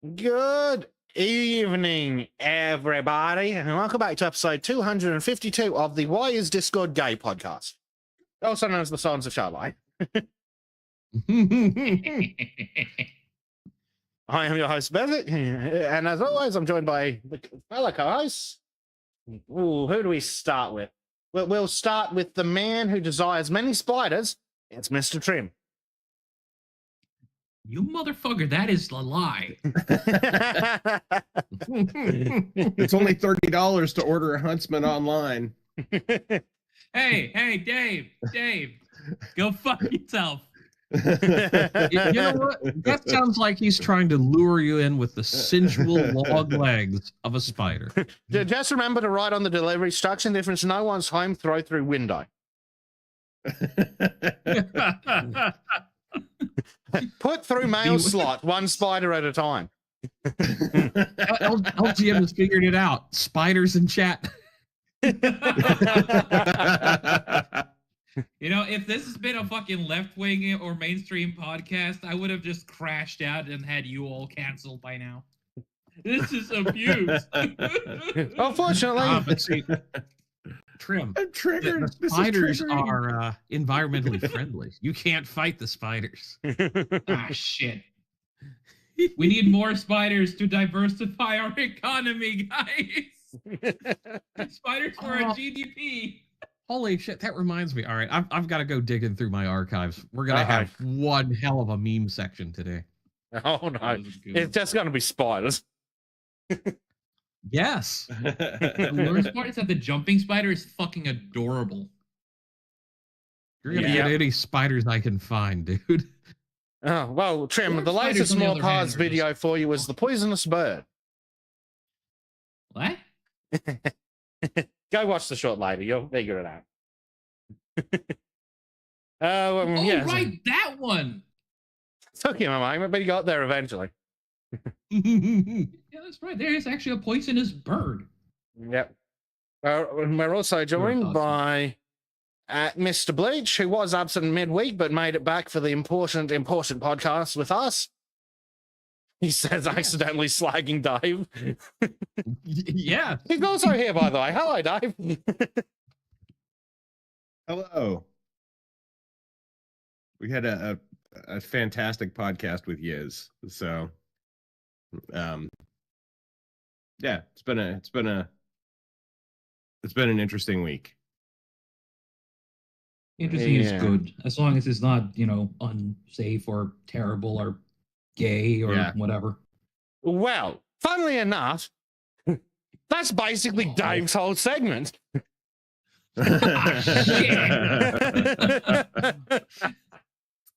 Good evening, everybody, and welcome back to episode 252 of the Why is Discord Gay podcast, also known as the Sultans of Shadilay. I am your host, Bezic, and as always, I'm joined by the fellow co-hosts. Ooh, who do we start with? We'll start with the man who desires many spiders. It's Mr. Trim. You motherfucker, that is a lie. It's only $30 to order a Huntsman online. Hey, Dave, go fuck yourself. You know what? That sounds like he's trying to lure you in with the sensual long legs of a spider. Just remember to write on the delivery instruction, if it's no one's home, throw through window. Put through mail slot, one spider at a time. LGM has figured it out. Spiders in chat. You know, if this has been a fucking left-wing or mainstream podcast, I would have just crashed out and had you all canceled by now. This is abuse. Unfortunately. See, Trim. I'm triggered. The spiders are environmentally friendly. You can't fight the spiders. Ah, shit. We need more spiders to diversify our economy, guys. Spiders for our GDP. Holy shit, that reminds me. All right, I've got to go digging through my archives. We're going to have one hell of a meme section today. Oh, no. It's just going to be spiders. Yes. The worst part is that the jumping spider is fucking adorable. You're going to get any spiders I can find, dude. Oh, well, Trim, the latest Small Cars video for you is the poisonous bird. What? Go watch the short later. You'll figure it out. Right, that one. Took him a moment, but he got there eventually. Yeah, that's right. There is actually a poisonous bird. Yep. We're also joined by Mr. Bleach, who was absent midweek, but made it back for the important podcast with us. He says accidentally slagging Dave. Yeah. He's also here, by the way. Hello, Dave. Hello. We had a fantastic podcast with Yiz. So yeah, it's been an interesting week. Interesting is good, as long as it's not, unsafe or terrible or gay or whatever. Well, funnily enough, that's basically Dave's whole segment. Shit.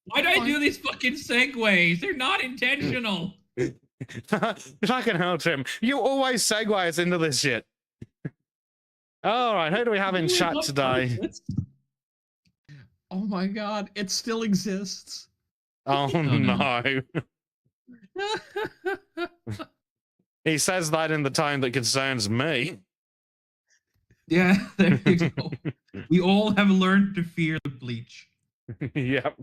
Why do I do these fucking segues? They're not intentional. Fucking hell, Tim. You always segue us into this shit. All right, who do we have in chat today? Oh my god, it still exists. Oh no. He says that in the tone that concerns me. Yeah, there you go. We all have learned to fear the bleach. Yep.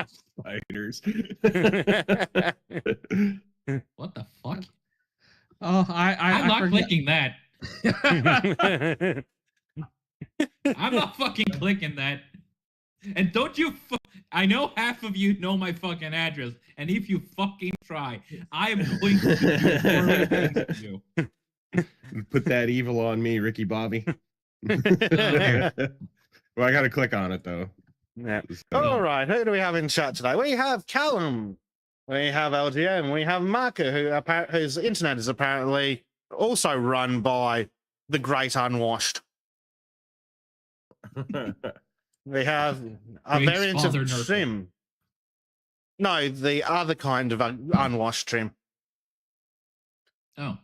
Spiders. What the fuck? Oh, I'm not clicking that. I'm not fucking clicking that. And don't you I know half of you know my fucking address, and if you fucking try, I am going to do horrible things to you. Put that evil on me, Ricky Bobby. Well, I gotta click on it though. Yeah. All right, who do we have in chat today? We have Callum, we have LGM, we have Marco, whose internet is apparently also run by the Great Unwashed. We have a variant of Trim. No, the other kind of unwashed Trim. Oh.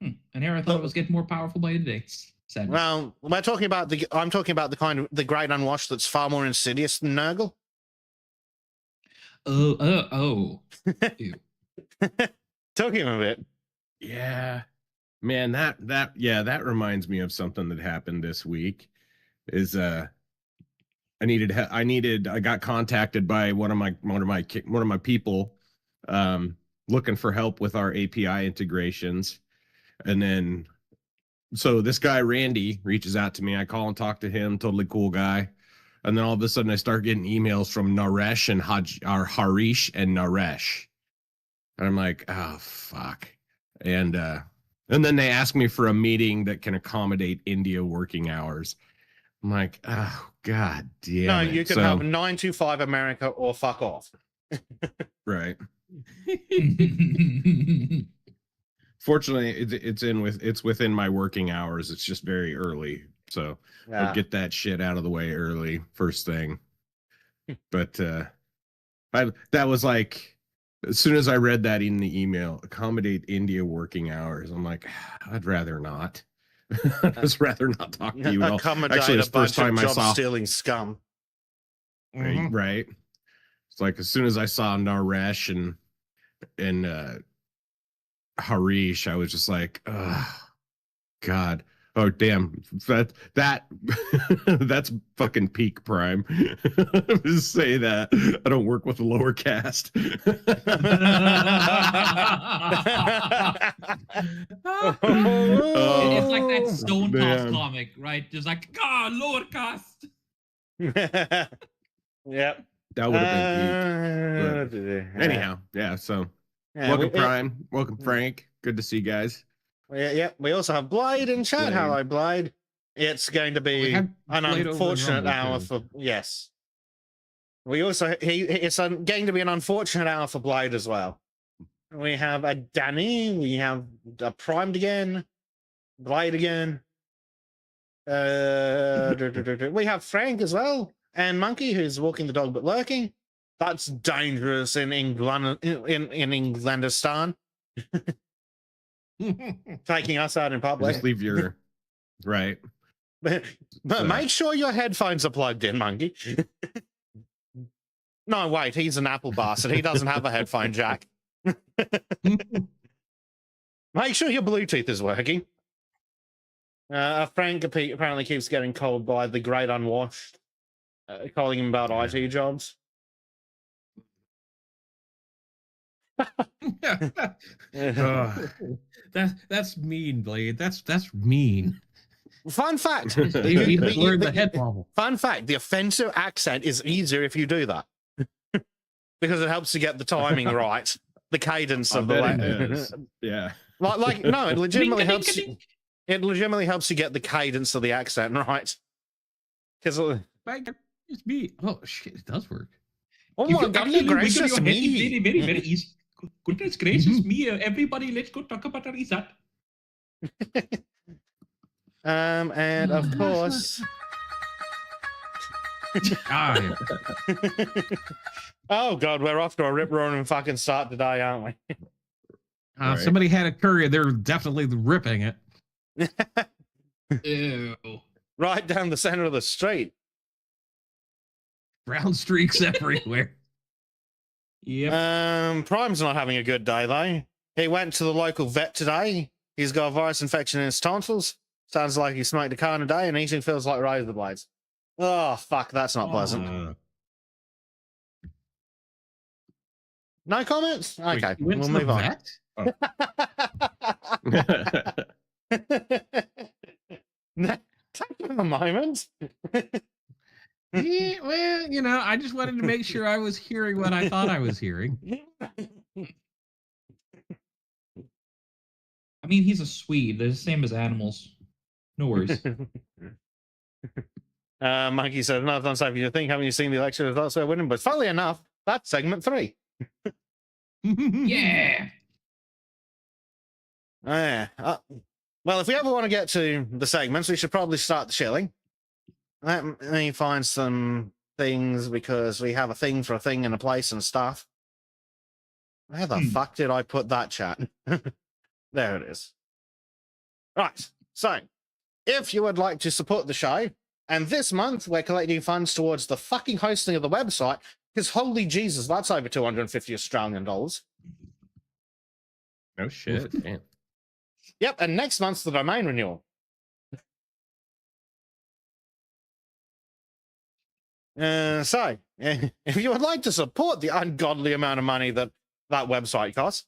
And here I thought it was getting more powerful by the day. Sadly. Well, I'm talking about the kind of the Great Unwashed that's far more insidious than Nurgle. Oh. Ew. Took him a bit. Yeah. Man, that reminds me of something that happened this week. Is I got contacted by one of my people looking for help with our API integrations. And then so this guy Randy reaches out to me. I call and talk to him, totally cool guy. And then all of a sudden I start getting emails from Naresh and Harish and Naresh. And I'm like, oh fuck. And then they ask me for a meeting that can accommodate India working hours. I'm like, oh god damn No, it. you can have 9 to 5 America or fuck off. Right. Fortunately, it's within my working hours. It's just very early, so I'll get that shit out of the way early, first thing. But that was like, as soon as I read that in the email, accommodate India working hours. I'm like, I'd rather not. I'd just rather not talk to you at all. Accommodate Actually, it's a the first bunch of time I saw job-stealing scum. right. It's like as soon as I saw Naresh and Harish, I was just like, oh god, oh damn, that's fucking peak prime. Just say that I don't work with a lower caste. It's like that Stone Toss comic, right? Just like, lower caste. Yep. That would have been peak. Anyhow, yeah. So welcome Prime, welcome Frank. Good to see you guys. Yeah. We also have Blade in chat. Blade. Hello, Blade. It's going to be an unfortunate hour for We also it's going to be an unfortunate hour for Blade as well. We have a Danny. We have a Primed again. Blade again. We have Frank as well, and Monkey, who's walking the dog but lurking. That's dangerous in England, in Englandistan. Taking us out in public. Just leave your right. But make sure your headphones are plugged in, Monkey. No, wait, he's an Apple bastard. He doesn't have a headphone jack. Make sure your Bluetooth is working. Frank apparently keeps getting called by the great unwashed, calling him about IT jobs. That's mean, Blade. That's mean. Fun fact. Learn the head bobble. Fun fact: the offensive accent is easier if you do that because it helps to get the timing right, the cadence of the yeah. Like no, it legitimately helps. It legitimately helps you get the cadence of the accent right. Because it's me. Oh shit, it does work. Oh my goodness gracious me! Very, very easy. Goodness gracious me! Everybody, let's go talk about our Isat. And of course. Oh god, we're off to a rip roaring fucking start today, aren't we? Right. Somebody had a curry. They're definitely ripping it. Ew. Right down the center of the street. Brown streaks everywhere. Yep. Prime's not having a good day though. He went to the local vet today. He's got a virus infection in his tonsils. Sounds like he smoked a can a day and eating feels like razor blades. Oh fuck, that's not pleasant. No comments? Okay, we'll move on. Take him a moment. Yeah, well, you know, I just wanted to make sure I was hearing what I thought I was hearing. I mean, he's a Swede. They're the same as animals. No worries. Monkey said, no, don't say you think, haven't you seen the election results we're winning? But funnily enough, that's segment 3. Yeah. Well, if we ever want to get to the segments, we should probably start the shilling. Let me find some things because we have a thing for a thing and a place and stuff. Where the fuck did I put that, chat? There it is. Right. So, if you would like to support the show, and this month we're collecting funds towards the fucking hosting of the website, because holy Jesus, that's over 250 Australian dollars. Oh shit. Damn. Yep, and next month's the domain renewal. So, if you would like to support the ungodly amount of money that website costs,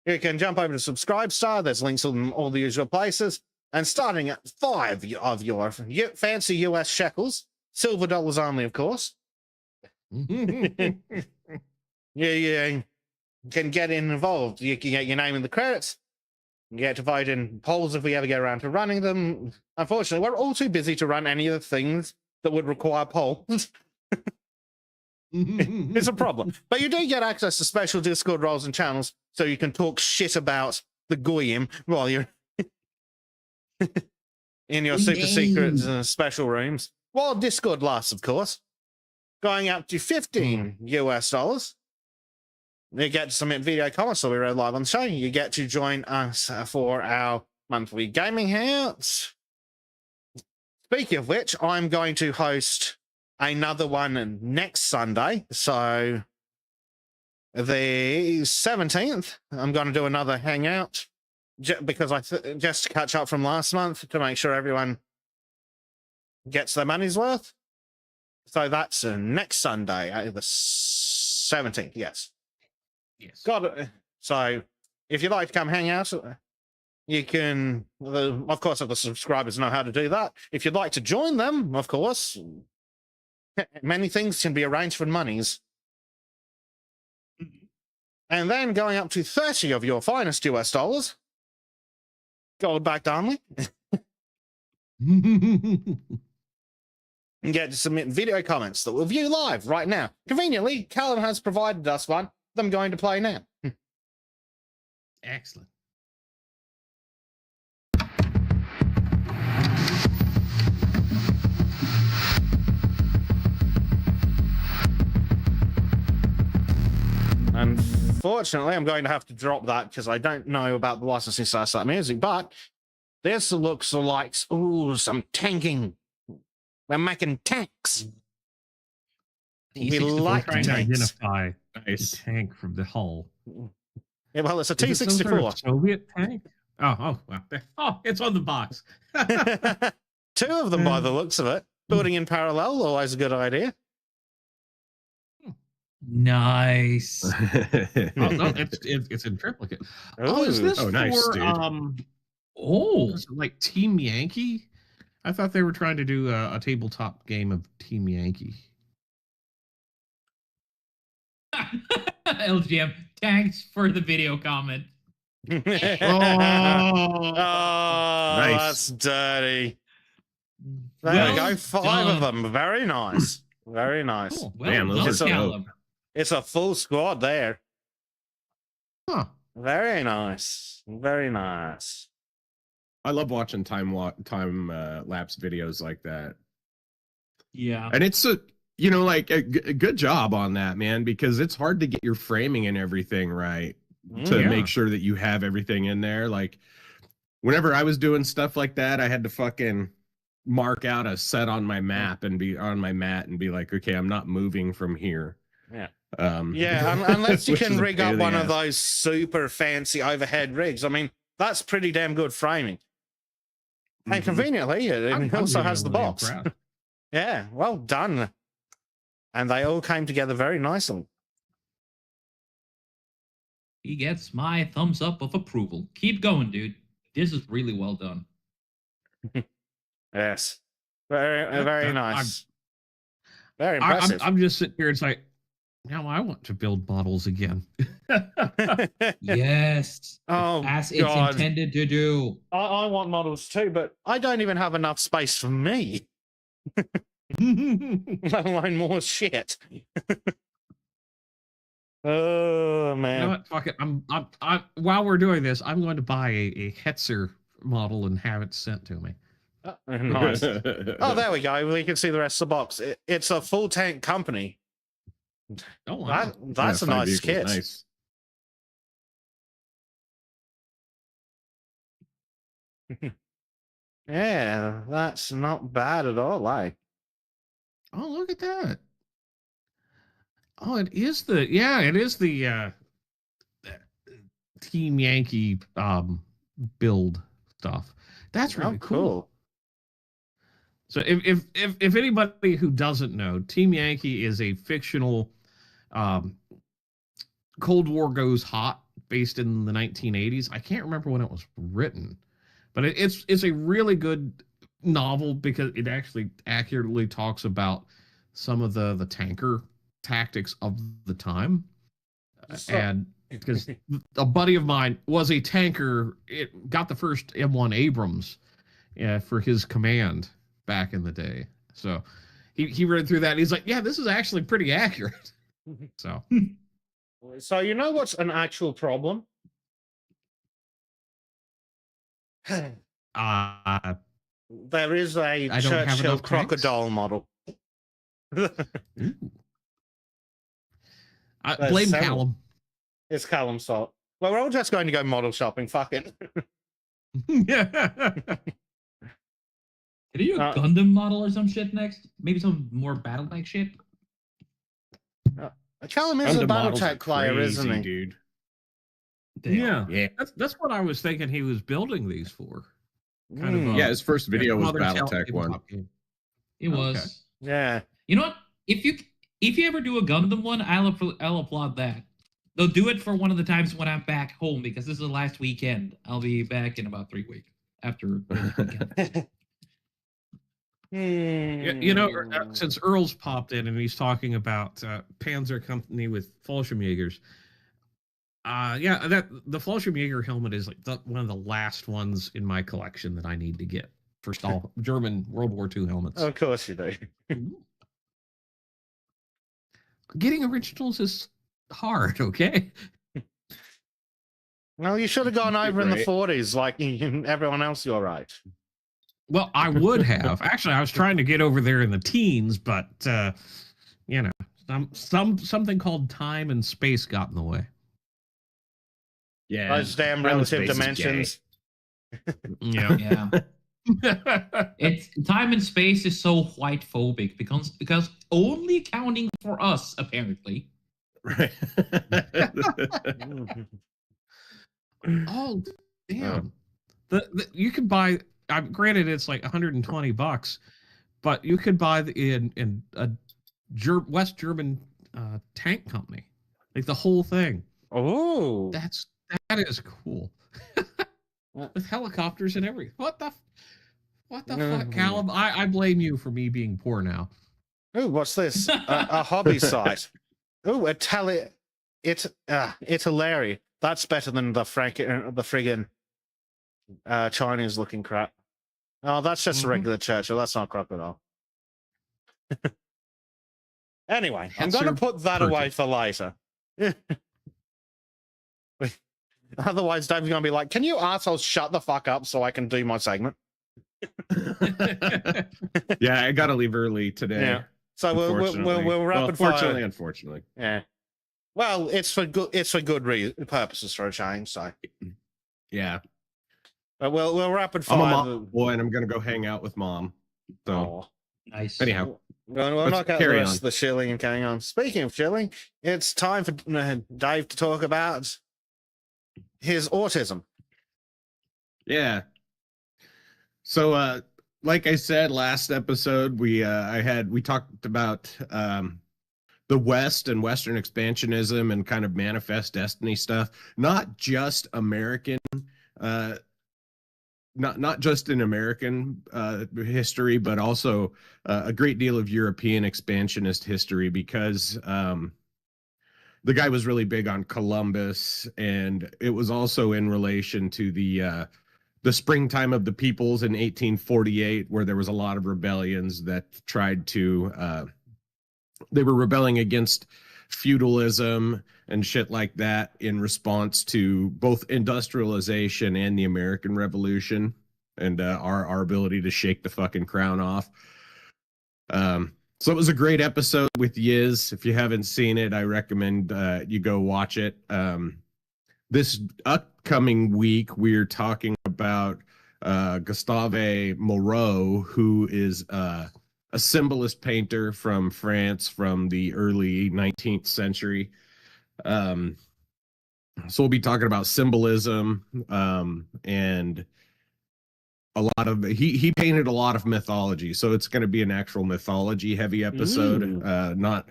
you can jump over to Subscribestar. There's links in all the usual places. And starting at 5 of your fancy US shekels, silver dollars only, of course, you can get involved. You can get your name in the credits. You get to vote in polls if we ever get around to running them. Unfortunately, we're all too busy to run any of the things that would require polls. It's a problem. But you do get access to special Discord roles and channels, so you can talk shit about the Goyim while you're in your super secret special rooms. While Discord lasts, of course. Going up to $15 US. You get to submit video comments that we read live on the show. You get to join us for our monthly gaming hangouts. Speaking of which, I'm going to host another one next Sunday. So the 17th, I'm going to do another hangout because just to catch up from last month to make sure everyone gets their money's worth. So that's next Sunday, the 17th. Yes. Got it. So if you'd like to come hang out, you can, of course, if the subscribers know how to do that. If you'd like to join them, of course, many things can be arranged for monies. And then going up to 30 of your finest US dollars, gold backed only, and get to submit video comments that we'll view live right now. Conveniently, Callum has provided us one that I'm going to play now. Excellent. Unfortunately, I'm going to have to drop that because I don't know about the licensing status of that music, but this looks like, ooh, some tanking. We're making tanks. We like trying to tanks. identify a tank from the hull. Yeah, well, it's a Is it some sort of T-64. Soviet tank? Oh, well. Oh, it's on the box. 2 of them, by the looks of it. Building in parallel, always a good idea. Nice. Oh, no, it's in triplicate. Oh, is this nice, for dude. is it like Team Yankee? I thought they were trying to do a tabletop game of Team Yankee. LGM, thanks for the video comment. Oh, Nice. that's dirty. There Well we go, 5 done. of them. Very nice. Very nice. Cool. Well Man, those done, are so Callum. It's a full squad there. Huh. Very nice. Very nice. I love watching time lapse videos like that. Yeah. And it's a good job on that, man, because it's hard to get your framing and everything right to Yeah. make sure that you have everything in there. Like whenever I was doing stuff like that, I had to fucking mark out a set on my map and be on my mat and be like, okay, I'm not moving from here. Yeah. Yeah, Unless you which is can a rig pain up in the one of ass. those super fancy overhead rigs. I mean, that's pretty damn good framing. And conveniently, it also has the genuinely box. impressed. Yeah, well done. And they all came together very nicely. He gets my thumbs up of approval. Keep going, dude. This is really well done. Yes. Very I'm- nice. Very impressive. I'm just sitting here. It's like, now I want to build models again. Yes. Oh, As it's God. intended to do. I want models too, but I don't even have enough space for me, let alone more shit. Oh, You man. know what? Fuck it. I'm while we're doing this, I'm going to buy a Hetzer model and have it sent to me. Nice. Oh, there we go. We can see the rest of the box. It's a full tank company. Oh, wow. That's a nice kit. Nice. Yeah, that's not bad at all, like. Oh, look at that. Oh, it is the Team Yankee build stuff. That's really cool. So if anybody who doesn't know, Team Yankee is a fictional um, Cold War goes hot based in the 1980s. I can't remember when it was written, but it's a really good novel because it actually accurately talks about some of the tanker tactics of the time. And because a buddy of mine was a tanker, it got the first M1 Abrams for his command back in the day. So he read through that and he's like, yeah, this is actually pretty accurate. So you know what's an actual problem? There is a I don't have Churchill enough crocodile model. Blame Callum. It's Callum's fault. Well, we're all just going to go model shopping. Fuck it. Can you do a Gundam model or some shit next? Maybe some more Battletech shit? Callum is a Battletech player, isn't he? Dude. Yeah. That's what I was thinking he was building these for. Kind of, yeah, his first video was Battletech one. It was. Yeah. You know what? If you ever do a Gundam one, I'll applaud that. They'll do it for one of the times when I'm back home because this is the last weekend. I'll be back in about 3 weeks after the weekend. You know, since Earl's popped in and he's talking about Panzer Company with Fallschirmjägers, the Fallschirmjäger helmet is like one of the last ones in my collection that I need to get for all German World War II helmets. Of course you do. Getting originals is hard, okay? Well, you should have gone over in the 40s like everyone else, you're right. Well, I would have. Actually, I was trying to get over there in the teens, but you know, something called time and space got in the way. Yeah. Those damn relative dimensions. Yeah. It's time and space is so white phobic because only counting for us apparently. Right. Oh damn! You could buy. Granted, it's like $120, but you could buy in a West German tank company, like the whole thing. Oh, that is cool. With helicopters and everything. What the fuck, Callum? I blame you for me being poor now. Oh, what's this? A hobby site. Oh, Italy. That's better than the friggin' Chinese looking crap. Oh, that's just a regular Churchill. That's not crocodile. Anyway, I'm going to put that away for later. Otherwise, Dave's going to be like, can you assholes shut the fuck up so I can do my segment? Yeah, I got to leave early today. Yeah. So we'll rapid fire. Unfortunately. Yeah. Well, it's for good purposes for a change. So. Yeah. But we'll rapid fire. I'm a mom boy, and I'm gonna go hang out with mom. So nice. Anyhow, we'll knock out the rest of the shilling and carrying on. Speaking of shilling, it's time for Dave to talk about his autism. Yeah. So, like I said last episode, we talked about the West and Western expansionism and kind of manifest destiny stuff. Not just American, not just in American history, but also a great deal of European expansionist history, because the guy was really big on Columbus, and it was also in relation to the springtime of the peoples in 1848, where there was a lot of rebellions that tried to they were rebelling against feudalism and shit like that in response to both industrialization and the American Revolution, and our ability to shake the fucking crown off. So it was a great episode with Yiz. If you haven't seen it, I recommend you go watch it. This upcoming week, we're talking about Gustave Moreau, who is a symbolist painter from France from the early 19th century. So we'll be talking about symbolism and a lot of he painted a lot of mythology, so it's going to be an actual mythology heavy episode, not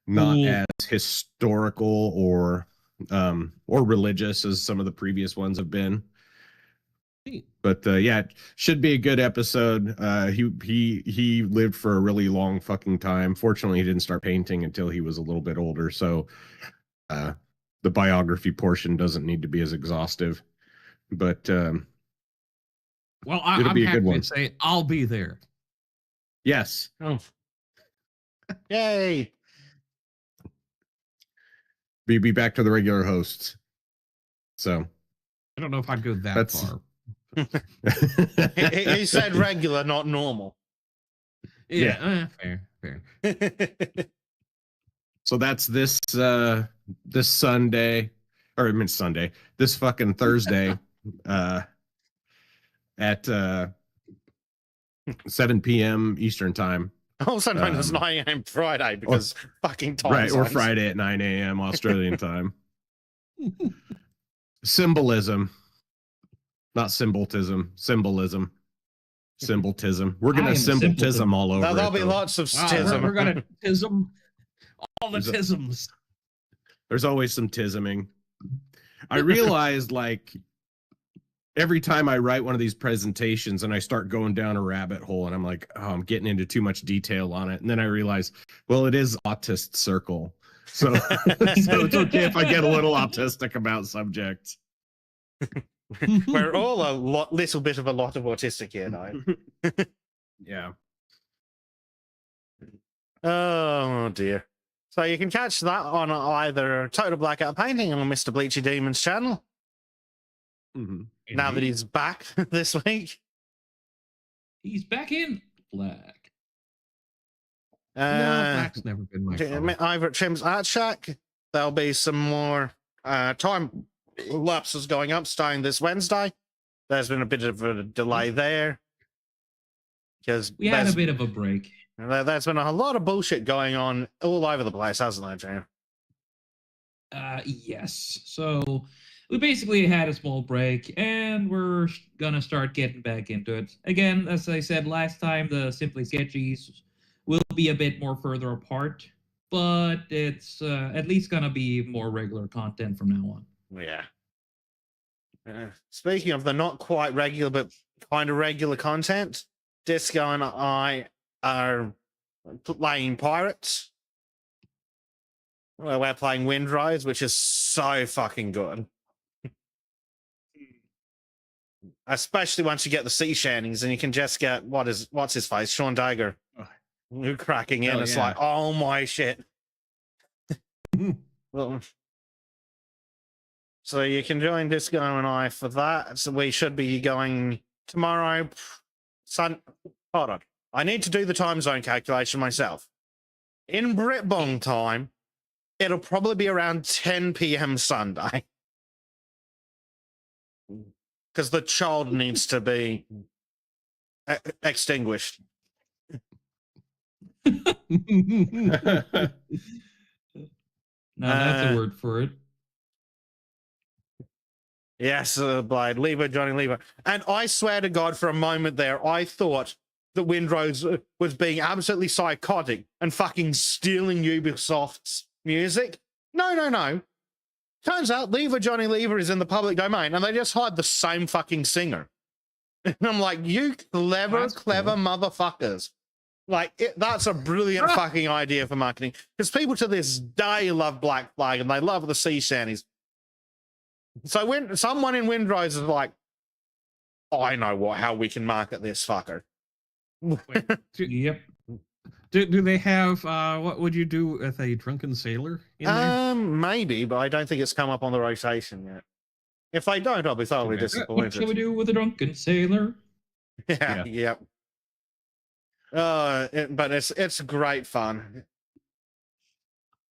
as historical or religious as some of the previous ones have been. But yeah, it should be a good episode. He lived for a really long fucking time. Fortunately, he didn't start painting until he was a little bit older, so the biography portion doesn't need to be as exhaustive. But well, I'm be a happy good one. to say I'll be there. Yes. Oh. Yay. Be back to the regular hosts. So I don't know if I'd go that That's- far. He said regular, not normal. Yeah, fair. So that's this Sunday, or I mean Sunday, this fucking Thursday, at 7 p.m. Eastern time. Also known as 9 a.m. Friday because fucking time Right, or zones. Friday at 9 a.m. Australian time. Symbolism. Not symbolism. Symbolism. We're I gonna am symbolism all over. There'll be though. lots of Wow, stism. we're gonna tism all the There's a- tisms. There's always some tisming. I realized, like, every time I write one of these presentations and I start going down a rabbit hole and I'm like, oh, I'm getting into too much detail on it. And then I realize, well, it is Autist Circle. So, so it's okay if I get a little autistic about subjects. We're all a little bit of a lot of autistic here now. Yeah. Oh dear. So you can catch that on either Total Blackout Painting or Mr. Bleachy Demon's channel. Mm-hmm. Now that he's back this week. He's back in black. No, black's never been my color. Over at Chim's Art Shack, there'll be some more time lapses going up starting this Wednesday. There's been a bit of a delay there. Because We had a bit of a break. there's been a lot of bullshit going on all over the place, hasn't there, Jam? Yes. So we basically had a small break, and we're gonna start getting back into it again. As I said last time, the Simply Sketchies will be a bit more further apart, but it's at least gonna be more regular content from now on. Yeah. Speaking of the not quite regular but kind of regular content, Disco and I are playing Pirates. Well, we're playing Windrise, which is so fucking good. Especially once you get the sea shanties and you can just get what's his face, Sean Dagger, who cracking in. Oh, It's yeah. like, oh my shit. Well, so you can join Disco and I for that. So we should be going tomorrow. Hold on. I need to do the time zone calculation myself. In Britbong time, it'll probably be around 10 p.m. Sunday. Because the child needs to be extinguished. Now that's a word for it. Yes, Blade. Lever, Johnny Lever. And I swear to God, for a moment there, I thought that Windrose was being absolutely psychotic and fucking stealing Ubisoft's music. No. Turns out Lever, Johnny Lever is in the public domain and they just hired the same fucking singer. And I'm like, you clever motherfuckers. Like, that's a brilliant fucking idea for marketing. Because people to this day love Black Flag and they love the sea shanties. So when someone in Windrose is like, I know how we can market this fucker. Yep. Do they have what would you do with a drunken sailor in there? Maybe, but I don't think it's come up on the rotation yet. If they don't, I'll be thoroughly What shall we disappointed. do with a drunken sailor? Yeah, Yeah. yep. But it's great fun.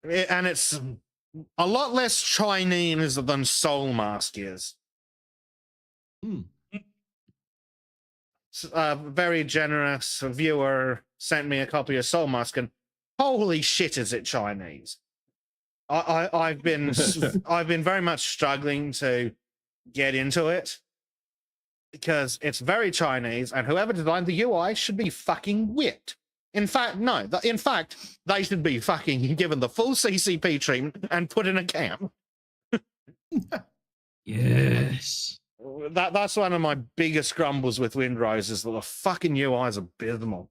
And it's a lot less Chinese than Soul Mask is. A very generous viewer sent me a copy of Soul Mask, and holy shit, is it Chinese? I've been very much struggling to get into it, because it's very Chinese, and whoever designed the UI should be fucking whipped. In fact, no. In fact, they should be fucking given the full CCP treatment and put in a camp. Yes. That's one of my biggest grumbles with Windrose is that the fucking UI is abysmal.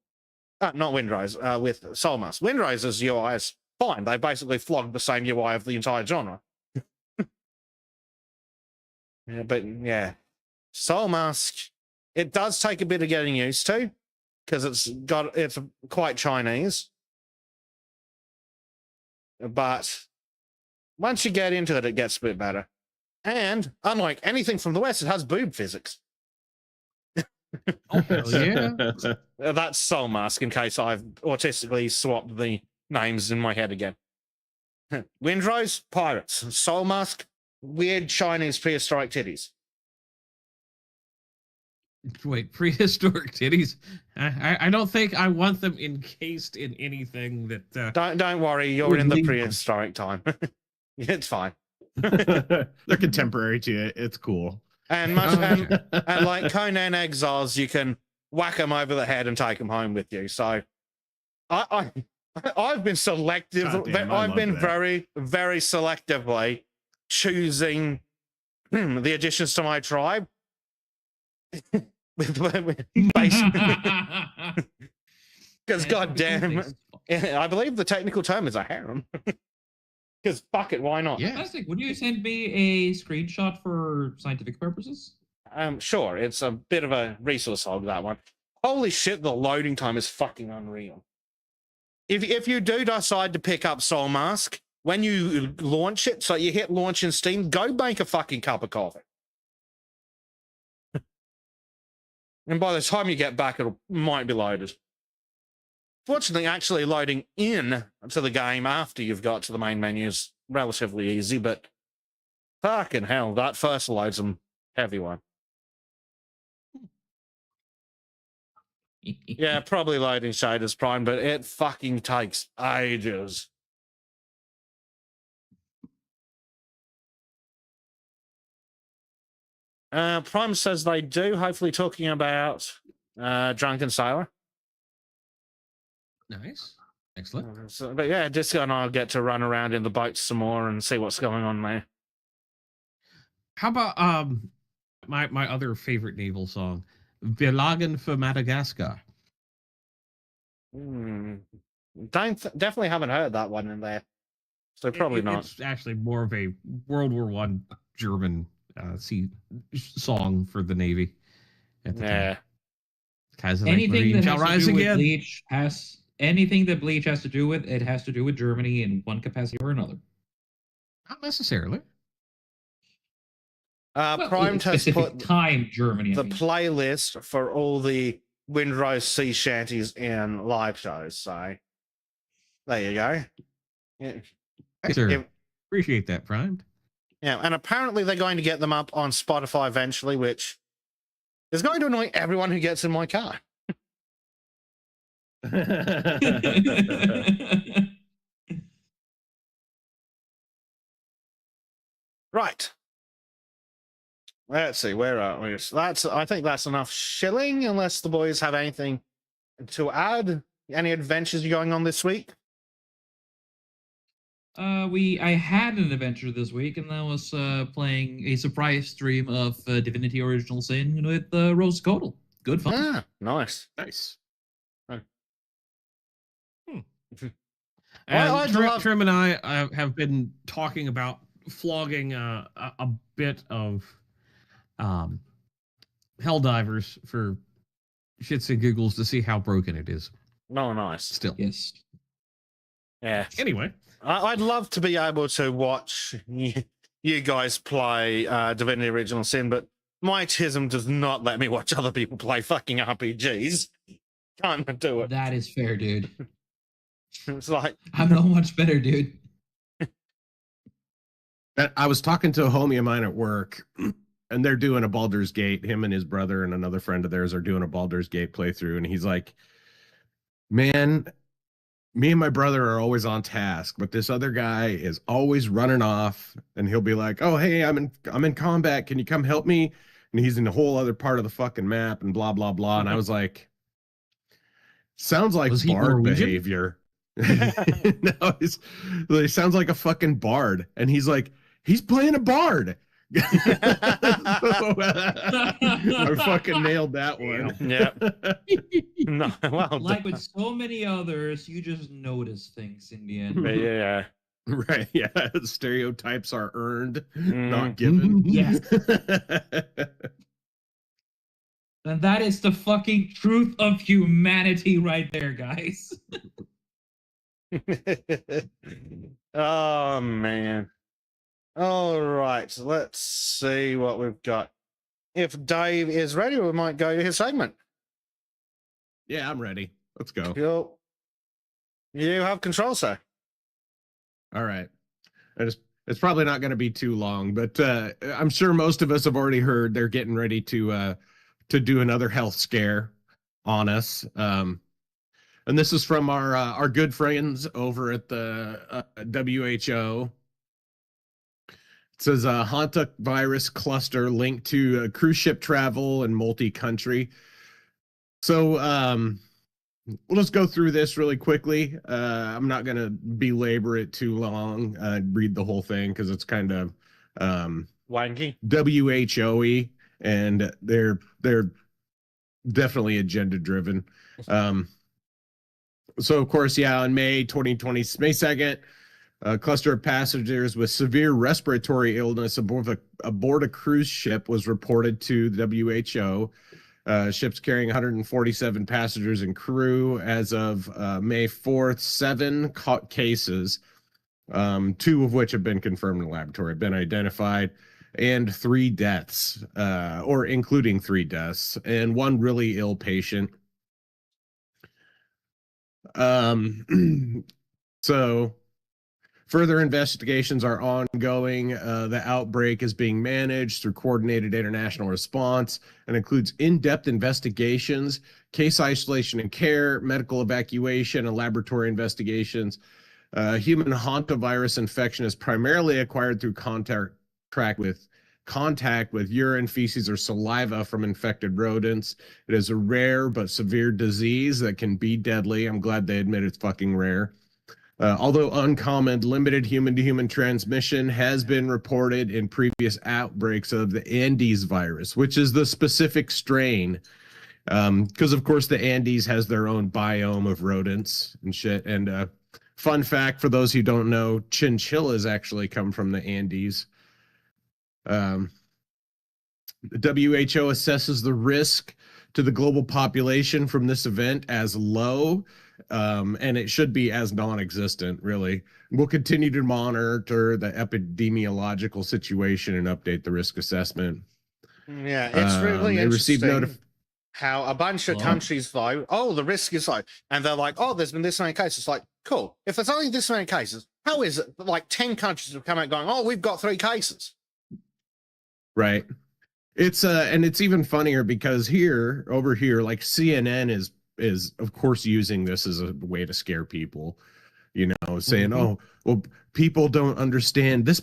Not Windrose, with Soulmask. Windrose's UI is fine. They basically flogged the same UI of the entire genre. Yeah, but yeah, Soulmask, it does take a bit of getting used to because it's quite Chinese. But once you get into it, it gets a bit better. And unlike anything from the West, it has boob physics. Oh, hell yeah. That's Soulmask, in case I've autistically swapped the names in my head again. Windrose, pirates. Soulmask, weird Chinese prehistoric titties. Wait, prehistoric titties? I don't think I want them encased in anything that... Don't worry, you're in the prehistoric time. It's fine. They're contemporary to it. It's cool. And and like Conan Exiles, you can whack them over the head and take them home with you. So I've been selective. I've been very, very selectively choosing the additions to my tribe. Because goddamn, I believe the technical term is a harem. Because fuck it, why not? Yeah. Fantastic. Would you send me a screenshot for scientific purposes? Sure. It's a bit of a resource hog, that one. Holy shit, the loading time is fucking unreal. If you do decide to pick up Soulmask, when you launch it, so you hit launch in Steam, go make a fucking cup of coffee. And by the time you get back, it might be loaded. Fortunately, actually loading in to the game after you've got to the main menu is relatively easy, but fucking hell, that first load's a heavy one. Yeah, probably loading Shaders Prime, but it fucking takes ages. Prime says they do, hopefully talking about Drunken Sailor. Nice. Excellent. But yeah, Disco and I'll get to run around in the boat some more and see what's going on there. How about my other favorite naval song, Verlagen for Madagascar? Definitely haven't heard that one in there. So probably not. It's actually more of a World War I German sea song for the Navy at the time. Anything that has to do with Bleach anything that Bleach has to do with, it has to do with Germany in one capacity or another. Not necessarily. Prime has put time Germany. The playlist for all the Windrose sea shanties in live shows. So there you go. Yeah. Sir, appreciate that, Prime. Yeah, and apparently they're going to get them up on Spotify eventually, which is going to annoy everyone who gets in my car. Right. Let's see, where are we? I think that's enough shilling, unless the boys have anything to add. Any adventures going on this week? I had an adventure this week, and that was playing a surprise stream of Divinity Original Sin with Rose Codal. Good fun. Ah, nice. And Trim and I have been talking about flogging a bit of Helldivers for shits and giggles to see how broken it is. Oh, nice. Still. Yes. Yeah. Anyway. I'd love to be able to watch you guys play Divinity Original Sin, but my autism does not let me watch other people play fucking RPGs. Can't do it. That is fair, dude. It's like... I'm not much better, dude. I was talking to a homie of mine at work, and they're doing a Baldur's Gate. Him and his brother and another friend of theirs are doing a Baldur's Gate playthrough, and he's like, man, me and my brother are always on task, but this other guy is always running off, and he'll be like, oh, hey, I'm in combat. Can you come help me? and he's in a whole other part of the fucking map and blah blah blah. And I was like, sounds like Was he bard Norwegian? behavior. No, he sounds like a fucking bard, and he's like, he's playing a bard. I fucking nailed that one. Yeah. No, well, Like with so many others, you just notice things in the end. yeah. Right, yeah. Stereotypes are earned, Mm. not given. Yes. And that is the fucking truth of humanity right there, guys. Oh man. All right, so let's see what we've got. If Dave is ready, we might go to his segment. Yeah, I'm ready. Let's go. Cool. You have control, sir. All right. It's probably not going to be too long, but I'm sure most of us have already heard they're getting ready to do another health scare on us. And this is from our good friends over at the WHO. It says Hanta virus cluster linked to cruise ship travel and multi-country. So we'll just go through this really quickly. I'm not going to belabor it too long. Read the whole thing because it's kind of Wanky. WHO-y, and they're definitely agenda driven. So of course, yeah, on May 2020, May 2nd, a cluster of passengers with severe respiratory illness aboard a cruise ship was reported to the WHO. Ships carrying 147 passengers and crew. As of May 4th, 7 cases, 2 of which have been confirmed in the laboratory, have been identified, and 3 deaths, or including 3 deaths, and 1 really ill patient. So further investigations are ongoing. The outbreak is being managed through coordinated international response and includes in-depth investigations, case isolation and care, medical evacuation, and laboratory investigations. Human hantavirus infection is primarily acquired through contact with urine, feces, or saliva from infected rodents. It is a rare but severe disease that can be deadly. I'm glad they admit it's fucking rare. Although uncommon, limited human-to-human transmission has been reported in previous outbreaks of the Andes virus, which is the specific strain. Because, of course, the Andes has their own biome of rodents and shit. And fun fact for those who don't know, chinchillas actually come from the Andes. The WHO assesses the risk to the global population from this event as low, and it should be as non-existent, really. We'll continue to monitor the epidemiological situation and update the risk assessment. Yeah, it's really they interesting received how a bunch of countries vote, oh, the risk is low. And they're like, oh, there's been this many cases. Like, cool. If there's only this many cases, how is it that like 10 countries have come out going, oh, we've got 3 cases? Right. It's and it's even funnier because over here, like CNN is of course using this as a way to scare people, saying, oh, well, people don't understand. This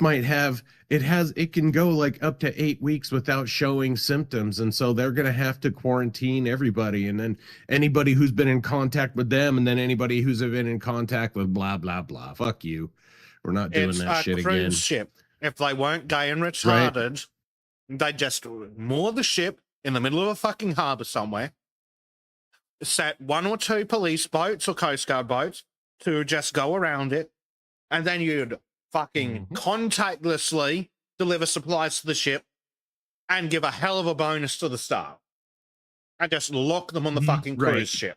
it can go like up to 8 weeks without showing symptoms. And so they're going to have to quarantine everybody. And then anybody who's been in contact with them, and then anybody who's been in contact with blah, blah, blah. Fuck you. We're not doing that shit again. Cruise ship. If they weren't gay and retarded, they just moor the ship in the middle of a fucking harbor somewhere, set 1 or 2 police boats or Coast Guard boats to just go around it, and then you'd fucking contactlessly deliver supplies to the ship and give a hell of a bonus to the staff. And just lock them on the fucking cruise ship.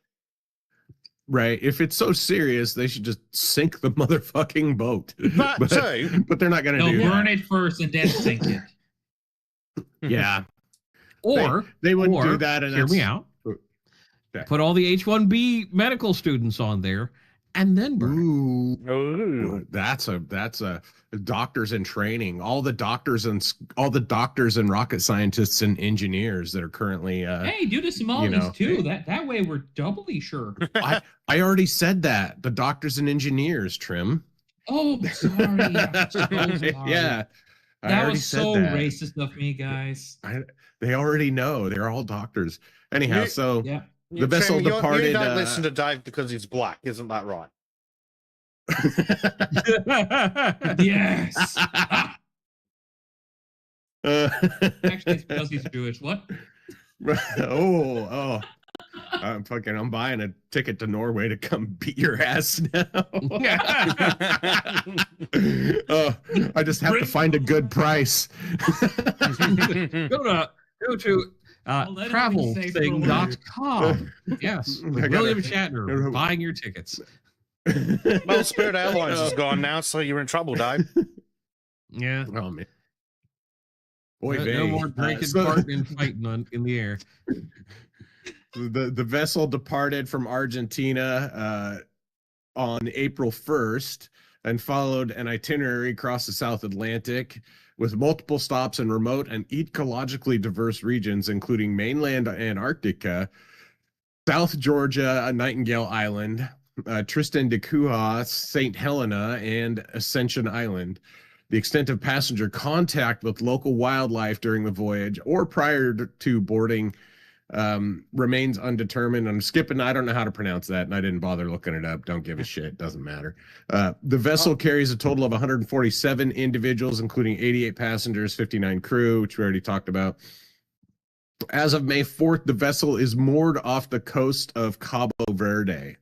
Right. If it's so serious, they should just sink the motherfucking boat. But they're not going to do that. They'll burn it first and then sink it. Yeah. Or they wouldn't do that. And hear me out. Okay. Put all the H-1B medical students on there and then burn. Ooh. That's a doctors in training. All the doctors and rocket scientists and engineers that are currently hey, do the Somalis too. That way we're doubly sure. I already said that. The doctors and engineers, Trim. Oh, sorry. Yeah. That already was said so that. racist of me, guys. They already know. They're all doctors. Anyhow, so Yeah. the vessel departed. You don't listen to Dave because he's black, isn't that right? Yes. Actually, it's because Actually, he's Jewish. What? oh, I'm buying a ticket to Norway to come beat your ass now. I just have to find a good price. Go to let him say for a travelthing.com. Yes, with I gotta- William Shatner buying your tickets. Well, Spirit Airlines is gone now, so you're in trouble, Dave. Yeah. Oh man. No more drinking, so- farting, and fighting in the air. The vessel departed from Argentina on April 1st and followed an itinerary across the South Atlantic with multiple stops in remote and ecologically diverse regions, including mainland Antarctica, South Georgia, Nightingale Island, Tristan da Cunha, St. Helena, and Ascension Island. The extent of passenger contact with local wildlife during the voyage or prior to boarding remains undetermined. I'm skipping. I don't know how to pronounce that, and I didn't bother looking it up. Don't give a shit. Doesn't matter. The vessel carries a total of 147 individuals, including 88 passengers, 59 crew, which we already talked about. As of May 4th, the vessel is moored off the coast of Cabo Verde.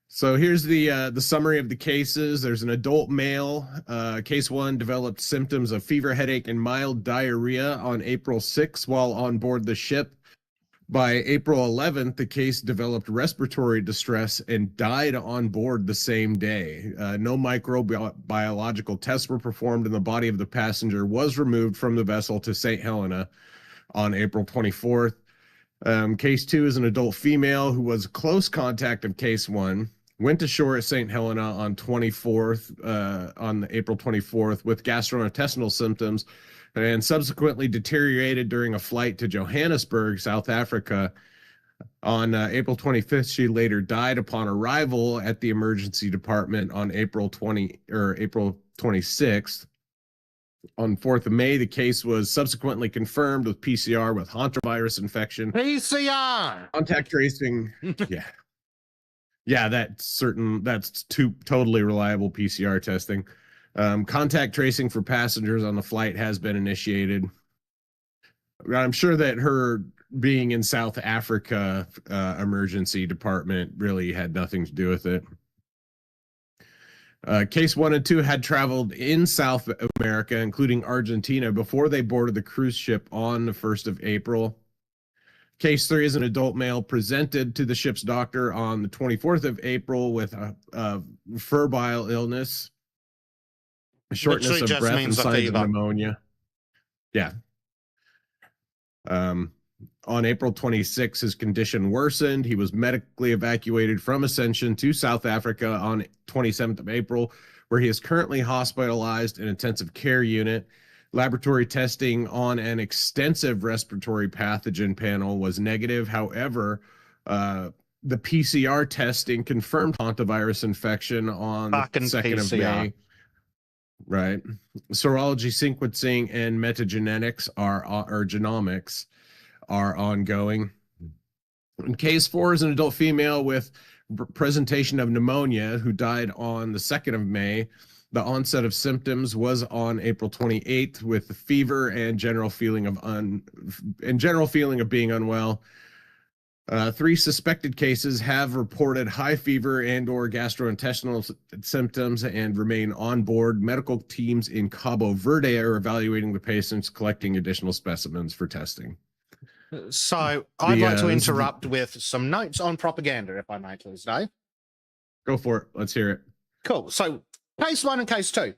So here's the summary of the cases. There's an adult male. Case 1 developed symptoms of fever, headache, and mild diarrhea on April 6th while on board the ship. By April 11th, the case developed respiratory distress and died on board the same day. No microbiological tests were performed, and the body of the passenger was removed from the vessel to St. Helena on April 24th. Case 2 is an adult female who was close contact of case 1. Went ashore at St. Helena on April 24th with gastrointestinal symptoms and subsequently deteriorated during a flight to Johannesburg, South Africa. On April 25th, she later died upon arrival at the emergency department on April 26th. On 4th of May, the case was subsequently confirmed with PCR with hantavirus infection. PCR! Contact tracing, yeah. Yeah, that's totally reliable PCR testing. Contact tracing for passengers on the flight has been initiated. I'm sure that her being in South Africa emergency department really had nothing to do with it. Case 1 and 2 had traveled in South America, including Argentina, before they boarded the cruise ship on the 1st of April. Case 3 is an adult male presented to the ship's doctor on the 24th of April with a febrile illness, shortness of breath, and signs of pneumonia. Yeah. On April 26, his condition worsened. He was medically evacuated from Ascension to South Africa on 27th of April, where he is currently hospitalized in intensive care unit. Laboratory testing on an extensive respiratory pathogen panel was negative. However, the PCR testing confirmed hantavirus infection on the 2nd of May. Right. Serology sequencing and metagenetics genomics are ongoing. And case 4 is an adult female with presentation of pneumonia who died on the 2nd of May. The onset of symptoms was on April 28th with fever and general feeling of being unwell. 3 suspected cases have reported high fever and or gastrointestinal symptoms and remain on board. Medical teams in Cabo Verde are evaluating the patients, collecting additional specimens for testing. So I'd like to interrupt with some notes on propaganda, if I may, please, Dave. Go for it. Let's hear it. Cool. So case 1 and case 2.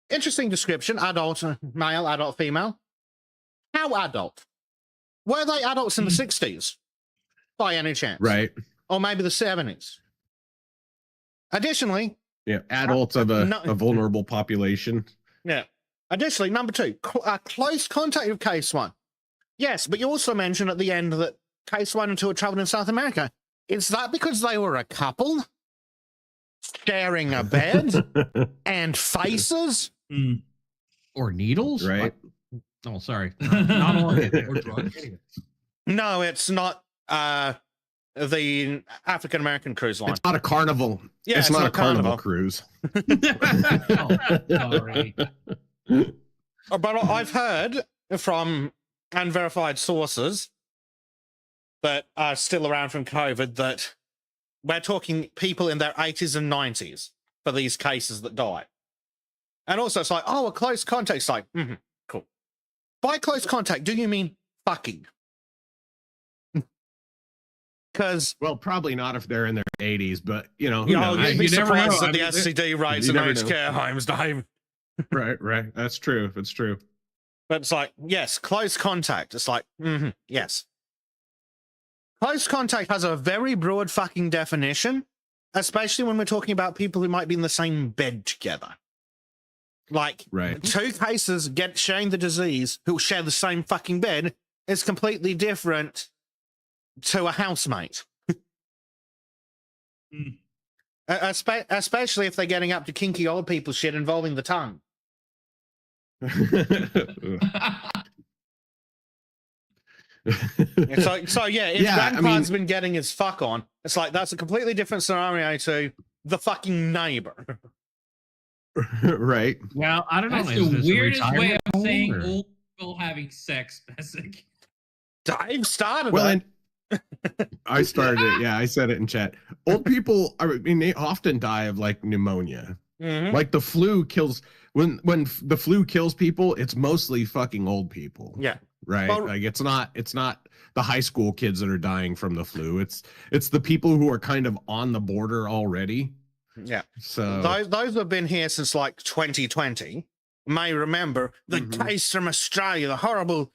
Interesting description. Adult male, adult female. How adult? Were they adults in the 60s? By any chance? Right. Or maybe the 70s? Additionally... Yeah, adults of a vulnerable population. Yeah. Additionally, number 2, close contact with case 1. Yes, but you also mentioned at the end that case 1 and 2 are traveling in South America. Is that because they were a couple? Sharing a bed? And faces? Or needles? Right. Oh, sorry. Not on it. Or drugs. No, it's not the African American cruise line. It's not a carnival. Yeah, it's not a carnival cruise. Oh, sorry. But I've heard from unverified sources that are still around from COVID that we're talking people in their 80s and 90s for these cases that die. And also it's like, oh, a close contact. It's like, cool. By close contact, do you mean fucking? Because well, probably not if they're in their 80s, but who knows? you'd be You never know. surprised at I the mean, STD rates you in never aged know. care homes, Dave. Right. That's true. It's true. But it's like, yes, close contact. It's like, yes. Close contact has a very broad fucking definition, especially when we're talking about people who might be in the same bed together. Like, Right. two cases sharing the disease who share the same fucking bed is completely different to a housemate. Especially if they're getting up to kinky old people shit involving the tongue. So yeah, if grandpa's been getting his fuck on, it's like that's a completely different scenario to the fucking neighbor. Right. Well, I don't know. That's Is the this a weirdest way retirement of saying home, or- old people having sex, Bessic. Dave started Well, that. I started it. Yeah, I said it in chat. Old people, I mean, they often die of like pneumonia. Mhm. Like the flu kills when the flu kills people, it's mostly fucking old people. Yeah. Right. Well- Like it's not the high school kids that are dying from the flu. It's the people who are kind of on the border already. Yeah. So Those who have been here since like 2020 may remember the case from Australia, the horrible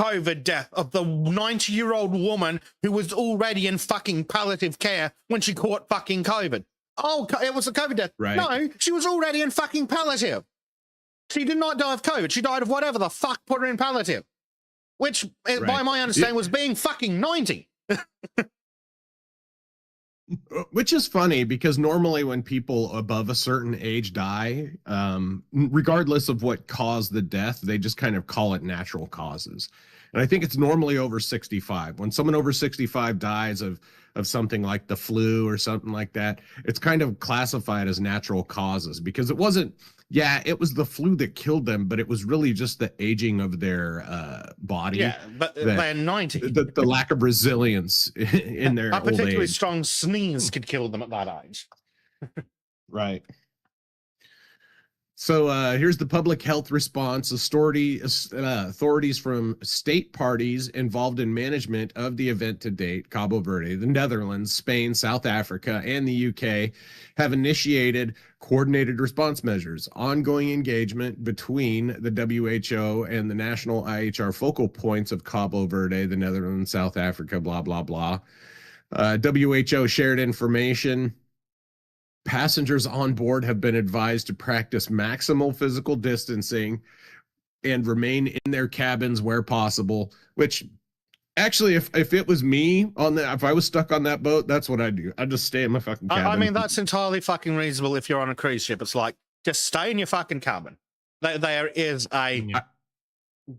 COVID death of the 90-year-old woman who was already in fucking palliative care when she caught fucking COVID. Oh, it was a COVID death. Right. No, she was already in fucking palliative. She did not die of COVID. She died of whatever the fuck put her in palliative. Which, by Right. my understanding, was being fucking 90. which is funny because normally when people above a certain age die, regardless of what caused the death, they just kind of call it natural causes. And I think it's normally over 65. When someone over 65 dies of something like the flu or something like that, it's kind of classified as natural causes because it wasn't, it was the flu that killed them, but it was really just the aging of their body. Yeah, but they're 90. The lack of resilience in their A old particularly age. strong sneeze could kill them at that age. Right. So here's the public health response. Authorities from state parties involved in management of the event to date, Cabo Verde, the Netherlands, Spain, South Africa, and the UK, have initiated coordinated response measures. Ongoing engagement between the WHO and the national IHR focal points of Cabo Verde, the Netherlands, South Africa, blah, blah, blah. WHO shared information. Passengers on board have been advised to practice maximal physical distancing and remain in their cabins where possible, which actually, if it was me if I was stuck on that boat, that's what I'd do. I'd just stay in my fucking cabin. I mean, that's entirely fucking reasonable if you're on a cruise ship. It's like, just stay in your fucking cabin. There is a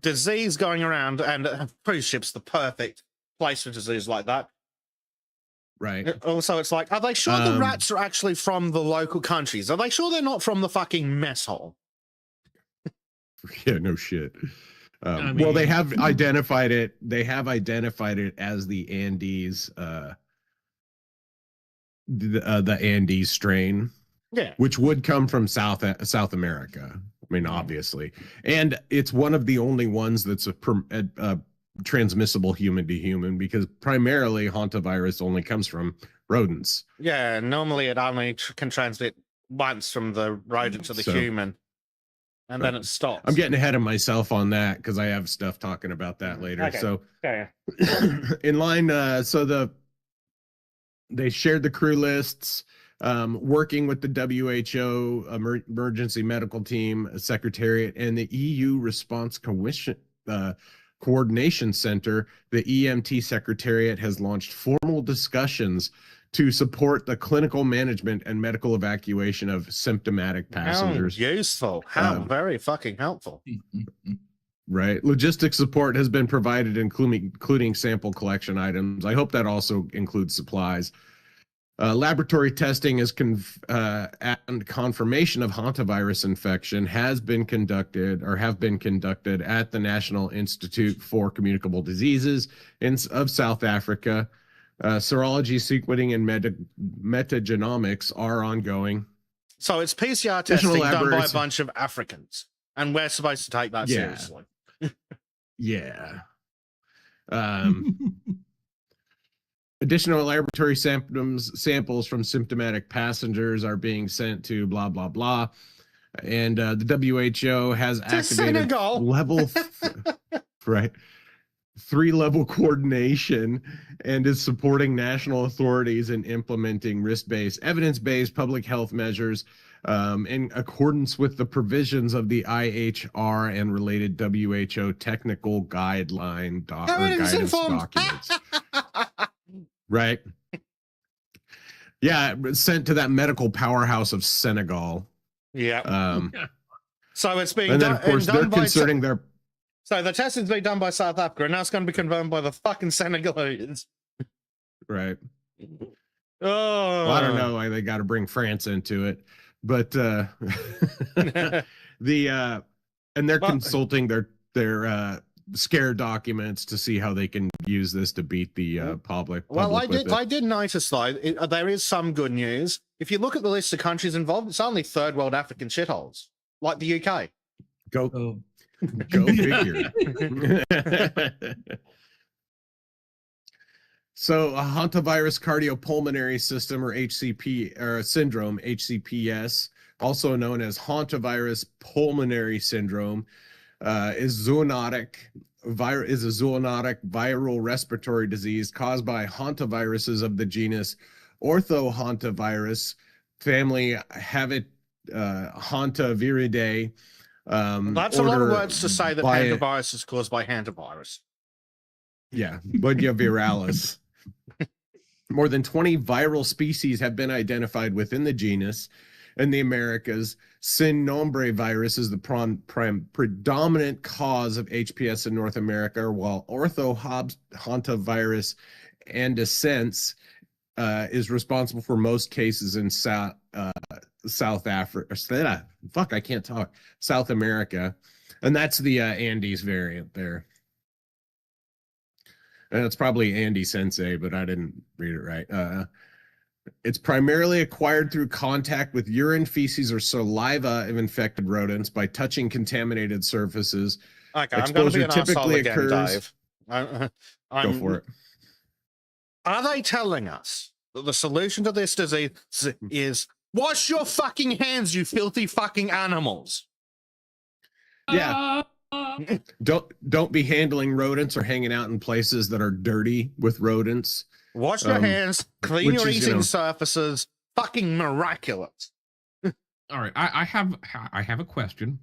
disease going around, and cruise ship's the perfect place for disease like that. Right. Also, it's like, are they sure the rats are actually from the local countries? Are they sure they're not from the fucking mess hole? Yeah, no shit. I Well, they mean- have identified it. They have identified it as the Andes, the Andes strain, Yeah. which would come from South America. I mean, obviously, and it's one of the only ones that's a transmissible human to human because primarily hantavirus only comes from rodents. Yeah, normally it only can transmit once from the rodent to the human, and then it stops. I'm getting ahead of myself on that because I have stuff talking about that later. Okay. So Okay. in line, they shared the crew lists, working with the WHO emergency medical team, secretariat, and the EU response commission, coordination center. The EMT secretariat has launched formal discussions to support the clinical management and medical evacuation of symptomatic passengers. How useful. How very fucking helpful. Right. Logistics support has been provided, including sample collection items. I hope that also includes supplies. Laboratory testing and confirmation of hantavirus infection have been conducted at the National Institute for Communicable Diseases of South Africa. Serology sequencing and metagenomics are ongoing. So it's PCR testing done by a bunch of Africans, and we're supposed to take that seriously. Yeah. Additional laboratory samples from symptomatic passengers are being sent to blah, blah, blah. And the WHO has activated level 3-level coordination and is supporting national authorities in implementing risk-based, evidence-based public health measures in accordance with the provisions of the IHR and related WHO technical guideline guidance documents. Right. Yeah, sent to that medical powerhouse of Senegal. Yeah. So it's being and then, of course, they're concerning their. So the testing's being done by South Africa, and now it's going to be confirmed by the fucking Senegalese. Right. Oh, well, I don't know why they got to bring France into it, but and they're consulting their scare documents to see how they can use this to beat the public. Well, I did notice though there is some good news. If you look at the list of countries involved, it's only third world African shitholes, like the UK. Go figure. So, a hantavirus cardiopulmonary system, or HCP, or syndrome, HCPS, also known as hantavirus pulmonary syndrome, is a zoonotic viral respiratory disease caused by hantaviruses of the genus Orthohantavirus, family Hantaviridae. That's a lot of words to say that hantavirus is caused by hantavirus. Yeah, Bunya viralis. More than 20 viral species have been identified within the genus. In the Americas, sin nombre virus is the predominant cause of HPS in North America, while orthohantavirus andescens is responsible for most cases in South Africa. Fuck, I can't talk. South America, and that's the Andes variant there. And it's probably Andy Sensei, but I didn't read it right. It's primarily acquired through contact with urine, feces, or saliva of infected rodents by touching contaminated surfaces. Okay, Exposure I'm going to be an typically again, occurs. Dave. Go for it. Are they telling us that the solution to this disease is wash your fucking hands, you filthy fucking animals? Yeah. Don't be handling rodents or hanging out in places that are dirty with rodents. Wash your hands, clean your eating surfaces. Fucking miraculous. All right, I have a question.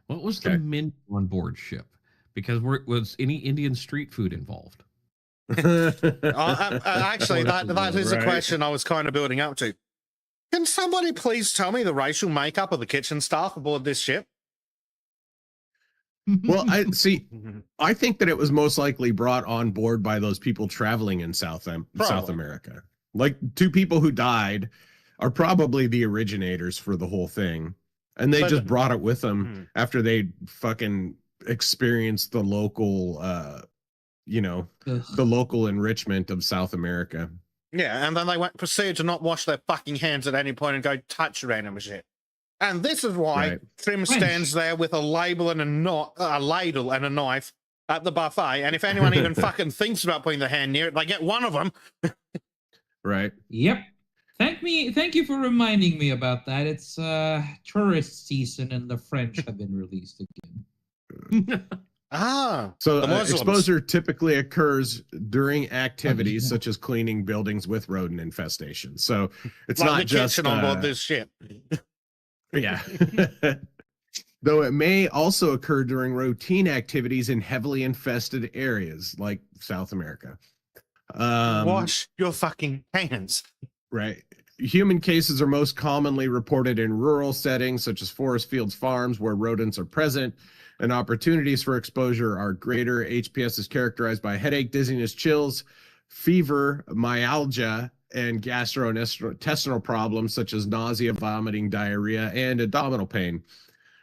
What was the menu on board ship? Because was any Indian street food involved? Actually, that is a question I was kind of building up to. Can somebody please tell me the racial makeup of the kitchen staff aboard this ship? Well, I think that it was most likely brought on board by those people traveling in South America. Like, 2 people who died are probably the originators for the whole thing. And they just brought it with them after they fucking experienced the local, the local enrichment of South America. Yeah, and then they proceeded to not wash their fucking hands at any point and go touch random shit. And this is why Trim stands there with a label and a ladle and a knife at the buffet. And if anyone even fucking thinks about putting their hand near it, they get one of them. Right. Yep. Thank you for reminding me about that. It's tourist season and the French have been released again. So exposure typically occurs during activities such as cleaning buildings with rodent infestation. So it's like not the just kitchen on board this ship. Yeah. Though it may also occur during routine activities in heavily infested areas like South America. Wash your fucking hands. Right. Human cases are most commonly reported in rural settings, such as forest, fields, farms, where rodents are present, and opportunities for exposure are greater. HPS is characterized by headache, dizziness, chills, fever, myalgia, and gastrointestinal problems such as nausea, vomiting, diarrhea, and abdominal pain,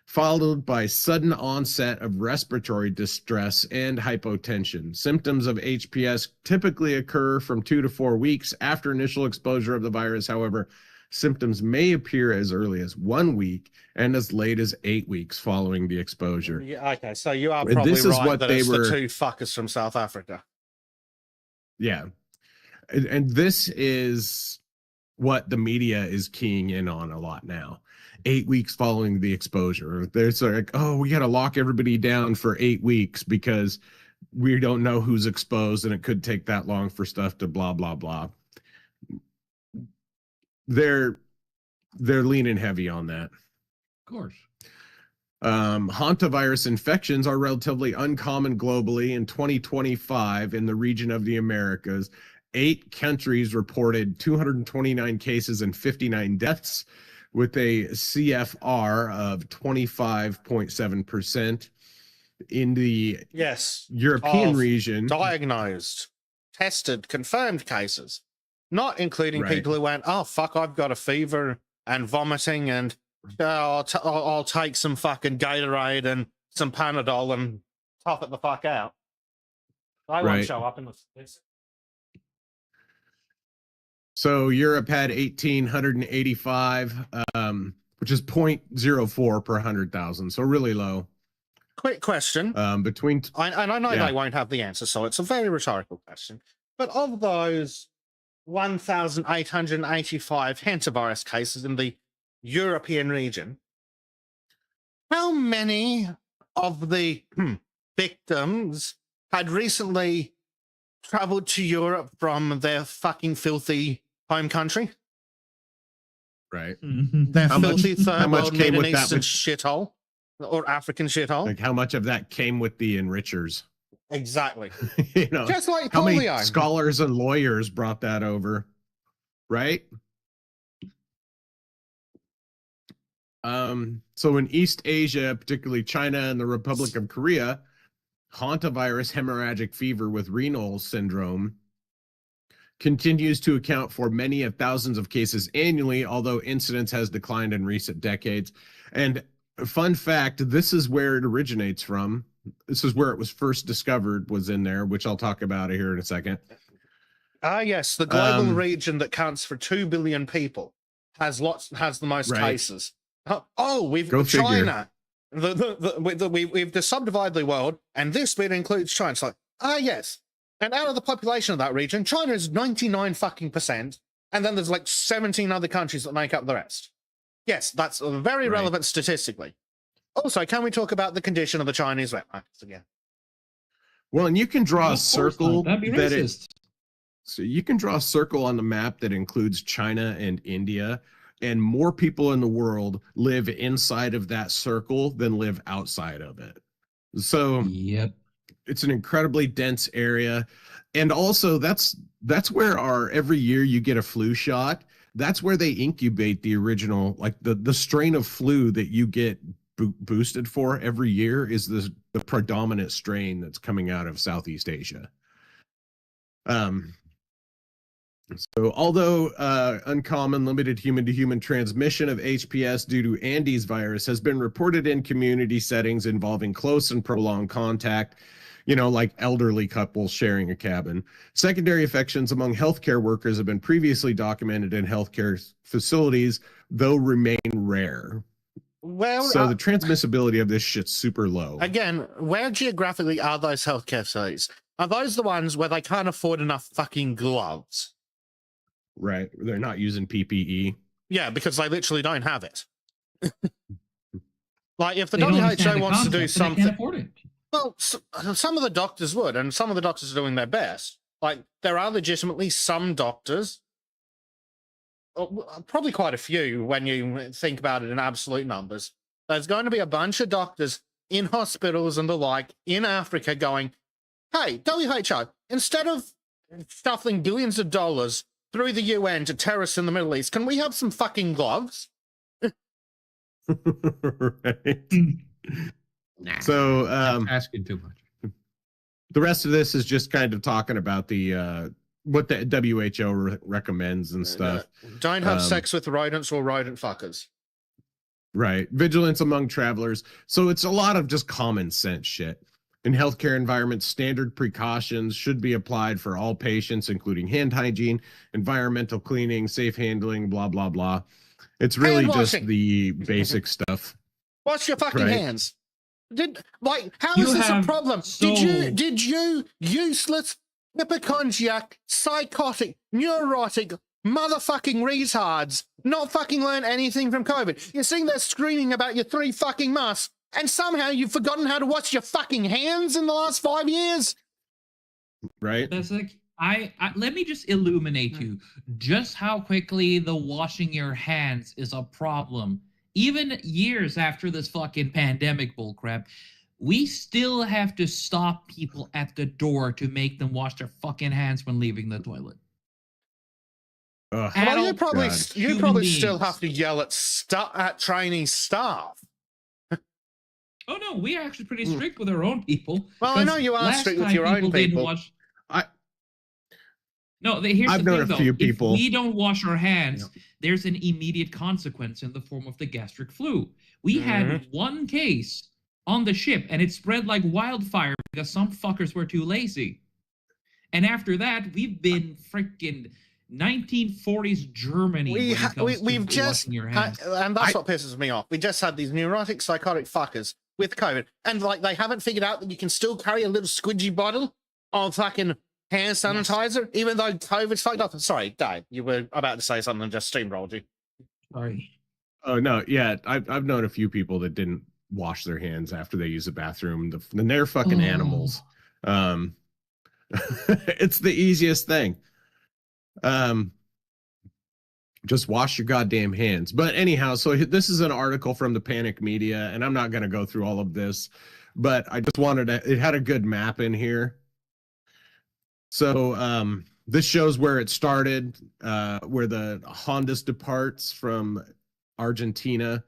followed by sudden onset of respiratory distress and hypotension. Symptoms of HPS typically occur from 2 to 4 weeks after initial exposure of the virus. However, symptoms may appear as early as 1 week and as late as 8 weeks following the exposure. Yeah, okay, so you are And probably this is right what that they it's were- the two fuckers from South Africa. Yeah. And this is what the media is keying in on a lot now. 8 weeks following the exposure. They're like, oh, we got to lock everybody down for 8 weeks because we don't know who's exposed and it could take that long for stuff to blah, blah, blah. They're leaning heavy on that. Of course. Hantavirus infections are relatively uncommon globally. In 2025, in the region of the Americas, 8 countries reported 229 cases and 59 deaths, with a CFR of 25.7%. In the Yes. European Of region, Diagnosed, tested, confirmed cases, not including Right. people who went, oh, fuck, I've got a fever and vomiting and I'll take some fucking Gatorade and some Panadol and tough it the fuck out. I won't Right. show up in the... so Europe had 1,885, which is 0.04 per 100,000, so really low. Quick question. Between And I know Yeah. they won't have the answer, so it's a very rhetorical question. But of those 1,885 hantavirus cases in the European region, how many of the victims had recently traveled to Europe from their fucking filthy home country? right, Their How much- filthy third how much world came Middle with that Eastern with- shithole or African shithole? like how much of that came with the enrichers? Exactly. You know, Just like how many polio. scholars and lawyers brought that over, right? So in East Asia, particularly China and the Republic of Korea, hantavirus hemorrhagic fever with renal syndrome continues to account for many of thousands of cases annually, although incidence has declined in recent decades. And fun fact, this is where it originates from. This is where it was first discovered, was in there, which I'll talk about here in a second. Ah, yes, the global Um, region that counts for 2 billion people has the most Right. cases. Oh, we've Go figure. China. We've subdivided the world, and this bit includes China. It's like, yes. And out of the population of that region, China is 99 fucking percent, and then there's like 17 other countries that make up the rest. Yes, that's very Right. relevant statistically. Also, can we talk about the condition of the Chinese wet markets again? Well, and you can draw a Of course circle not. That'd be that racist. so you can draw a circle on the map that includes China and India, and more people in the world live inside of that circle than live outside of it. So Yep. it's an incredibly dense area. And also that's where every year you get a flu shot. That's where they incubate the original, like the strain of flu that you get boosted for every year is the predominant strain that's coming out of Southeast Asia. So although uncommon, limited human-to-human transmission of HPS due to Andes virus has been reported in community settings involving close and prolonged contact, like elderly couples sharing a cabin. Secondary infections among healthcare workers have been previously documented in healthcare facilities, though remain rare. Well, So the transmissibility of this shit's super low. again, where geographically are those healthcare facilities? Are those the ones where they can't afford enough fucking gloves? Right. They're not using PPE. Yeah, because they literally don't have it. Like, if the They don't WHO understand the wants to do concept, and they something, can't afford it. well, some of the doctors would, and some of the doctors are doing their best. Like, there are legitimately some doctors, probably quite a few when you think about it in absolute numbers. There's going to be a bunch of doctors in hospitals and the like in Africa going, hey, WHO, instead of stuffing billions of dollars through the UN to terrorists in the Middle East, can we have some fucking gloves? Right. Nah, So that's asking too much. the rest of this is just kind of talking about the what the WHO recommends and stuff. Don't have sex with rodents or rodent fuckers. Right. Vigilance among travelers. So it's a lot of just common sense shit. In healthcare environments, standard precautions should be applied for all patients, including hand hygiene, environmental cleaning, safe handling, blah, blah, blah. It's really just the basic stuff. Wash your fucking Right. hands. How You is this a have problem? so- Did you useless, hypochondriac, psychotic, neurotic, motherfucking retards not fucking learn anything from COVID? You're sitting there screaming about your 3 fucking masks, and somehow you've forgotten how to wash your fucking hands in the last 5 years? Right. That's like I let me just illuminate you just how quickly the washing your hands is a problem. Even years after this fucking pandemic bullcrap, we still have to stop people at the door to make them wash their fucking hands when leaving the toilet. Ugh. Well, you Adult probably God. you human probably still beings. have to yell at training staff. Oh no, we are actually pretty strict with our own people. Well, I know you are last strict with time your own didn't people. wash- I- No, here's I've the known thing a though. few people- If we don't wash our hands, there's an immediate consequence in the form of the gastric flu. We had one case on the ship, and it spread like wildfire because some fuckers were too lazy. And after that, we've been freaking 1940s Germany when it comes We've to just, washing your hands. and that's what pisses me off. We just had these neurotic, psychotic fuckers with COVID, and they haven't figured out that you can still carry a little squidgy bottle of fucking hand sanitizer, even though COVID's fucked up. Sorry, Dave, you were about to say something and just steamrolled you. Sorry. Oh no, yeah, I've known a few people that didn't wash their hands after they use the bathroom. And they're fucking animals. It's the easiest thing. Just wash your goddamn hands. But anyhow, so this is an article from the Panic Media, and I'm not going to go through all of this, but I just wanted to, it had a good map in here. So this shows where it started, where the Hondas departs from Argentina.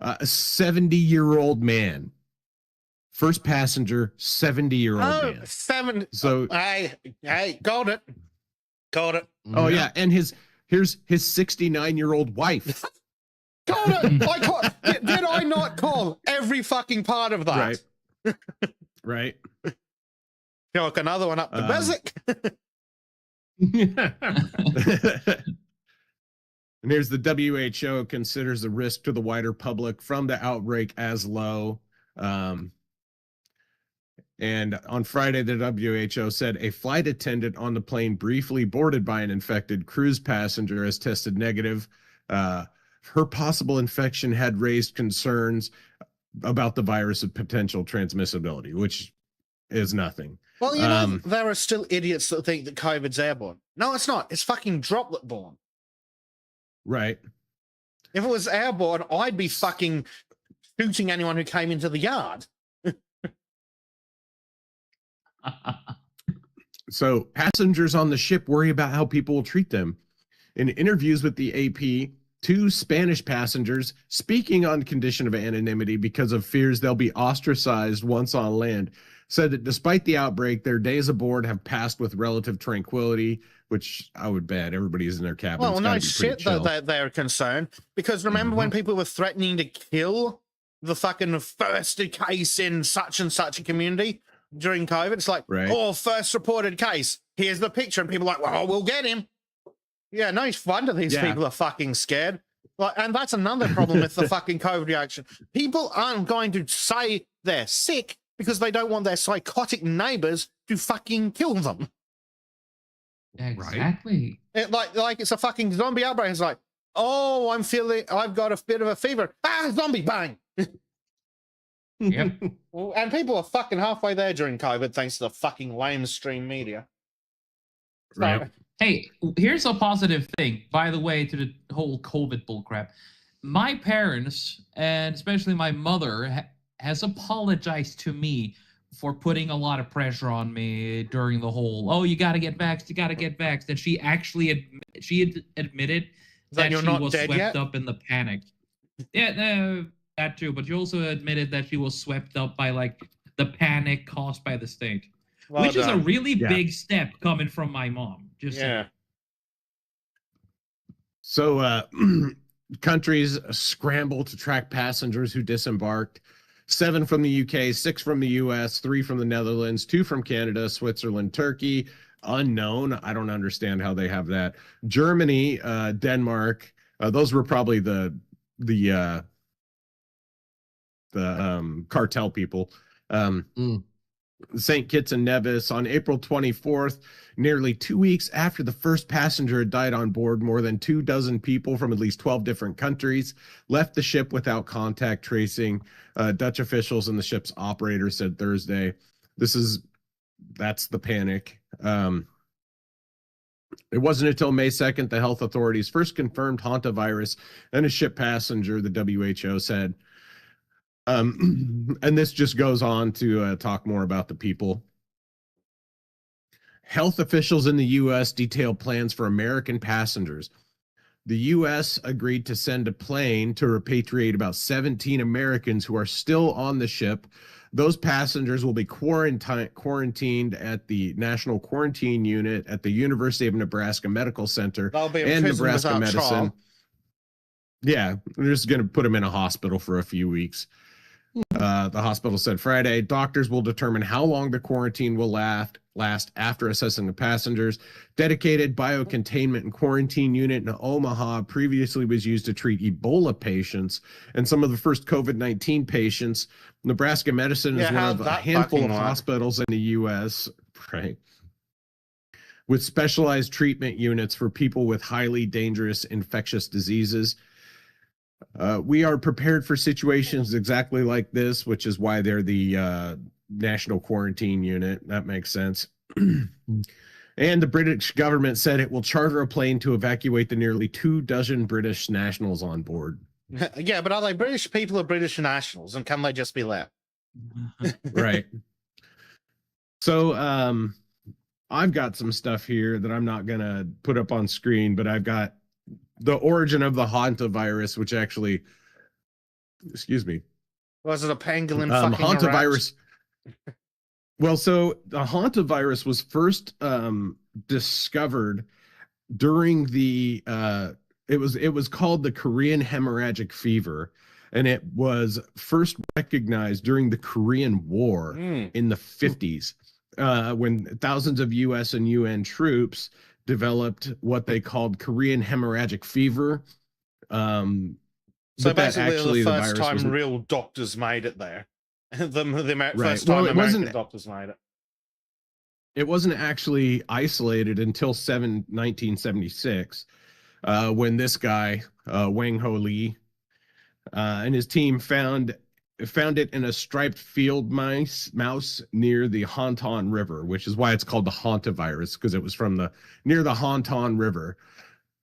A 70-year-old man. First passenger, 70-year-old man. 7. So hey, got it. oh yeah, and here's his 69-year-old wife. Got it. Did I not call every fucking part of that? Right. Like another one up the basic. And here's the WHO considers the risk to the wider public from the outbreak as low. And on Friday, the WHO said a flight attendant on the plane briefly boarded by an infected cruise passenger has tested negative. Her possible infection had raised concerns about the virus of potential transmissibility, which is nothing. Well, you know, there are still idiots that think that COVID's airborne. No, it's not. It's fucking droplet borne. Right. If it was airborne, I'd be fucking shooting anyone who came into the yard. So passengers on the ship worry about how people will treat them. In interviews with the AP, 2 Spanish passengers, speaking on condition of anonymity because of fears they'll be ostracized once on land, said that despite the outbreak, their days aboard have passed with relative tranquility, which I would bet everybody's in their cabin. Well, no shit that they're concerned. Because remember when people were threatening to kill the fucking first case in such and such a community during COVID? It's like, oh, first reported case. Here's the picture. And people are like, well, we'll get him. Yeah, no wonder these people are fucking scared. And that's another problem with the fucking COVID reaction. People aren't going to say they're sick because they don't want their psychotic neighbors to fucking kill them. Exactly. Like it's a fucking zombie outbreak. It's like, oh, I've got a bit of a fever. Ah, zombie, bang. Yep. And people are fucking halfway there during COVID thanks to the fucking lamestream media. Right. Hey, here's a positive thing, by the way, to the whole COVID bullcrap. My parents, and especially my mother, has apologized to me for putting a lot of pressure on me during the whole, oh, you got to get vaxxed, you got to get vaxxed. And she actually admitted that you're she not was dead swept yet? up in the panic. Yeah, that too. But she also admitted that she was swept up by like the panic caused by the state, Well which is a done. really Yeah. big step coming from my mom. Just saying. Yeah. So countries scramble to track passengers who disembarked. 7 from the UK, 6 from the US, 3 from the Netherlands, 2 from Canada, Switzerland, Turkey, unknown. I don't understand how they have that. Germany, Denmark. Those were probably the cartel people. St. Kitts and Nevis on April 24th, nearly 2 weeks after the first passenger had died on board, more than 24 people from at least 12 different countries left the ship without contact tracing. Dutch officials and the ship's operator said Thursday. That's the panic. It wasn't until May 2nd the health authorities first confirmed hantavirus and a ship passenger, the WHO said. And this just goes on to talk more about the people. Health officials in the U.S. detailed plans for American passengers. The U.S. agreed to send a plane to repatriate about 17 Americans who are still on the ship. Those passengers will be quarantined at the National Quarantine Unit at the University of Nebraska Medical Center and Nebraska Medicine. Trial. Yeah, they're just going to put them in a hospital for a few weeks. The hospital said Friday, doctors will determine how long the quarantine will last after assessing the passengers. Dedicated biocontainment and quarantine unit in Omaha previously was used to treat Ebola patients and some of the first COVID-19 patients. Nebraska Medicine is one of a handful of hospitals in the U.S., right, with specialized treatment units for people with highly dangerous infectious diseases. We are prepared for situations exactly like this, which is why they're the National Quarantine Unit. That makes sense. And the British government said it will charter a plane to evacuate the nearly 24 British nationals on board. Yeah, but are they British people or British nationals? And can they just be left? Right. So I've got some stuff here that I'm not going to put up on screen, but I've got the origin of the hantavirus, which actually, excuse me. Was it a pangolin fucking hantavirus? Well, so the hantavirus was first discovered during the it was called the Korean hemorrhagic fever, and it was first recognized during the Korean War in the 50s, when thousands of US and UN troops developed what they called Korean hemorrhagic fever. So basically, the first time real doctors made it there. the first time American doctors made it. It wasn't actually isolated until 1976, when this guy, Wang Ho Lee, and his team found it in a striped field mouse near the Hantan River, which is why it's called the hantavirus, because it was from near the Hantan River.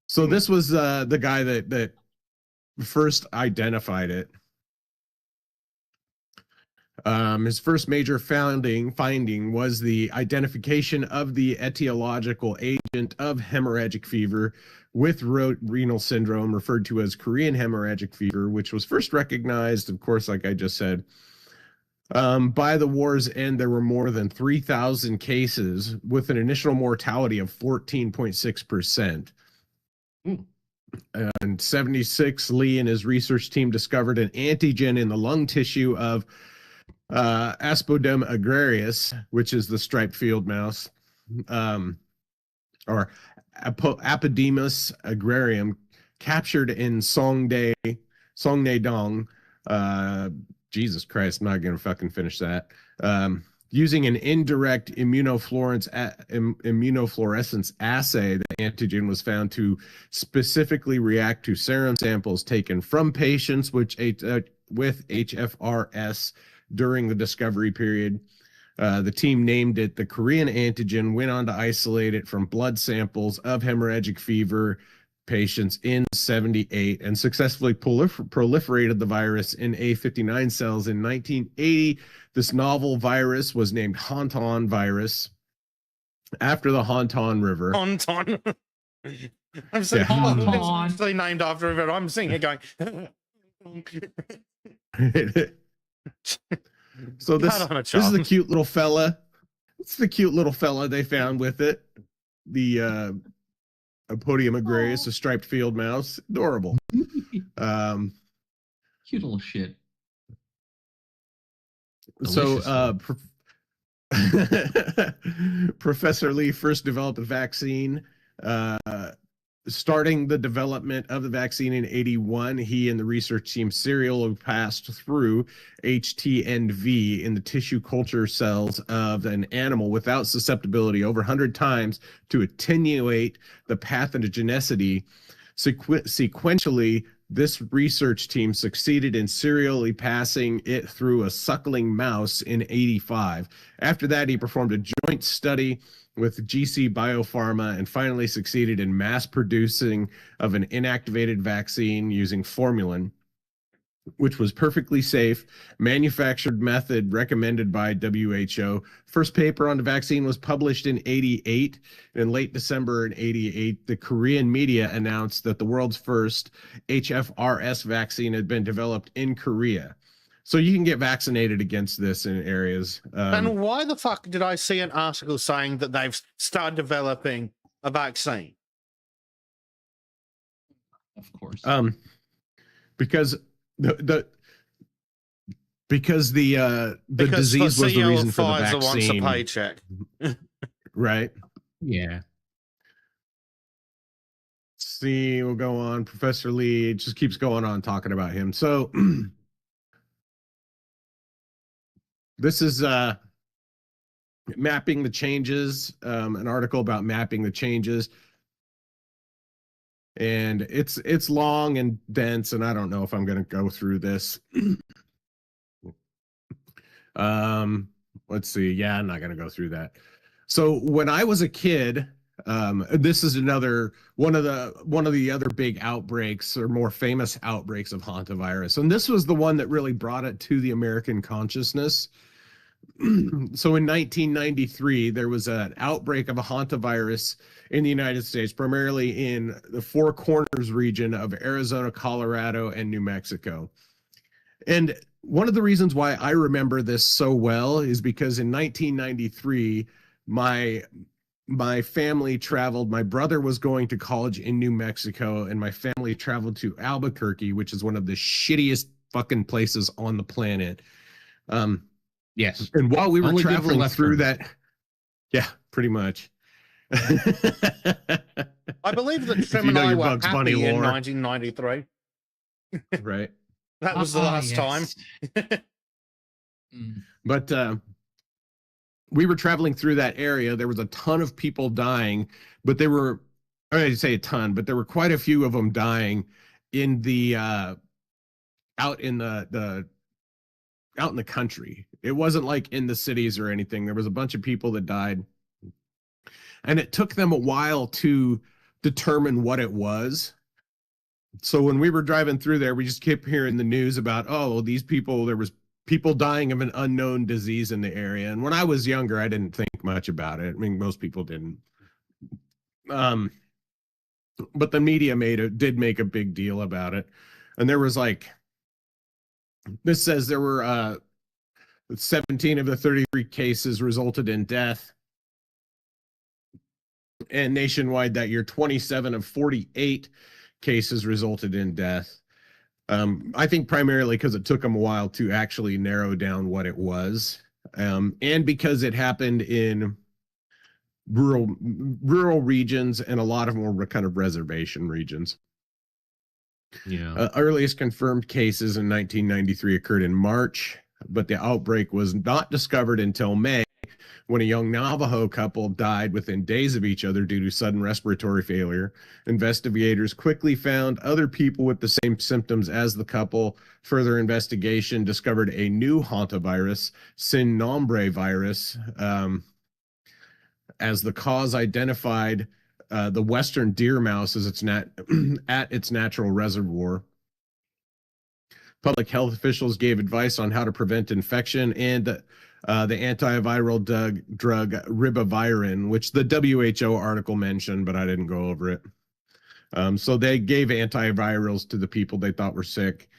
So this was the guy that first identified it. His first major finding was the identification of the etiological agent of hemorrhagic fever with renal syndrome, referred to as Korean hemorrhagic fever, which was first recognized, of course, like I just said. By the war's end, there were more than 3,000 cases with an initial mortality of 14.6%. And 76, Lee and his research team discovered an antigen in the lung tissue of Aspodem agrarius, which is the striped field mouse, or Apodemus agrarium, captured in Songnae-dong. Jesus Christ, I'm not going to fucking finish that. Using an indirect immunofluorescence assay, the antigen was found to specifically react to serum samples taken from patients with HFRS during the discovery period. The team named it the Korean antigen, went on to isolate it from blood samples of hemorrhagic fever patients in 78 and successfully proliferated the virus in A59 cells in 1980. This novel virus was named Hanton virus after the Hanton River. Hanton. I'm saying it's actually named after a river. I'm sitting here going. So this is the cute little fella. It's the cute little fella they found with it. The Podium agrarius, a striped field mouse. Adorable. Cute little shit. So Professor Lee first developed a vaccine. Starting the development of the vaccine in 81, he and the research team serially passed through HTNV in the tissue culture cells of an animal without susceptibility over 100 times to attenuate the pathogenicity. Sequentially, this research team succeeded in serially passing it through a suckling mouse in 85. After that, he performed a joint study with GC Biopharma and finally succeeded in mass producing of an inactivated vaccine using formalin, which was perfectly safe, manufactured method recommended by WHO. First paper on the vaccine was published in 88. In late December in 88, the Korean media announced that the world's first HFRS vaccine had been developed in Korea. So you can get vaccinated against this in areas. And why the fuck did I see an article saying that they've started developing a vaccine? Of course. Because the disease was the reason for the vaccine. Wants a paycheck. Right. Yeah. See, we'll go on. Professor Lee just keeps going on talking about him. So this is mapping the changes, an article about mapping the changes. And it's long and dense, and I don't know if I'm going to go through this. Let's see. Yeah, I'm not going to go through that. So when I was a kid, this is another one of the other big outbreaks or more famous outbreaks of hantavirus, and this was the one that really brought it to the American consciousness. So in 1993, there was an outbreak of a hantavirus in the United States, primarily in the Four Corners region of Arizona, Colorado, and New Mexico. And one of the reasons why I remember this so well is because in 1993, my family traveled. My brother was going to college in New Mexico, and my family traveled to Albuquerque, which is one of the shittiest fucking places on the planet. Yes. And while we were traveling through that, yeah, pretty much. I believe that Trim and I were happy in 1993. Right. That was the last time. But we were traveling through that area. There was a ton of people dying, but there were, I didn't say a ton, but there were quite a few of them dying in the out in the country. It wasn't like in the cities or anything. There was a bunch of people that died. And it took them a while to determine what it was. So when we were driving through there, we just kept hearing the news about, oh, these people, there was people dying of an unknown disease in the area. And when I was younger, I didn't think much about it. I mean, most people didn't. But the media did make a big deal about it. And there was like, this says there were 17 of the 33 cases resulted in death. And nationwide that year, 27 of 48 cases resulted in death. I think primarily because it took them a while to actually narrow down what it was. And because it happened in rural regions, and a lot of them were kind of reservation regions. Yeah. Earliest confirmed cases in 1993 occurred in March, but the outbreak was not discovered until May, when a young Navajo couple died within days of each other due to sudden respiratory failure. Investigators quickly found other people with the same symptoms as the couple. Further investigation discovered a new hantavirus, Sin Nombre virus, as the cause identified the western deer mouse is at its natural reservoir. Public health officials gave advice on how to prevent infection, and the antiviral drug ribavirin, which the WHO article mentioned, but I didn't go over it. So they gave antivirals to the people they thought were sick.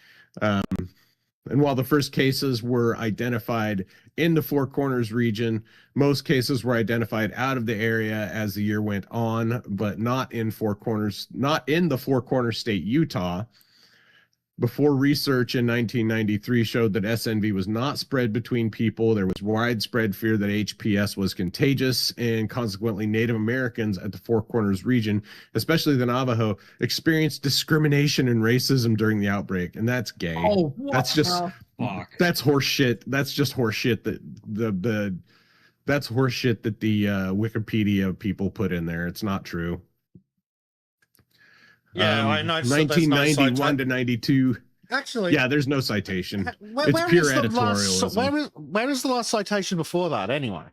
And while the first cases were identified in the Four Corners region, most cases were identified out of the area as the year went on, but not in the Four Corners state, Utah. Before research in 1993 showed that SNV was not spread between people, there was widespread fear that HPS was contagious, and consequently Native Americans at the Four Corners region, especially the Navajo, experienced discrimination and racism during the outbreak. And that's gay. Oh, that's just Fuck. that's horseshit. That's just horseshit that's horseshit that the Wikipedia people put in there. It's not true. Yeah, I know. 1991 to 92. Actually, yeah, there's no citation. It's pure editorialism. Where is the last citation before that, anyway?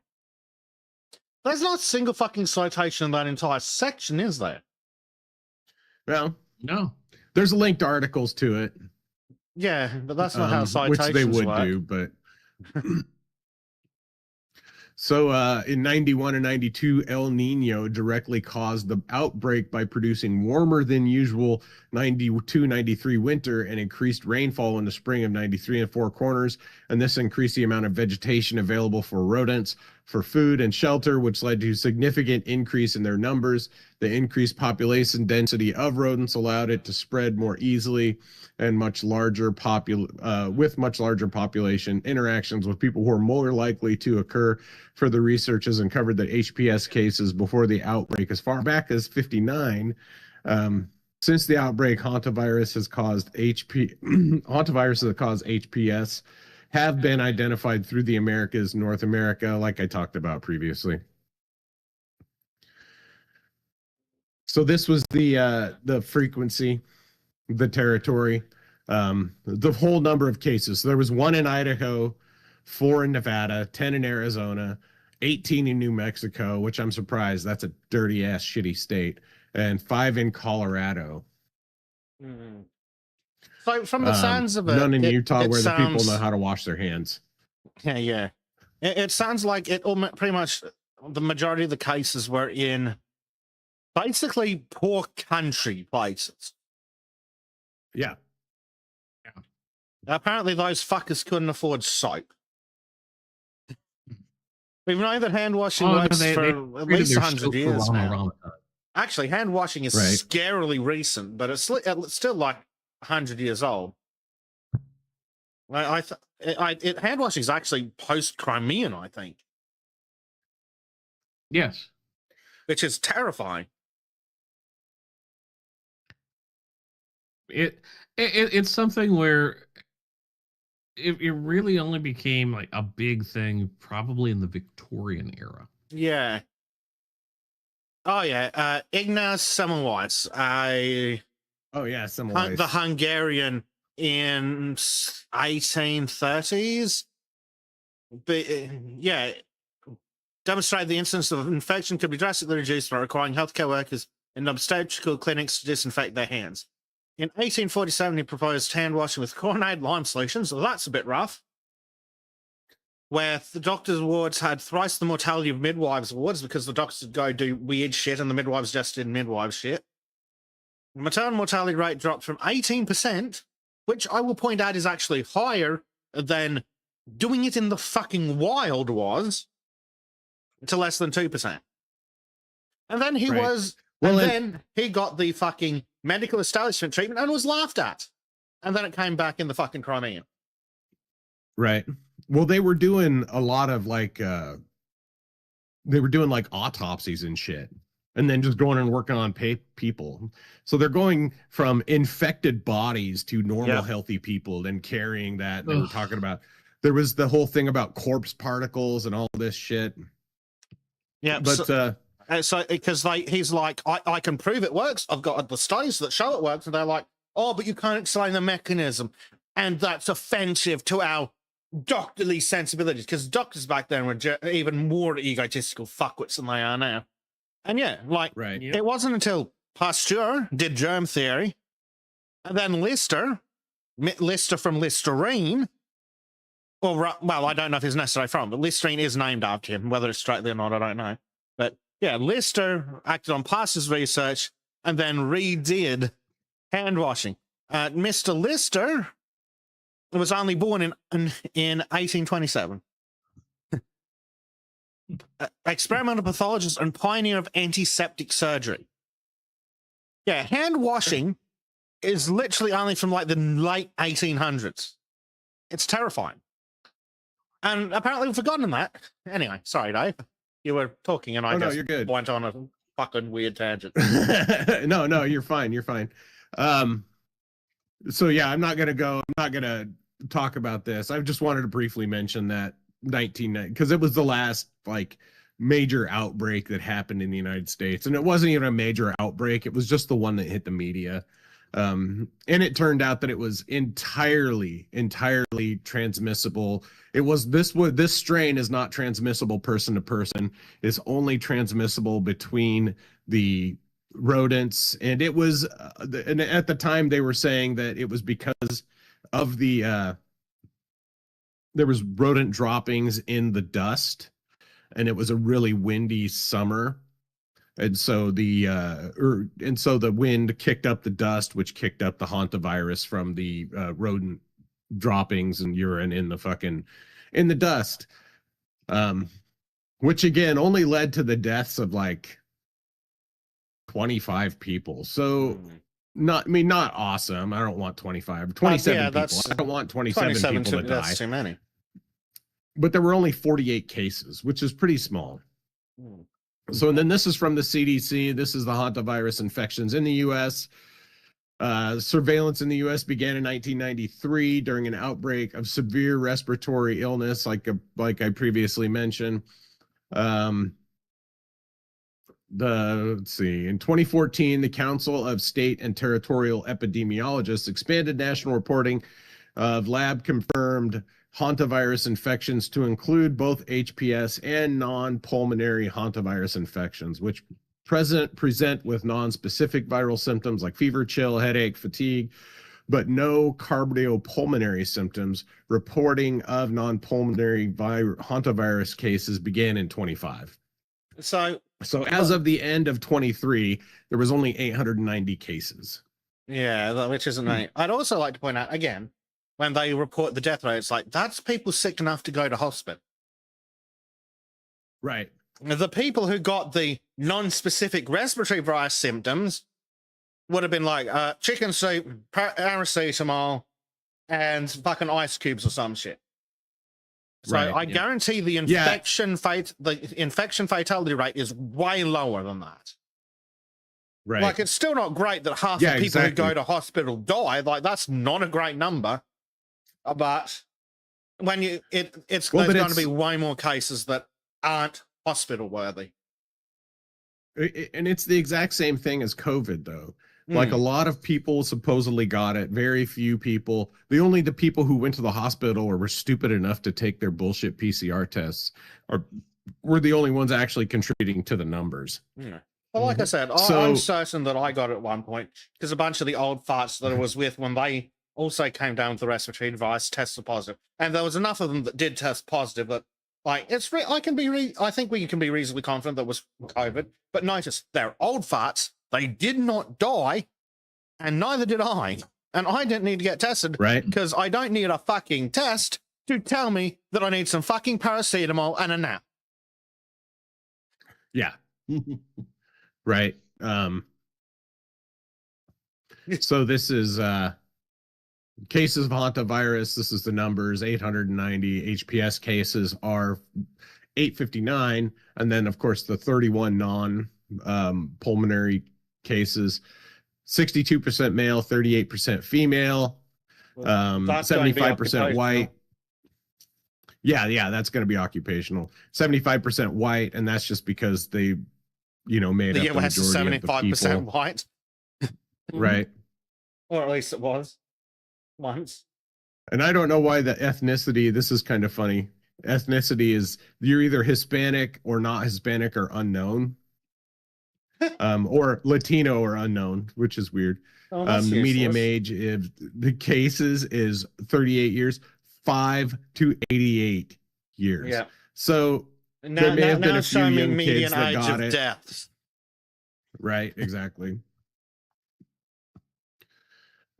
There's not a single fucking citation in that entire section, is there? Well, no. There's linked articles to it. Yeah, but that's not how citations which they would work. do, but... So in 91 and 92, El Nino directly caused the outbreak by producing warmer than usual 92-93 winter and increased rainfall in the spring of 93 in Four Corners. And this increased the amount of vegetation available for rodents, for food and shelter, which led to a significant increase in their numbers. The increased population density of rodents allowed it to spread more easily, and much larger population interactions with people who are more likely to occur. Further research has uncovered that HPS cases before the outbreak, as far back as 59, since the outbreak, hantavirus has caused HPS, have been identified through the Americas, North America, like I talked about previously. So this was the frequency, the territory, the whole number of cases. So there was 1 in Idaho, 4 in Nevada, 10 in Arizona, 18 in New Mexico, which I'm surprised. That's a dirty ass shitty state, and 5 in Colorado. Mm-hmm. So from the sounds of it, none in Utah where sounds, the people know how to wash their hands. Yeah. It sounds like it pretty much the majority of the cases were in basically poor country places. Yeah. Apparently those fuckers couldn't afford soap. We've known that hand washing works for at least 100 years now. Actually, hand washing is scarily recent, but it's still like 100 years old. Hand washing is actually post-Crimean, I think. Yes. Which is terrifying. It's something where it really only became like a big thing probably in the Victorian era. Yeah. Oh yeah, Ignaz Semmelweis, the Hungarian in 1830s. Demonstrated the incidence of infection could be drastically reduced by requiring healthcare workers in obstetrical clinics to disinfect their hands. In 1847, he proposed hand washing with chlorinated lime solution, so that's a bit rough. Where the doctors' wards had thrice the mortality of midwives' wards because the doctors would go do weird shit and the midwives just did midwives shit. The maternal mortality rate dropped from 18%, which I will point out is actually higher than doing it in the fucking wild was, to less than 2%. And then he then he got the fucking medical establishment treatment and was laughed at. And then it came back in the fucking Crimea. Right. Well, they were doing a lot of autopsies and shit, and then just going and working on people. So they're going from infected bodies to normal, healthy people and carrying that. They were talking about, there was the whole thing about corpse particles and all this shit. Yeah. But, because he's like, I can prove it works. I've got the studies that show it works. And they're like, oh, but you can't explain the mechanism. And that's offensive to our doctorly sensibilities, because doctors back then were even more egotistical fuckwits than they are now. And yeah, like, Right. Yep. it wasn't until Pasteur did germ theory, and then Lister from Listerine, well, I don't know if he's necessarily from, but Listerine is named after him. Whether it's straightly or not, I don't know. But yeah, Lister acted on Pasteur's research and then redid hand washing. Mr. Lister was only born in 1827. Experimental pathologist and pioneer of antiseptic surgery. Yeah, hand washing is literally only from like the late 1800s. It's terrifying. And apparently we've forgotten that. Anyway, sorry, Dave. You were talking and I no, just you're good. went on a fucking weird tangent. No, you're fine. You're fine. So yeah, I'm not gonna talk about this. I just wanted to briefly mention that 1990 because it was the last like major outbreak that happened in the United States, and it wasn't even a major outbreak. It was just the one that hit the media. And it turned out that it was entirely transmissible. This strain is not transmissible person to person. It's only transmissible between the rodents, and it was and at the time they were saying that it was because of the there was rodent droppings in the dust, and it was a really windy summer, and so the wind kicked up the dust, which kicked up the hantavirus from the rodent droppings and urine in the dust, which again only led to the deaths of like 25 people. So not awesome. I don't want 27 people. I don't want 27 people to die. That's too many. But there were only 48 cases, which is pretty small. So, and then this is from the CDC. This is the hantavirus infections in the U.S. Surveillance in the U.S. began in 1993 during an outbreak of severe respiratory illness, like I previously mentioned. Let's see. In 2014, the Council of State and Territorial Epidemiologists expanded national reporting of lab-confirmed hantavirus infections to include both HPS and non-pulmonary hantavirus infections, which present with non-specific viral symptoms like fever, chill, headache, fatigue, but no cardiopulmonary symptoms. Reporting of non-pulmonary hantavirus cases began in 25. So as of the end of 23, there was only 890 cases. Yeah, which isn't right. I'd also like to point out, again, when they report the death rate, it's like, that's people sick enough to go to hospital. Right. The people who got the non-specific respiratory virus symptoms would have been like chicken soup, paracetamol, and fucking ice cubes or some shit. So Right, I guarantee the infection fatality rate is way lower than that. Right. Like, it's still not great that half the people who go to hospital die. Like, that's not a great number. But when there's going to be way more cases that aren't hospital worthy. And it's the exact same thing as COVID, though. Like, a lot of people supposedly got it. Very few people. The people who went to the hospital or were stupid enough to take their bullshit PCR tests were the only ones actually contributing to the numbers. Yeah. Well, like I said, I'm certain that I got it at one point because a bunch of the old farts that I was with when they also came down with the respiratory virus tested positive, and there was enough of them that did test positive that, like, I think we can be reasonably confident that was COVID. But notice, they're old farts. They did not die, and neither did I. And I didn't need to get tested, right? Because I don't need a fucking test to tell me that I need some fucking paracetamol and a nap. Yeah. Right. So this is cases of hantavirus. This is the numbers. 890 HPS cases are 859, and then of course the 31 non-pulmonary cases. 62% male, 38% female, 75% white. Yeah, that's going to be occupational. 75% white, and that's just because they, made up the majority of the people. 75% white. Right. Or at least it was once. And I don't know why the ethnicity, this is kind of funny. Ethnicity is you're either Hispanic or not Hispanic or unknown. or Latino or unknown, which is weird. Oh, that's The medium useless. age of the cases is 38 years, 5 to 88 years. Yeah. So Now, there may have been now a few show me young kids median that age got of it. deaths. Right, exactly.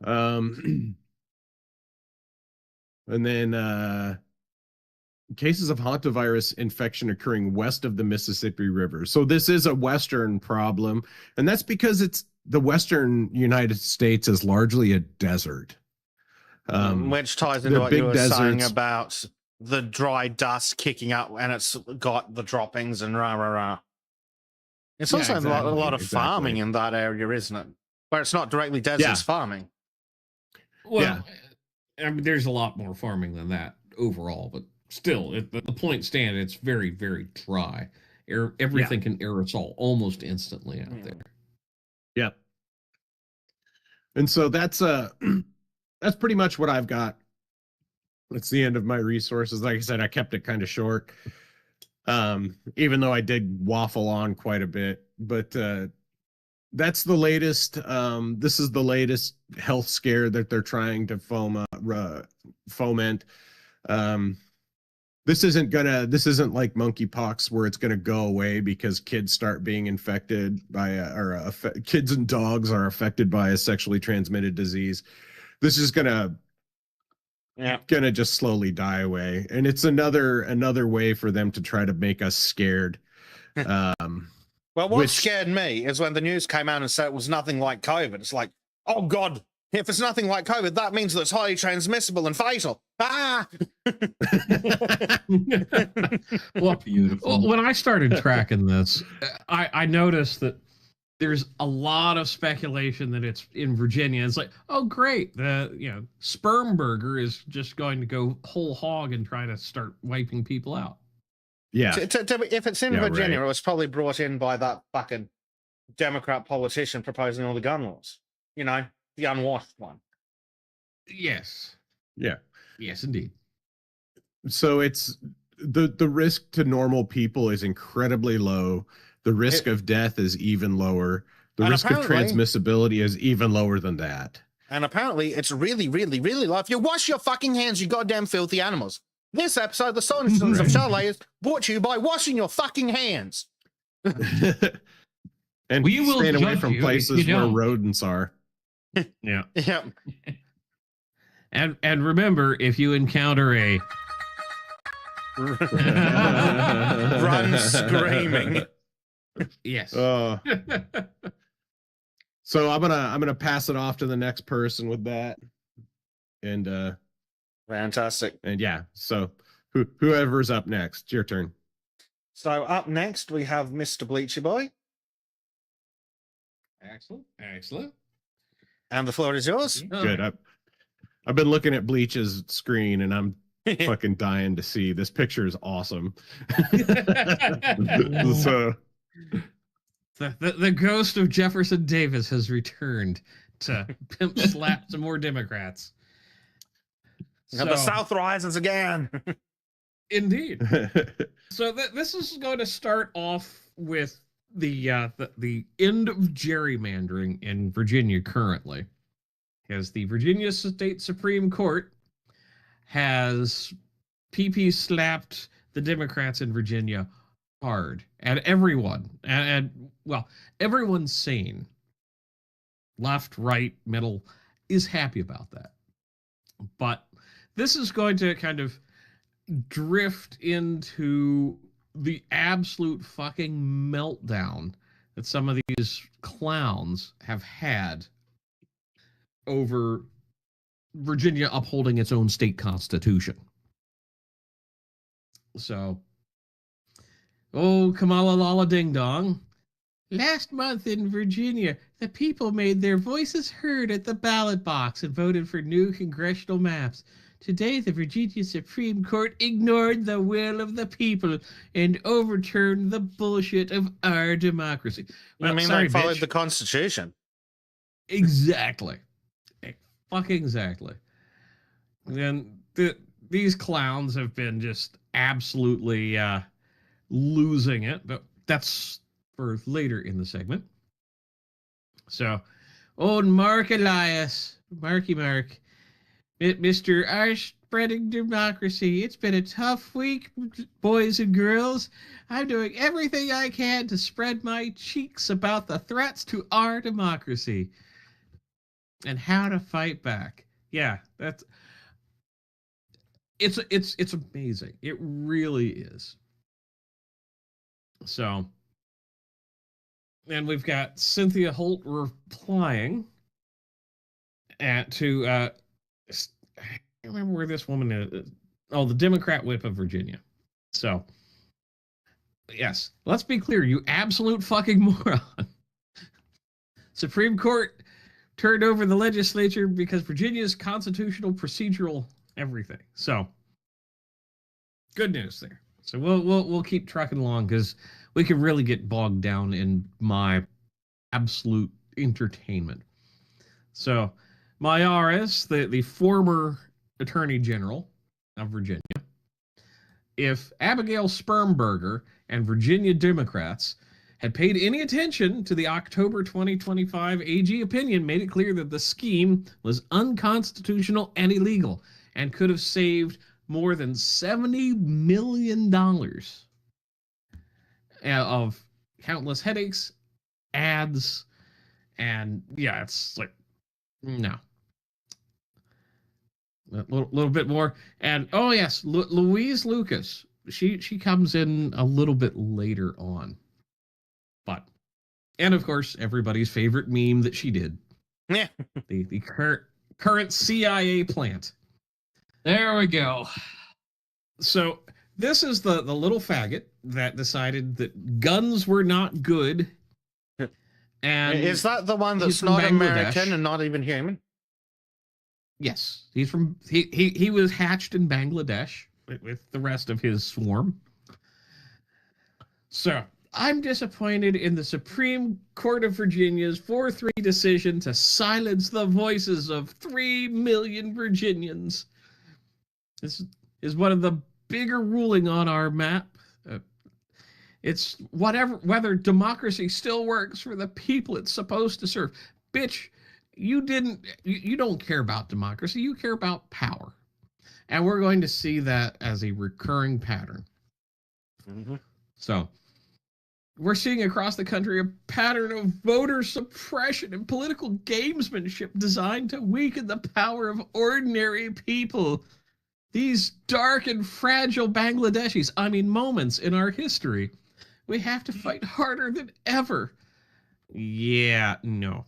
And then cases of hantavirus infection occurring west of the Mississippi River. So this is a Western problem, and that's because it's the Western United States is largely a desert. Which ties into what you big were saying deserts. about the dry dust kicking up, and it's got the droppings and rah rah rah. It's Yeah, also a exactly, lot of farming in that area, isn't it? But it's not directly desert, Yeah. it's farming. Well, I mean, there's a lot more farming than that overall, but still, the point stand, it's very, very dry. Everything can aerosol almost instantly out there. Yeah. And so that's pretty much what I've got. That's the end of my resources. Like I said, I kept it kind of short. Even though I did waffle on quite a bit, but that's the latest. This is the latest health scare that they're trying to foment. This isn't like monkeypox where it's gonna go away because kids start being infected by kids and dogs are affected by a sexually transmitted disease. This is gonna just slowly die away, and it's another way for them to try to make us scared. Well, what scared me is when the news came out and said it was nothing like COVID. It's like, oh God, if it's nothing like COVID, that means that it's highly transmissible and fatal. Ah! Well, Beautiful. when I started tracking this, I noticed that there's a lot of speculation that it's in Virginia. It's like, oh great, the sperm burger is just going to go whole hog and try to start wiping people out. Yeah. If it's in Virginia, it was probably brought in by that fucking Democrat politician proposing all the gun laws. You know, the unwashed one. Yes. Yeah. Yes, indeed. So it's the risk to normal people is incredibly low. The risk of death is even lower. The risk of transmissibility is even lower than that. And apparently, it's really, really, really low. If you wash your fucking hands, you goddamn filthy animals. This episode, the Sultans of Shadilay, is brought to you by washing your fucking hands. And We will staying away judge from you places if you where don't. rodents are. Yeah. Yeah. And remember, if you encounter a Run screaming. yes. So I'm gonna pass it off to the next person with that. And Fantastic. and yeah, so whoever's up next, your turn. So up next we have Mr. Bleachy Boy. Excellent. And the floor is yours. Good. I've been looking at Bleach's screen and I'm fucking dying to see. This picture is awesome. So the ghost of Jefferson Davis has returned to pimp slap some more Democrats. So, the South rises again. Indeed. So this is going to start off with the end of gerrymandering in Virginia currently, as the Virginia State Supreme Court has PP slapped the Democrats in Virginia hard, and everyone, and well, everyone sane, left, right, middle, is happy about that. But this is going to kind of drift into the absolute fucking meltdown that some of these clowns have had over Virginia upholding its own state constitution. So, Kamala Lala Ding Dong. Last month in Virginia, the people made their voices heard at the ballot box and voted for new congressional maps. Today, the Virginia Supreme Court ignored the will of the people and overturned the bullshit of our democracy. Well, I mean, they followed the Constitution. Exactly. Fucking exactly. And these clowns have been just absolutely losing it, but that's for later in the segment. So, old Mark Elias, Marky Mark, Mr. Our spreading democracy. It's been a tough week, boys and girls. I'm doing everything I can to spread my cheeks about the threats to our democracy and how to fight back. Yeah, it's amazing. It really is. So, and we've got Cynthia Holt replying to I can't remember where this woman is. Oh, the Democrat whip of Virginia. So, yes, let's be clear, you absolute fucking moron. Supreme Court turned over the legislature because Virginia's constitutional procedural everything. So, good news there. So we'll keep trucking along because we could really get bogged down in my absolute entertainment. So, Mayaris, the former Attorney General of Virginia, if Abigail Spermberger and Virginia Democrats had paid any attention to the October 2025 AG opinion, made it clear that the scheme was unconstitutional and illegal and could have saved more than $70 million of countless headaches, ads, and yeah, it's like, no. A little bit more. And oh yes, Louise Lucas. She comes in a little bit later on. But, and of course, everybody's favorite meme that she did. Yeah. The current CIA plant. There we go. So this is the little faggot that decided that guns were not good. And is that the one he's that's from not Bangladesh. American and not even human? Yes, he's from he was hatched in Bangladesh with the rest of his swarm. So I'm disappointed in the Supreme Court of Virginia's 4-3 decision to silence the voices of 3 million Virginians. This is one of the bigger ruling on our map. It's whether democracy still works for the people it's supposed to serve. Bitch, you don't care about democracy, you care about power. And we're going to see that as a recurring pattern. Mm-hmm. So, we're seeing across the country a pattern of voter suppression and political gamesmanship designed to weaken the power of ordinary people. These dark and fragile Bangladeshis, moments in our history. We have to fight harder than ever. Yeah, no.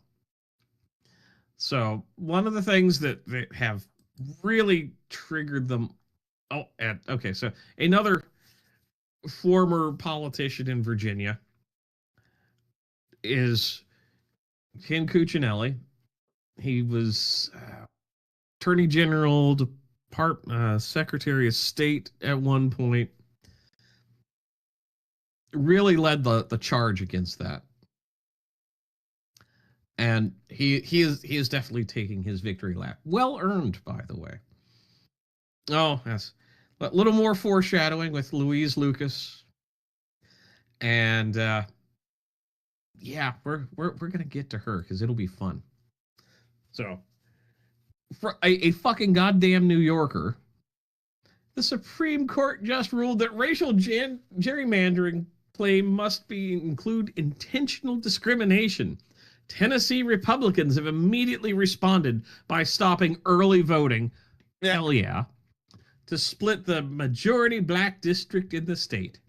So, one of the things that have really triggered them. Oh, okay. So, another former politician in Virginia is Ken Cuccinelli. He was Attorney General, Secretary of State at one point. Really led the charge against that. And he is definitely taking his victory lap. Well earned, by the way. Oh, yes. A little more foreshadowing with Louise Lucas. And yeah, we're gonna get to her because it'll be fun. So, for a fucking goddamn New Yorker, the Supreme Court just ruled that racial gerrymandering claim must include intentional discrimination. Tennessee Republicans have immediately responded by stopping early voting. Yeah. Hell yeah. To split the majority black district in the state.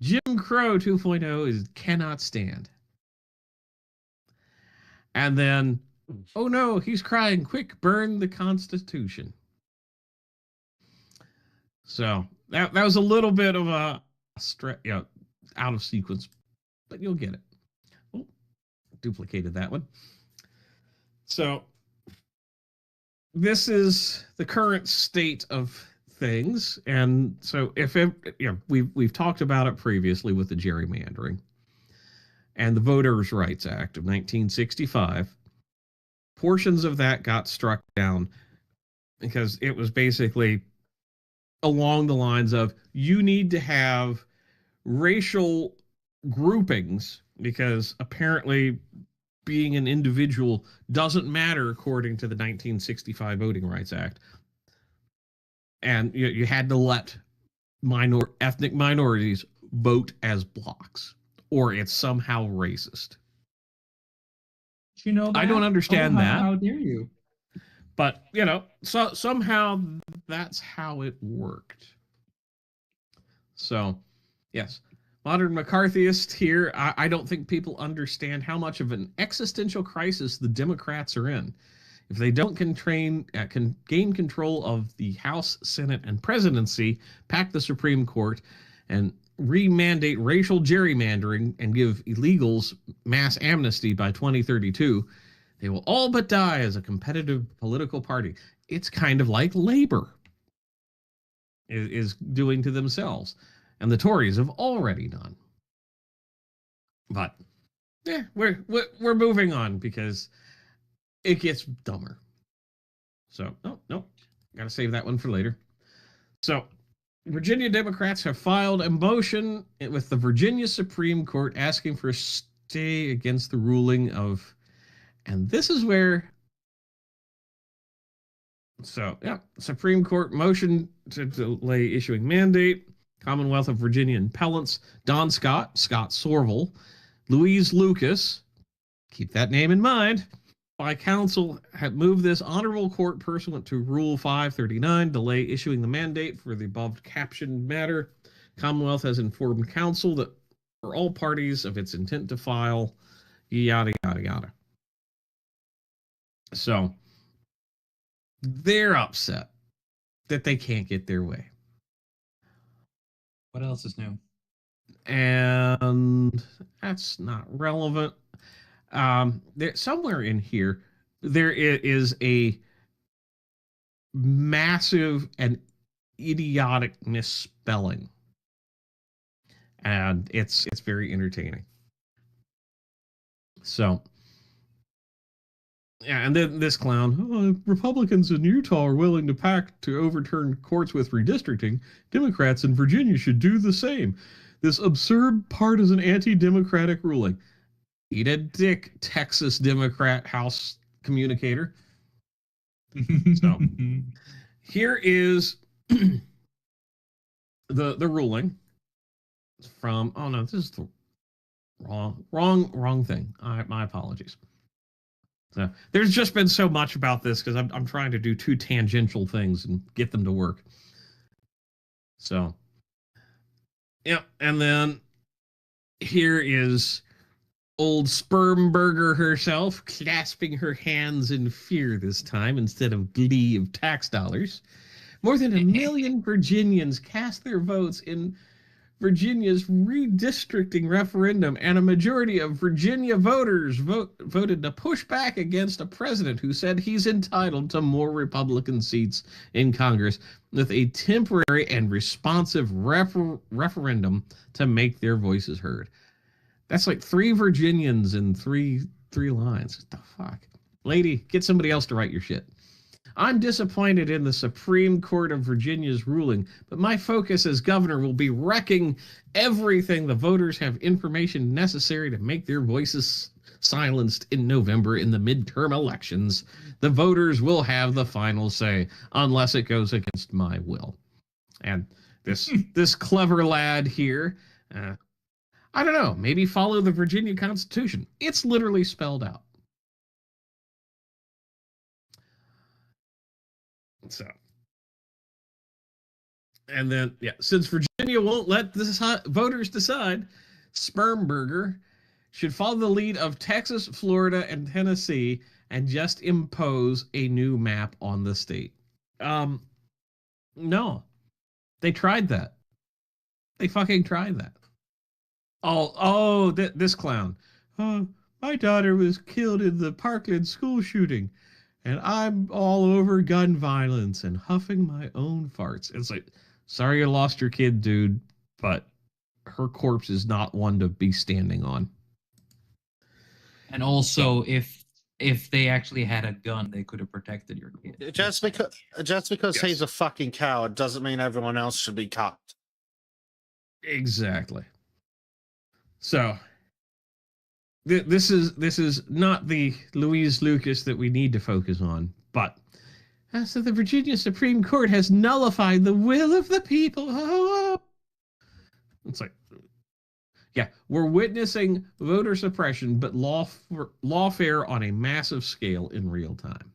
Jim Crow 2.0 cannot stand. And then, oh no, he's crying, quick, burn the Constitution. So that was a little bit of a out of sequence, but you'll get it. Oh, duplicated that one. So this is the current state of things, and so we've talked about it previously with the gerrymandering and the Voters' Rights Act of 1965. Portions of that got struck down because it was basically along the lines of you need to have racial groupings because apparently being an individual doesn't matter according to the 1965 Voting Rights Act. And you had to let ethnic minorities vote as blocks, or it's somehow racist. You know that? I don't understand that. How dare you? But, you know, so somehow that's how it worked. So, yes, modern McCarthyist here. I don't think people understand how much of an existential crisis the Democrats are in. If they don't gain control of the House, Senate, and presidency, pack the Supreme Court, and re-mandate racial gerrymandering and give illegals mass amnesty by 2032, they will all but die as a competitive political party. It's kind of like Labor is doing to themselves, and the Tories have already done. But yeah, we're moving on because it gets dumber. So, no, gotta save that one for later. So, Virginia Democrats have filed a motion with the Virginia Supreme Court asking for a stay against the ruling of, and this is where, so, yeah, Supreme Court motion to delay issuing mandate, Commonwealth of Virginia appellants, Don Scott, Scott Sorville, Louise Lucas, keep that name in mind, by counsel have moved this honorable court pursuant to Rule 539, delay issuing the mandate for the above captioned matter. Commonwealth has informed counsel that for all parties of its intent to file, yada, yada, yada. So, they're upset that they can't get their way. What else is new? And that's not relevant. There somewhere in here, there is a massive and idiotic misspelling, and it's very entertaining. So, yeah, and then this clown, Republicans in Utah are willing to pact to overturn courts with redistricting. Democrats in Virginia should do the same. This absurd partisan anti-democratic ruling. Eat a dick, Texas Democrat House communicator. So, here is the ruling from, oh no, this is the wrong thing. My apologies. So, there's just been so much about this because I'm trying to do two tangential things and get them to work. So, yeah, and then here is old sperm burger herself, clasping her hands in fear this time instead of glee of tax dollars. More than 1 million Virginians cast their votes in Virginia's redistricting referendum, and a majority of Virginia voters voted to push back against a president who said he's entitled to more Republican seats in Congress with a temporary and responsive referendum to make their voices heard. That's like 3 Virginians in three lines. What the fuck? Lady, get somebody else to write your shit. I'm disappointed in the Supreme Court of Virginia's ruling, but my focus as governor will be wrecking everything the voters have information necessary to make their voices silenced in November in the midterm elections. The voters will have the final say, unless it goes against my will. And this clever lad here, I don't know, maybe follow the Virginia Constitution. It's literally spelled out. So, and then, yeah, since Virginia won't let the voters decide, Spermberger should follow the lead of Texas, Florida, and Tennessee and just impose a new map on the state. No. They tried that. They fucking tried that. This clown. My daughter was killed in the Parkland school shooting, and I'm all over gun violence and huffing my own farts. It's like, sorry you lost your kid, dude, but her corpse is not one to be standing on. And also, if they actually had a gun, they could have protected your kid. Just because Yes. he's a fucking coward doesn't mean everyone else should be cut. Exactly. So, this is not the Louise Lucas that we need to focus on, but so the Virginia Supreme Court has nullified the will of the people. Oh. It's like, yeah, we're witnessing voter suppression, but lawfare on a massive scale in real time.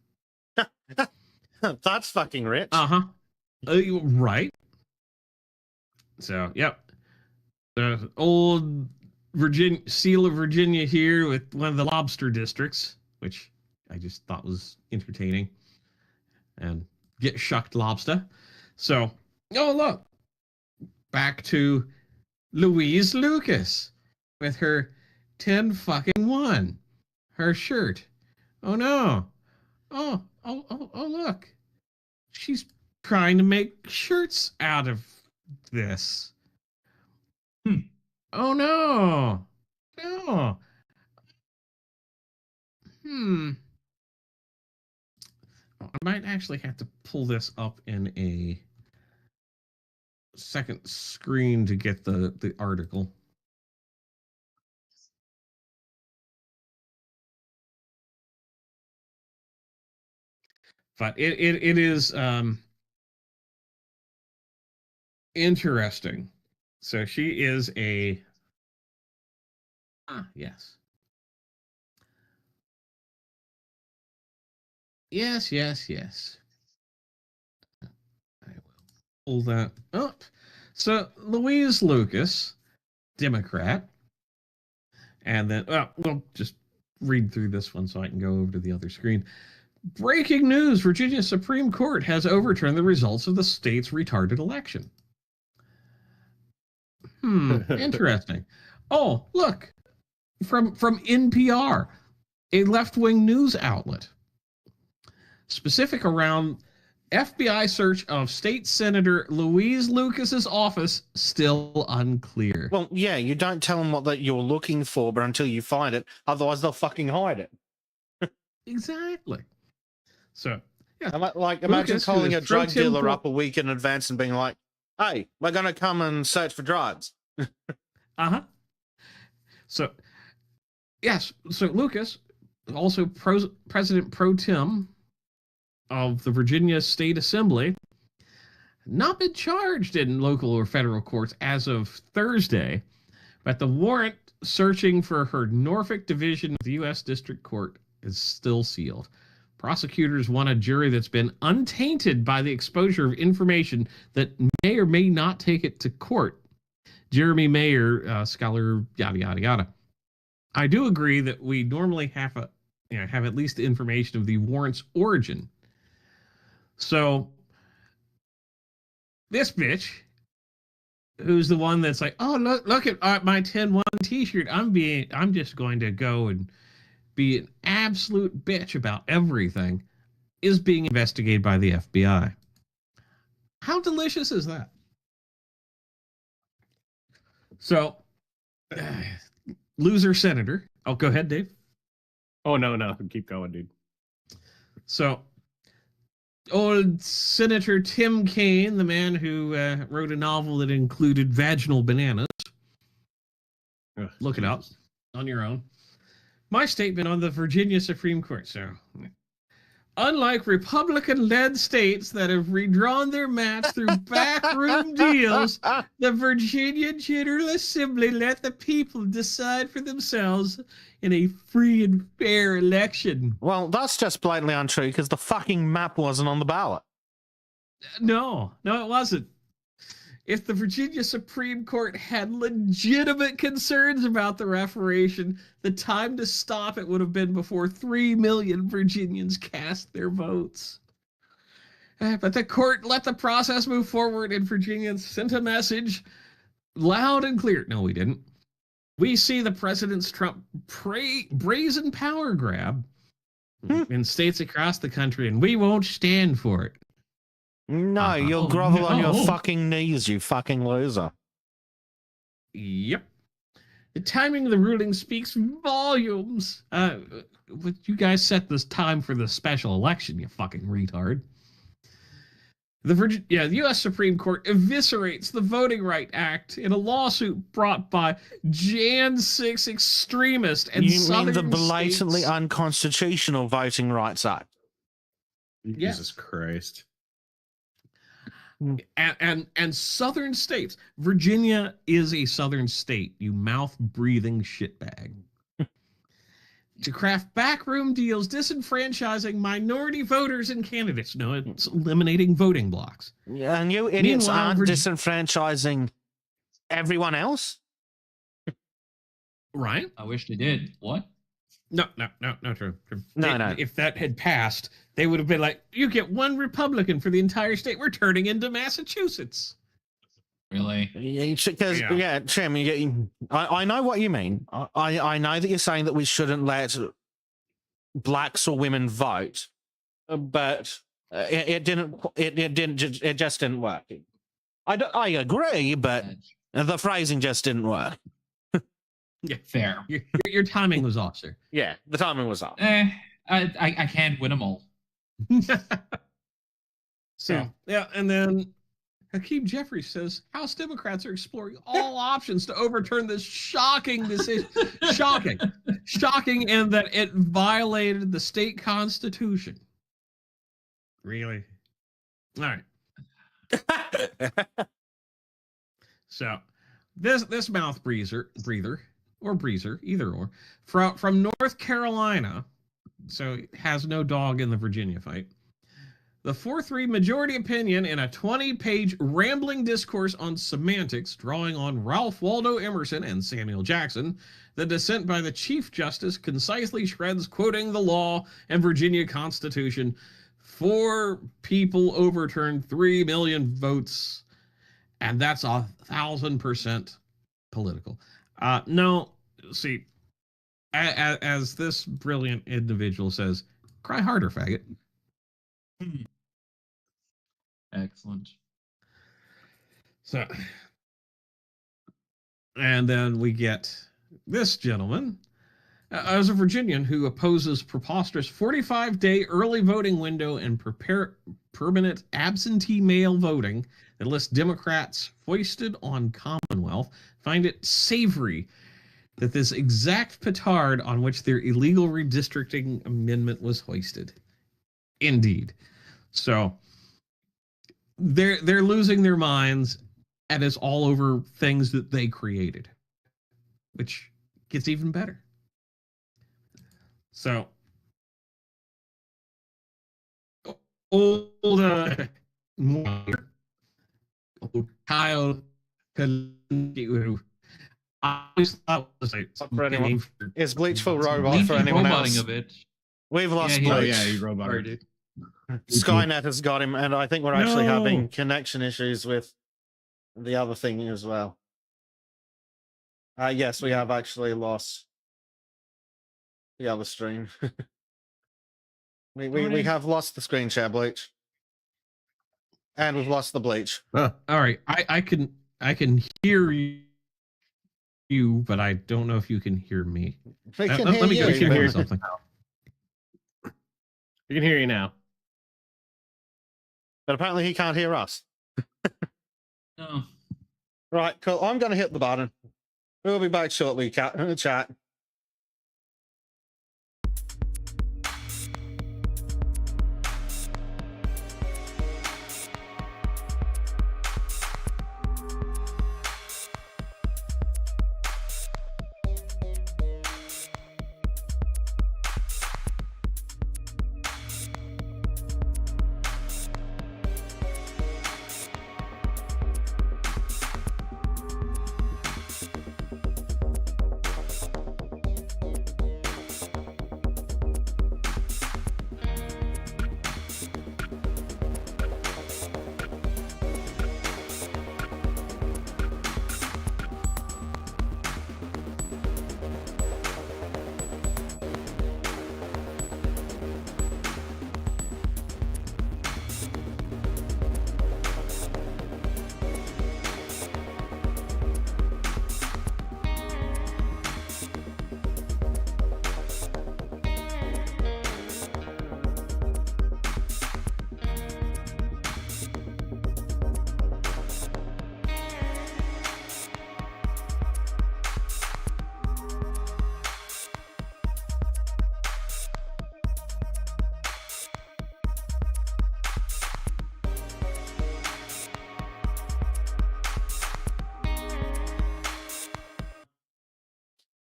That's fucking rich. Right. So, yep. The old Seal of Virginia here with one of the lobster districts, which I just thought was entertaining. And get shucked lobster. So, oh, look. Back to Louise Lucas with her 10 fucking 1. Her shirt. Oh, no. Oh, look. She's trying to make shirts out of this. Oh, no. No. I might actually have to pull this up in a second screen to get the article. But it is interesting. So she is a yes. Yes. I will pull that up. So Louise Lucas, Democrat, and then we'll just read through this one so I can go over to the other screen. Breaking news: Virginia Supreme Court has overturned the results of the state's retarded election. Interesting. Oh, look, from NPR, a left-wing news outlet, specific around FBI search of State Senator Louise Lucas's office still unclear. Well, yeah, you don't tell them what that you're looking for, but until you find it, otherwise they'll fucking hide it. Exactly. So, yeah. Like, imagine Lucas, calling a drug dealer up a week in advance and being like, "Hey, we're gonna come and search for drugs." So, yes. So Lucas, also President Pro Tem of the Virginia State Assembly, not been charged in local or federal courts as of Thursday, but the warrant searching for her Norfolk division of the U.S. District Court is still sealed. Prosecutors want a jury that's been untainted by the exposure of information that may or may not take it to court. Jeremy Mayer, scholar, yada, yada, yada. I do agree that we normally have at least the information of the warrant's origin. So this bitch, who's the one that's like, oh, look at my 10-1 t-shirt. I'm just going to go and be an absolute bitch about everything, is being investigated by the FBI. How delicious is that? So, loser senator. Oh, go ahead, Dave. Oh, no. Keep going, dude. So, old Senator Tim Kaine, the man who wrote a novel that included vaginal bananas. Look it up on your own. My statement on the Virginia Supreme Court. So, unlike Republican-led states that have redrawn their maps through backroom deals, the Virginia General Assembly let the people decide for themselves in a free and fair election. Well, that's just blatantly untrue because the fucking map wasn't on the ballot. No, it wasn't. If the Virginia Supreme Court had legitimate concerns about the referendum, the time to stop it would have been before 3 million Virginians cast their votes. But the court let the process move forward, and Virginia sent a message loud and clear. No, we didn't. We see the President's Trump brazen power grab in states across the country, and we won't stand for it. No, you'll grovel on your fucking knees, you fucking loser. Yep. The timing of the ruling speaks volumes. You guys set this time for the special election, you fucking retard. The U.S. Supreme Court eviscerates the Voting Right Act in a lawsuit brought by Jan 6 extremists and You mean Southern the blatantly states. unconstitutional Voting Rights Act? Yes. Jesus Christ. And Southern states. Virginia is a Southern state, you mouth-breathing shitbag. To craft backroom deals disenfranchising minority voters and candidates. No, it's eliminating voting blocks. Yeah, and you idiots Meanwhile, aren't disenfranchising everyone else? Right? I wish they did. What? No, true. No. If that had passed, they would have been like, you get one Republican for the entire state. We're turning into Massachusetts. Really? Because, Tim, I know what you mean. I know that you're saying that we shouldn't let blacks or women vote, but it just didn't work. I agree, but the phrasing just didn't work. Yeah, Fair. Your timing was off, sir. Yeah, the timing was off. I can't win them all. So, yeah, and then Hakeem Jeffries says House Democrats are exploring all options to overturn this shocking decision. Shocking, and that it violated the state constitution. Really? All right. So, this mouth breather, either or, from North Carolina, so has no dog in the Virginia fight. The 4-3 majority opinion in a 20-page rambling discourse on semantics, drawing on Ralph Waldo Emerson and Samuel Jackson, the dissent by the Chief Justice concisely shreds, quoting the law and Virginia Constitution, 4 people overturned 3 million votes, and that's 1,000% political. No, see, as this brilliant individual says, cry harder, faggot. Excellent. So, and then we get this gentleman, as a Virginian who opposes preposterous 45-day early voting window and permanent absentee mail voting that lists Democrats foisted on Commonwealth, find it savory that this exact petard on which their illegal redistricting amendment was hoisted. Indeed. So they're losing their minds, and it's all over things that they created, which gets even better. So old Kyle, who I always thought was a name for Is Bleach full robot for anyone else? Of it. We've lost Yeah, Bleach. he roboted. Skynet has got him, and I think we're actually having connection issues with the other thing as well. Yes, we have actually lost the other stream. we have lost the screen share, Bleach, and we've lost the Bleach. Huh. All right, I can hear you, but I don't know if you can hear me. We can Let me hear go you, hear but- something. We can hear you now. but apparently he can't hear us. No. Right, cool. I'm going to hit the button. We'll be back shortly, chat.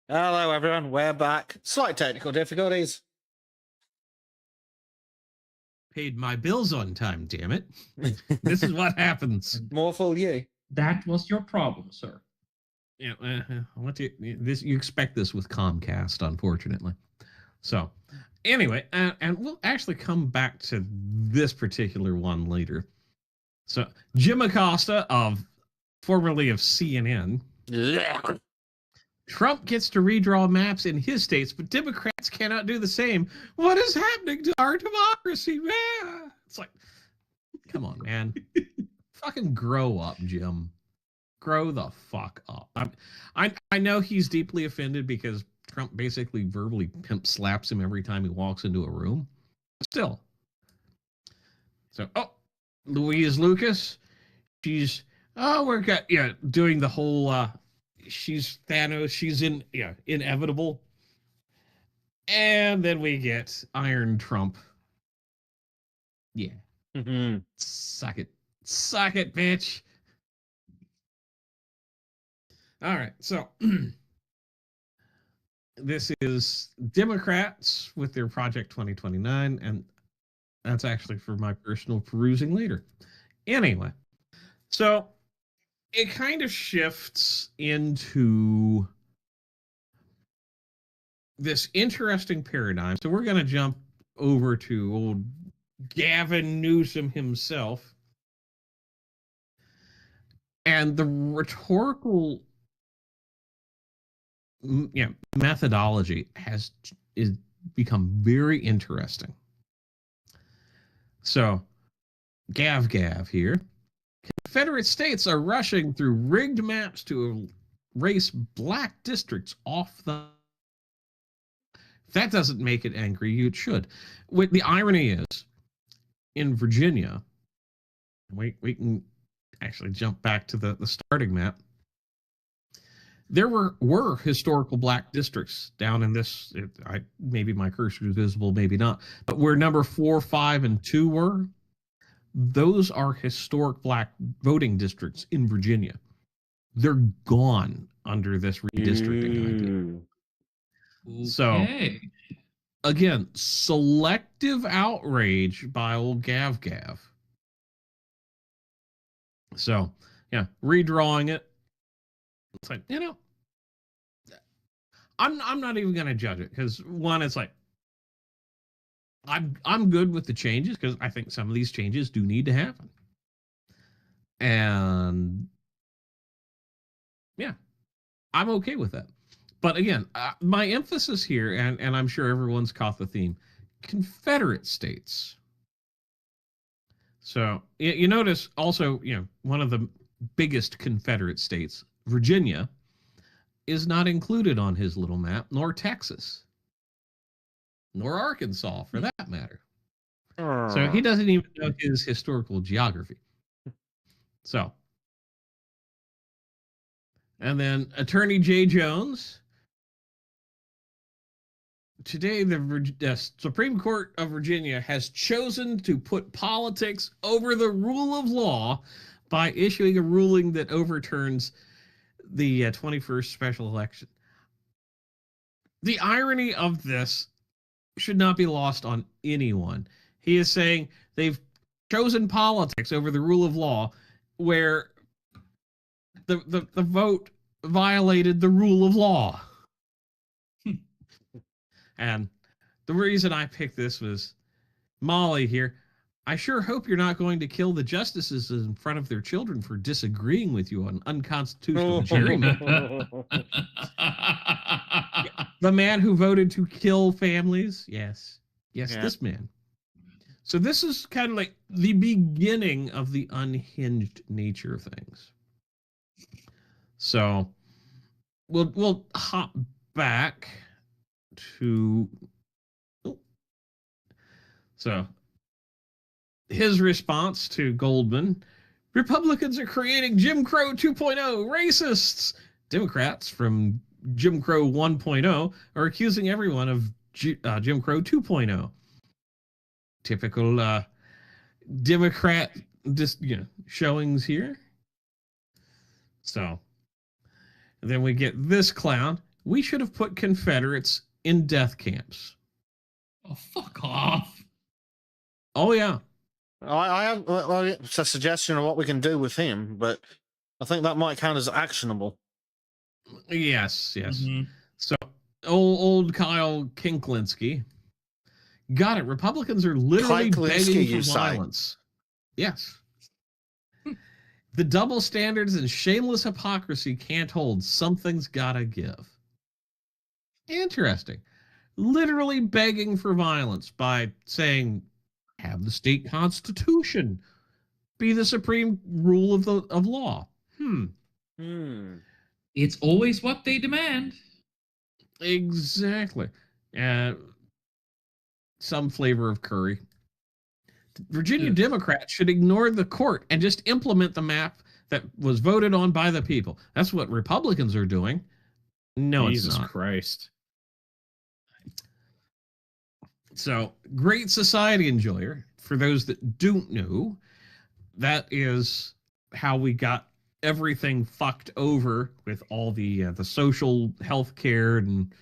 Hello, everyone. We're back. Slight technical difficulties. Paid my bills on time, damn it. This is what happens. More fool you. That was your problem, sir. Yeah, you expect this with Comcast, unfortunately. So, anyway, and we'll actually come back to this particular one later. So, Jim Acosta, formerly of CNN, Trump gets to redraw maps in his states, but Democrats cannot do the same. What is happening to our democracy, man? It's like, come on, man. Fucking grow up, Jim. Grow the fuck up. I know he's deeply offended because Trump basically verbally pimp slaps him every time he walks into a room. Still. So, Louise Lucas, she's doing the whole she's Thanos, she's inevitable. And then we get Iron Trump. Yeah. Mm-hmm. Suck it. Suck it, bitch. All right, so this is Democrats with their Project 2029, and that's actually for my personal perusing later. Anyway, so it kind of shifts into this interesting paradigm. So we're going to jump over to old Gavin Newsom himself. And the rhetorical methodology is become very interesting. So, Gav here. Confederate states are rushing through rigged maps to erase black districts off the. If that doesn't make it angry, it should. The irony is, in Virginia, we can actually jump back to the starting map. There were historical black districts down in this. Maybe my cursor is visible, maybe not. But where number 4, 5, and 2 were, those are historic black voting districts in Virginia. They're gone under this redistricting idea. So, again, selective outrage by old Gav. So, yeah, redrawing it. It's like, I'm not even going to judge it because one, it's like I'm good with the changes because I think some of these changes do need to happen. And yeah, I'm okay with that. But again, my emphasis here, and I'm sure everyone's caught the theme, Confederate states. So you notice also, one of the biggest Confederate states, Virginia, is not included on his little map, nor Texas, nor Arkansas, for that matter. So he doesn't even know his historical geography. So, and then Attorney J. Jones. Today, the Supreme Court of Virginia has chosen to put politics over the rule of law by issuing a ruling that overturns the 21st special election. The irony of this should not be lost on anyone. He is saying they've chosen politics over the rule of law where the vote violated the rule of law. And the reason I picked this was Molly here. I sure hope you're not going to kill the justices in front of their children for disagreeing with you on unconstitutional gerrymandering. The man who voted to kill families. Yes, this man. So this is kind of like the beginning of the unhinged nature of things. So we'll hop back to so his response to Goldman: Republicans are creating Jim Crow 2.0 racists. Democrats from Jim Crow 1.0 are accusing everyone of Jim Crow 2.0. Typical Democrat showings here. So then we get this clown. we should have put Confederates in death camps. Oh, fuck off. Oh, yeah. I have it's a suggestion of what we can do with him, but I think that might count as actionable. Yes. Mhm. So, old Kyle Kinklinski. Got it. Republicans are literally Kyklinski, begging you for say? violence. Yes. The double standards and shameless hypocrisy can't hold. Something's gotta give. Interesting. Literally begging for violence by saying, have the state constitution be the supreme rule of law. It's always what they demand. Exactly. Some flavor of curry. Virginia Democrats should ignore the court and just implement the map that was voted on by the people. That's what Republicans are doing. No, Jesus it's not. Christ. So, Great Society Enjoyer, for those that don't know, that is how we got everything fucked over with all the social health care and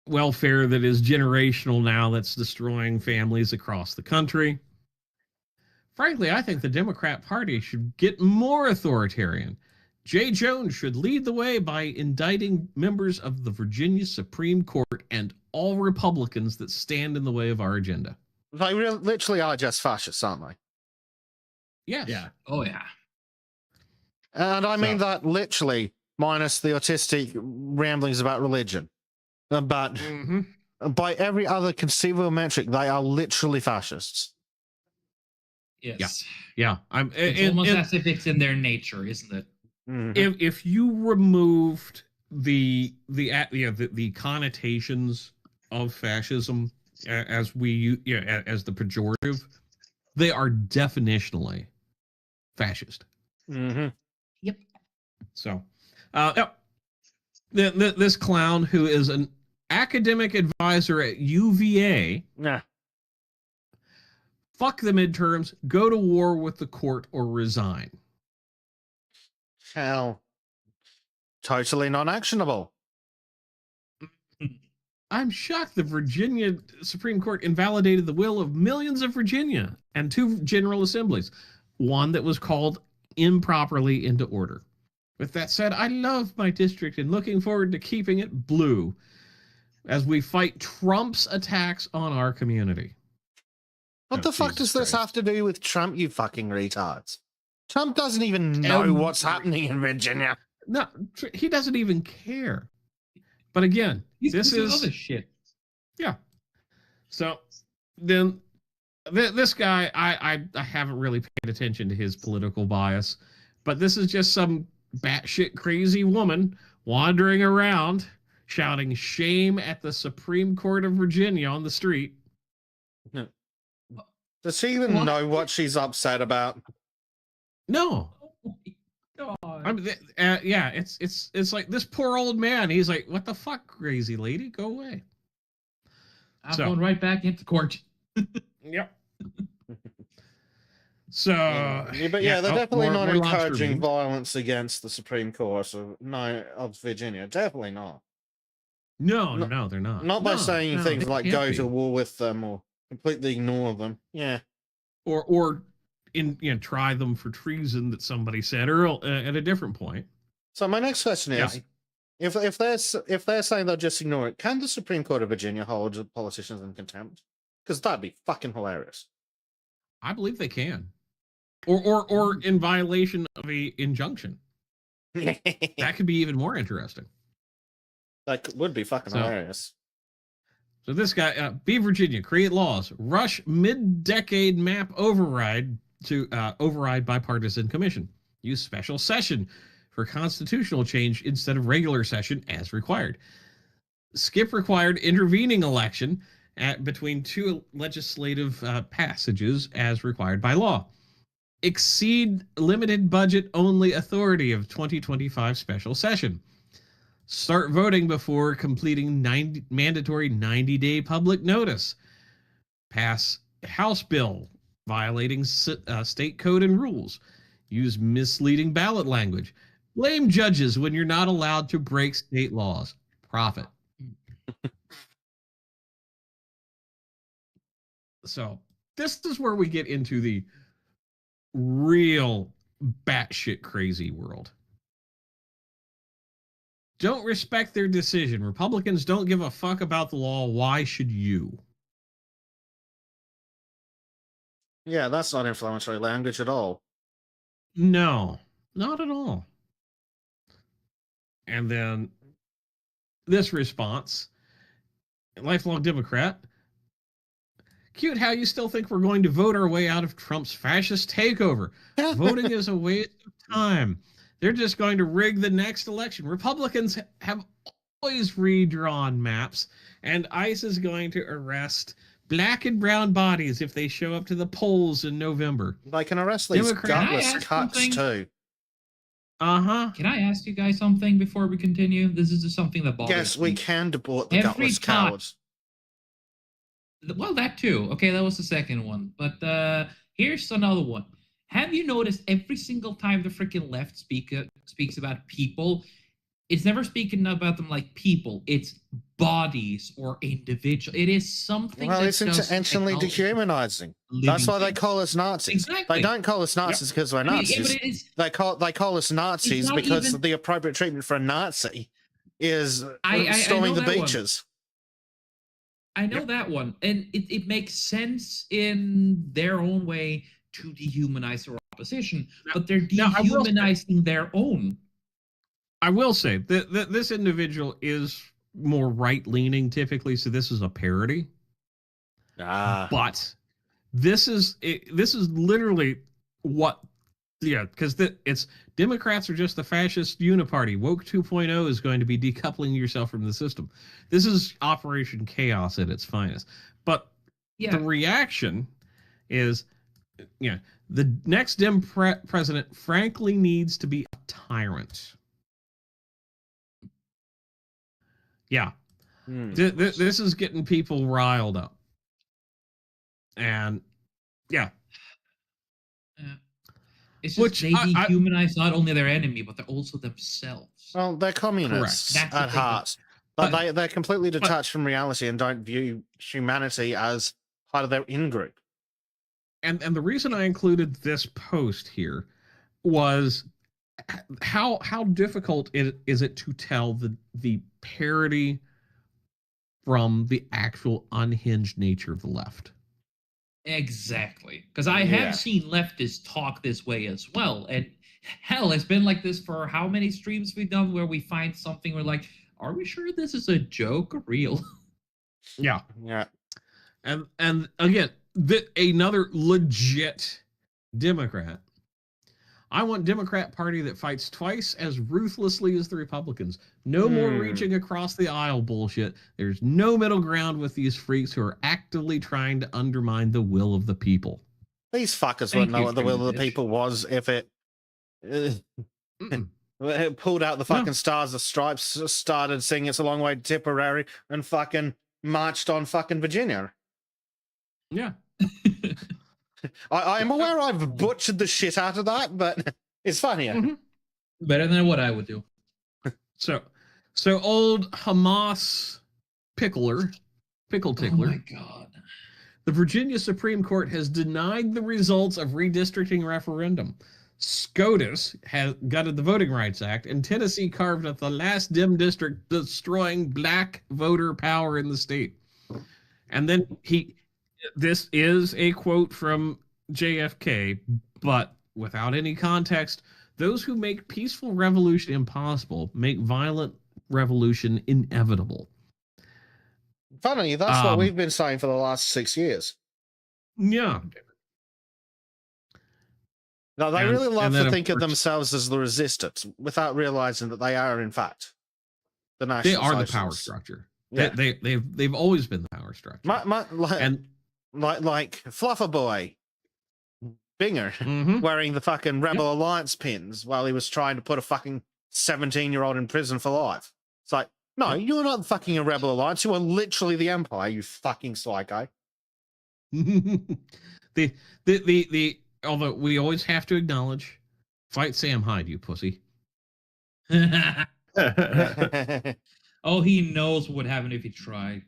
welfare that is generational now, that's destroying families across the country. Frankly, I think the Democrat Party should get more authoritarian. Jay Jones should lead the way by indicting members of the Virginia Supreme Court and all Republicans that stand in the way of our agenda. They literally are just fascists, aren't they? Yes. Yeah. Oh, yeah. And I mean that literally, minus the autistic ramblings about religion. But by every other conceivable metric, they are literally fascists. Yes. Yeah. It's almost as if it's in their nature, isn't it? If you removed the connotations of fascism as as the pejorative, they are definitionally fascist. Yep. So, this clown who is an academic advisor at UVA. Yeah. Fuck the midterms, go to war with the court or resign. Hell, totally non-actionable. I'm shocked the Virginia Supreme Court invalidated the will of millions of Virginia and 2 general assemblies, one that was called improperly into order. With that said, I love my district and looking forward to keeping it blue as we fight Trump's attacks on our community. What the fuck Jesus does this Christ. have to do with Trump, you fucking retards? Trump doesn't even know what's happening in Virginia. No, he doesn't even care. But again, this is other shit. Yeah. So then this guy, I haven't really paid attention to his political bias, but this is just some batshit crazy woman wandering around shouting shame at the Supreme Court of Virginia on the street. Does she even know what she's upset about? No. Oh my God. I mean, yeah, it's like this poor old man. He's like, "What the fuck, crazy lady? Go away." I'm going right back into court. Yep. So, But yeah, they're definitely not more lobster encouraging meat. violence against the Supreme Court of Virginia. Definitely not. No, they're not. Not by saying No, things they like can't go be. to war with them or completely ignore them. Yeah. Or try them for treason that somebody said at a different point. So my next question is, if they're saying they'll just ignore it, can the Supreme Court of Virginia hold politicians in contempt? Because that'd be fucking hilarious. I believe they can. Or in violation of a injunction. That could be even more interesting. That would be fucking hilarious. So this guy, be Virginia, create laws, rush mid-decade map override to override bipartisan commission, use special session for constitutional change instead of regular session as required, skip required intervening election between 2 legislative passages as required by law, exceed limited budget only authority of 2025 special session, start voting before completing mandatory 90-day public notice, pass House bill violating state code and rules, use misleading ballot language, blame judges when you're not allowed to break state laws. profit. So this is where we get into the real batshit crazy world. Don't respect their decision. Republicans don't give a fuck about the law. Why should you? Yeah, that's not inflammatory language at all. No, not at all. And then this response, lifelong Democrat. Cute how you still think we're going to vote our way out of Trump's fascist takeover. Voting is a waste of time. They're just going to rig the next election. Republicans have always redrawn maps, and ICE is going to arrest black and brown bodies if they show up to the polls in November. They can arrest these Democrat- gutless cuts something? too. Uh-huh. Can I ask you guys something before we continue? This is just something that bothers Yes, me. we can deport the Every gutless time- cowards. Well, that too. Okay, that was the second one. But here's another one. Have you noticed every single time the freaking left speaks about people, it's never speaking about them like people. It's bodies or individual. It is something. Well, that's it's just intentionally technology. dehumanizing. Living That's why they things. call us Nazis. Exactly. They don't call us Nazis because we're I mean, yeah, Nazis. but it is, They call us Nazis not because even- the appropriate treatment for a Nazi is I storming know the that one. beaches. I know that one, and it makes sense in their own way to dehumanize their opposition, but they're now, I will say- dehumanizing their own. I will say that this individual is more right-leaning typically, so this is a parody. Ah, But this is literally what, yeah, because it's Democrats are just the fascist uniparty. Woke 2.0 is going to be decoupling yourself from the system. This is Operation Chaos at its finest. But Yeah, the reaction is, yeah, the next president frankly needs to be a tyrant. Yeah, hmm. this is getting people riled up. And yeah, it's just which they I- dehumanize not only their enemy, but they're also themselves. Well, they're communists That's the at thing. heart. But But- they're completely detached from reality and don't view humanity as part of their in-group. and the reason I included this post here was how difficult is it to tell the parody from the actual unhinged nature of the left. Exactly, because I Yeah. have seen leftists talk this way as well, and hell, it's been like this for how many streams we've done where we find something we're like, are we sure this is a joke or real? Yeah, Yeah. and again, another legit Democrat. I want Democrat Party that fights twice as ruthlessly as the Republicans. No more reaching across the aisle bullshit. There's no middle ground with these freaks who are actively trying to undermine the will of the people. These fuckers Thank wouldn't know you, what the will of the True people was if it Mm-mm. pulled out the fucking Stars of Stripes, started singing It's a Long Way to Tipperary, and fucking marched on fucking Virginia. Yeah. I am aware I've butchered the shit out of that, but it's funnier. Mhm. Better than what I would do. So old Hamas pickle tickler. Oh my god. The Virginia Supreme Court has denied the results of redistricting referendum. SCOTUS has gutted the Voting Rights Act, and Tennessee carved up the last dim district, destroying black voter power in the state. And then this is a quote from JFK, but without any context, those who make peaceful revolution impossible make violent revolution inevitable. Funny, that's what we've been saying for the last 6 years. Yeah. Now, they And- really love and then, to of think of course- themselves as the resistance without realizing that they are, in fact, the They national are the power socialists. structure. Yeah. They've always been the power structure. And like Fluffer Boy Binger Mhm. wearing the fucking Rebel Alliance pins while he was trying to put a fucking 17-year-old in prison for life. It's like, no, you're not fucking a Rebel Alliance. You are literally the Empire, you fucking psycho. the although we always have to acknowledge, fight Sam Hyde, you pussy. Oh, he knows what would happen if he tried.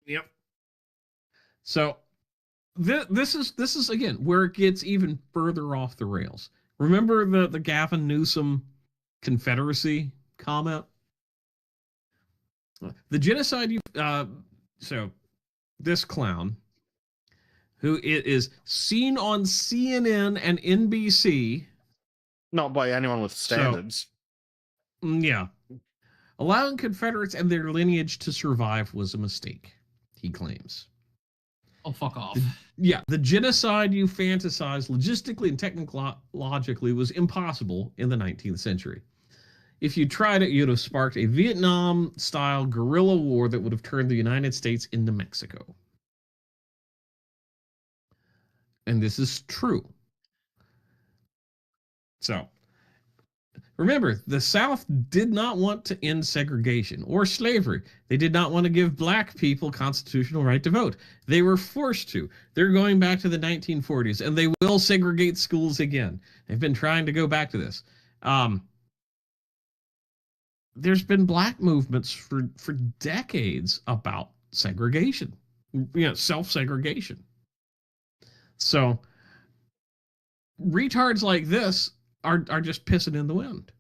Yep. So this is again where it gets even further off the rails. Remember the Gavin Newsom Confederacy comment? The genocide so this clown who is seen on CNN and NBC. Not by anyone with standards. Yeah. Allowing Confederates and their lineage to survive was a mistake, he claims. Oh, fuck off. The genocide you fantasize logistically and technologically was impossible in the 19th century. If you tried it, you'd have sparked a Vietnam-style guerrilla war that would have turned the United States into Mexico. And this is true. So, remember, the South did not want to end segregation or slavery. They did not want to give black people constitutional right to vote. They were forced to. They're going back to the 1940s, and they will segregate schools again. They've been trying to go back to this. There's been black movements for decades about segregation, self-segregation. So retards like this are just pissing in the wind.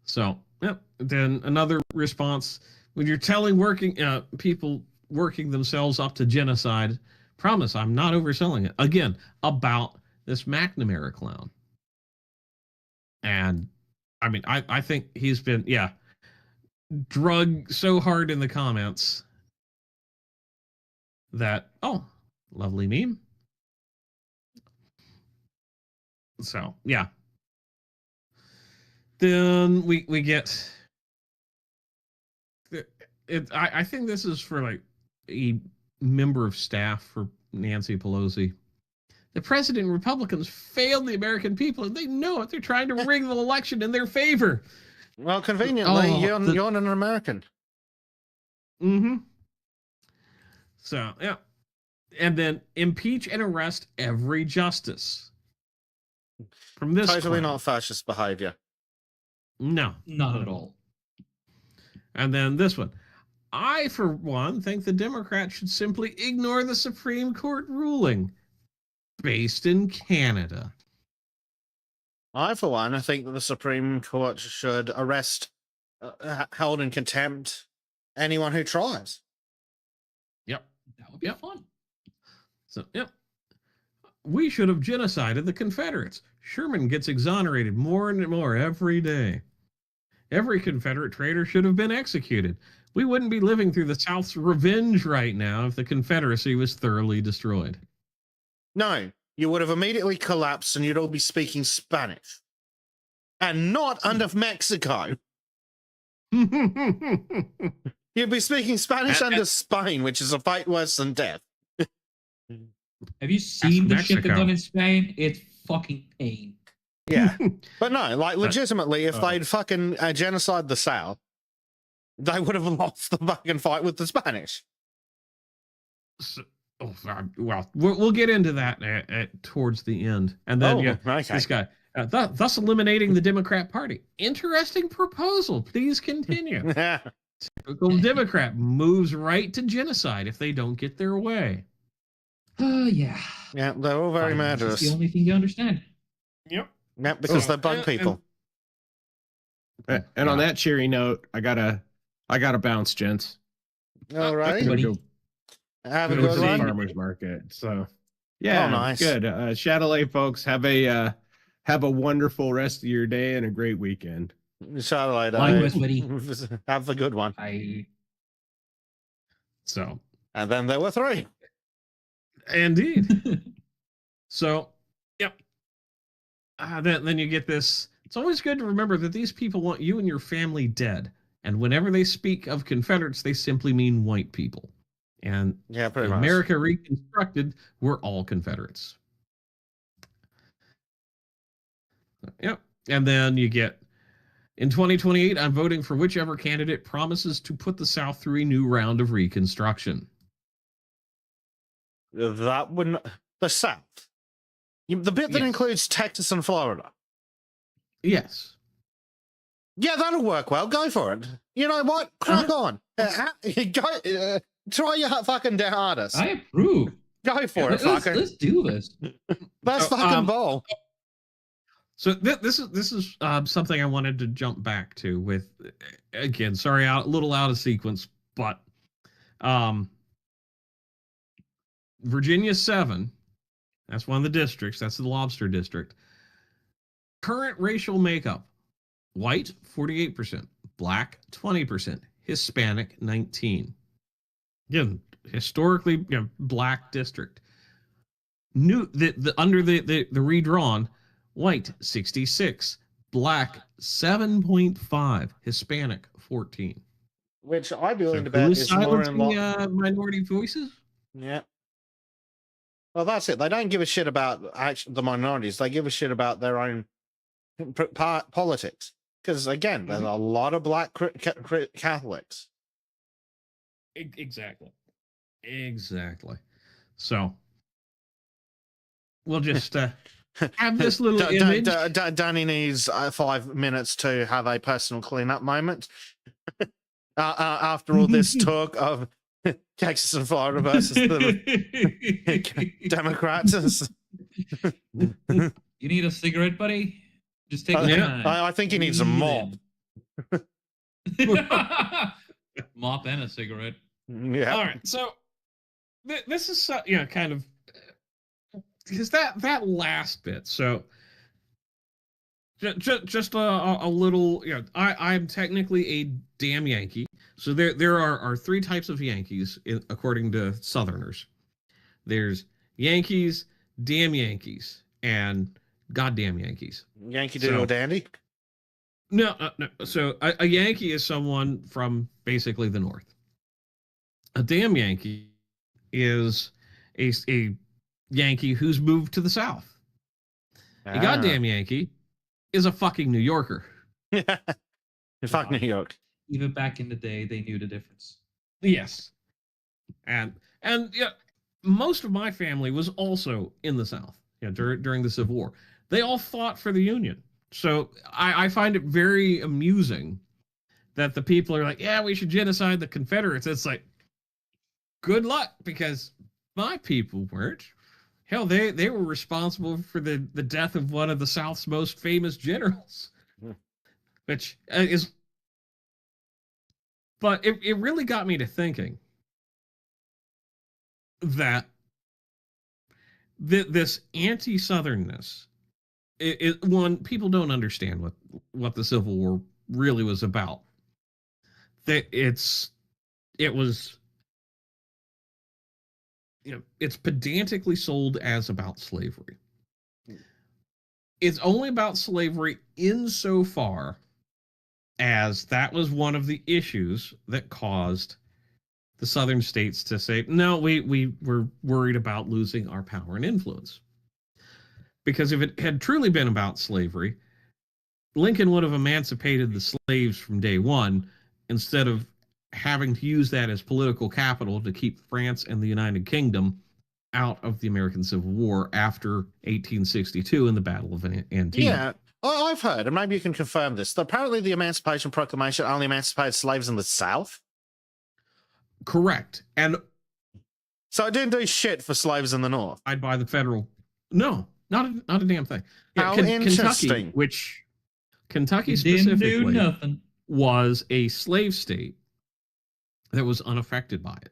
So, yep. Then another response: when you're telling people working themselves up to genocide, promise I'm not overselling it. Again, about this McNamara clown. And I mean, I think he's been drugged so hard in the comments that lovely meme. So yeah. Then we get it. I think this is for like a member of staff for Nancy Pelosi. The president and Republicans failed the American people, and they know it. They're trying to rig the election in their favor. Well, conveniently, you're an American. Mm-hmm. So, yeah. And then impeach and arrest every justice. From this Totally not fascist behavior. No. Not at all. And then this one. I, for one, think the Democrats should simply ignore the Supreme Court ruling based in Canada. I, for one, I think that the Supreme Court should arrest, held in contempt, anyone who tries. Yep. That would be fun. So, yep. We should have genocided the Confederates. Sherman gets exonerated more and more every day. Every Confederate traitor should have been executed. We wouldn't be living through the South's revenge right now if the Confederacy was thoroughly destroyed. No, you would have immediately collapsed and you'd all be speaking Spanish. And not under Mexico. You'd be speaking Spanish under Spain, which is a fight worse than death. Have you seen the shit they've done in Spain? It's fucking pain. Yeah. But no, like legitimately, if they'd fucking genocide the South, they would have lost the fucking fight with the Spanish. So, well, we'll get into that towards the end. And then this guy, thus eliminating the Democrat Party. Interesting proposal. Please continue. Typical Democrat moves right to genocide if they don't get their way. Yeah. Yeah, they're all very murderous. That's the only thing you understand. Yep. Yeah, because they bug people. And on that cheery note, I gotta bounce, gents. All right. Have a Go good to the one. farmers market. So yeah, nice. Good. Shadilay folks, have a wonderful rest of your day and a great weekend. Shadilay, Likewise, buddy. Have a good one. So, and then there were three. Indeed. So, yep. Then you get this. It's always good to remember that these people want you and your family dead. And whenever they speak of Confederates, they simply mean white people. And yeah, pretty much. America reconstructed, we're all Confederates. Yep. And then you get, in 2028, I'm voting for whichever candidate promises to put the South through a new round of reconstruction. That wouldn't... The South. The bit that includes Texas and Florida. Yes. Yeah, that'll work well. Go for it. You know what? Crack on. Try your fucking hardest. I approve. Go for it, fucker. Let's do this. Let's fucking ball. So this is something I wanted to jump back to with, again, sorry, a little out of sequence, but Virginia 7, that's one of the districts, that's the Lobster District. Current racial makeup: white 48%, black 20%, Hispanic 19%. Again, historically black district. New under the redrawn: white 66, black 7.5, Hispanic 14. Which I believe So about who is more in minority voices. Yeah. Well, that's it. They don't give a shit about the minorities. They give a shit about their own politics. Because again, there's a lot of black Catholics. Exactly. So we'll just have this little image. Danny needs 5 minutes to have a personal cleanup moment. After all this talk of Texas and Florida versus the Democrats. You need a cigarette, buddy? Just take your time. I think he needs a mop. Mop and a cigarette. Yeah. All right. So this is kind of because that last bit. So just a little. I'm technically a damn Yankee. So there are 3 types of Yankees according to Southerners. There's Yankees, damn Yankees, and goddamn Yankees. Yankee Doodle Dandy? No. So a Yankee is someone from basically the North. A damn Yankee is a Yankee who's moved to the South. A goddamn Yankee is a fucking New Yorker. Fuck New York. Even back in the day, they knew the difference. Yes. And yeah, most of my family was also in the South during the Civil War. They all fought for the Union. So I find it very amusing that the people are like, yeah, we should genocide the Confederates. It's like, good luck, because my people weren't. Hell, they were responsible for the death of one of the South's most famous generals, which is... But it really got me to thinking that this anti-Southernness, one, people don't understand what the Civil War really was about. That it's pedantically sold as about slavery. It's only about slavery insofar as that was one of the issues that caused the southern states to say, no, we were worried about losing our power and influence. Because if it had truly been about slavery, Lincoln would have emancipated the slaves from day one instead of having to use that as political capital to keep France and the United Kingdom out of the American Civil War after 1862 in the Battle of Antietam. Yeah. I've heard, and maybe you can confirm this, that apparently the Emancipation Proclamation only emancipated slaves in the South. Correct. And so it didn't do shit for slaves in the North. I'd buy the federal. No, not a damn thing. How interesting. Kentucky specifically was a slave state that was unaffected by it,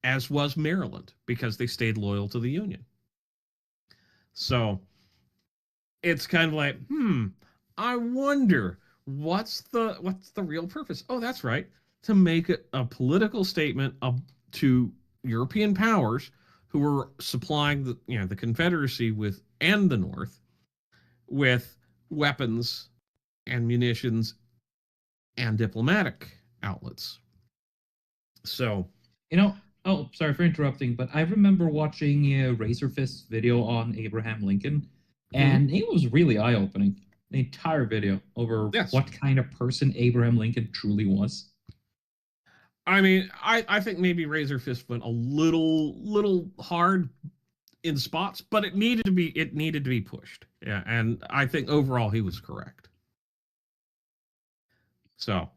as was Maryland, because they stayed loyal to the Union. So it's kind of like, I wonder what's the real purpose? Oh, that's right, to make a political statement to European powers who were supplying the Confederacy and the North with weapons and munitions and diplomatic outlets. So, oh, sorry for interrupting, but I remember watching Razor Fist's video on Abraham Lincoln, and it was really eye-opening. The entire video over what kind of person Abraham Lincoln truly was. I mean, I think maybe Razor Fist went a little hard in spots, but it needed to be pushed. Yeah, and I think overall he was correct. So,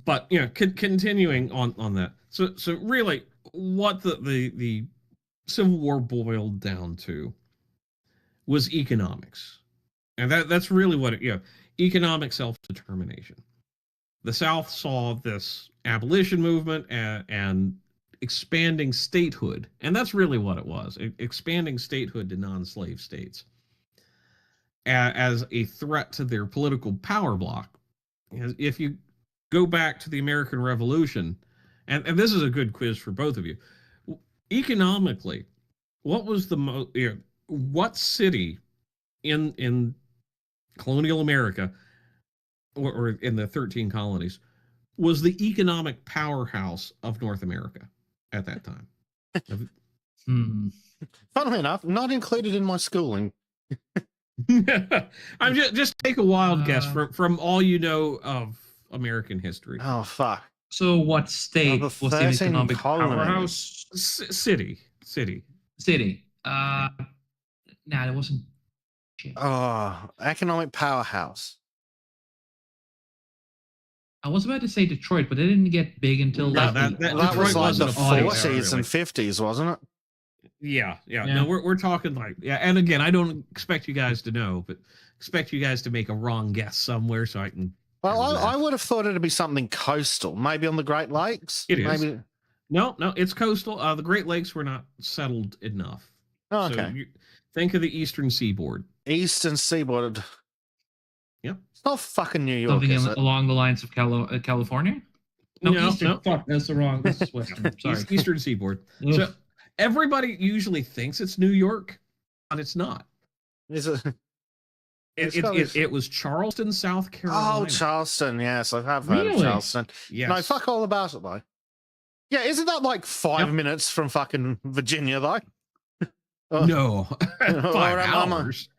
but continuing on that. So really, what the Civil War boiled down to was economics, and that's really what economic self-determination. The South saw this abolition movement and expanding statehood, and that's really what it was: expanding statehood to non-slave states as a threat to their political power block. If you go back to the American Revolution, and this is a good quiz for both of you, economically, what was what city in colonial America or in the 13 colonies was the economic powerhouse of North America at that time? Funnily enough, not included in my schooling. I'm just take a wild guess from all you know of American history. Oh, fuck. So what state was the economic powerhouse? City. Nah, that wasn't. Oh, economic powerhouse. I was about to say Detroit, but they didn't get big until that was like the 40s and 50s, wasn't it? Yeah. No, we're talking like and again, I don't expect you guys to know, but expect you guys to make a wrong guess somewhere so I can. Well, I would have thought it'd be something coastal, maybe on the Great Lakes. It is. Maybe. No, it's coastal. The Great Lakes were not settled enough. Oh, okay. So think of the Eastern Seaboard. Eastern Seaboard. Yep. It's not fucking New York, something along the lines of California. No, Eastern. No. Fuck, that's the wrong. This is Western. Sorry, Eastern Seaboard. So everybody usually thinks it's New York, but it's not. Is it? It was Charleston, South Carolina. Oh, Charleston. Yes, I have heard of Charleston. Yes. No, fuck all about it, though. Yeah, isn't that like 5 minutes from fucking Virginia, though? No. 5 hours.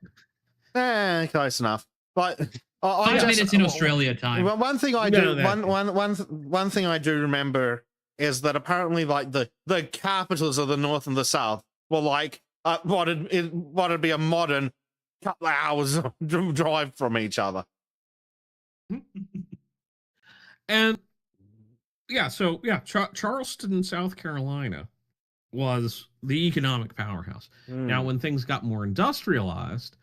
Close enough. But 5 minutes in Australia time. Well, one thing I do, one thing I do remember is that apparently, like the capitals of the North and the South were like what'd be a modern couple of hours drive from each other. And Charleston, South Carolina was the economic powerhouse. Now, when things got more industrialized,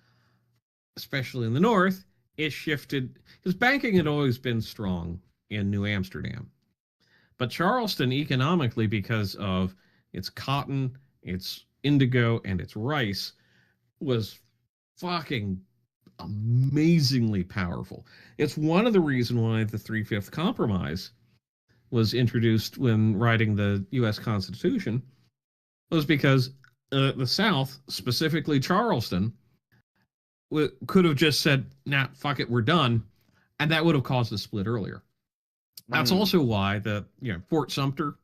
especially in the North, it shifted because banking had always been strong in New Amsterdam. But Charleston, economically, because of its cotton, its indigo, and its rice, was fucking amazingly powerful. It's one of the reasons why the 3/5 Compromise was introduced when writing the U.S. Constitution, was because the South, specifically Charleston, could have just said, nah, fuck it, we're done. And that would have caused a split earlier. That's also why Fort Sumter,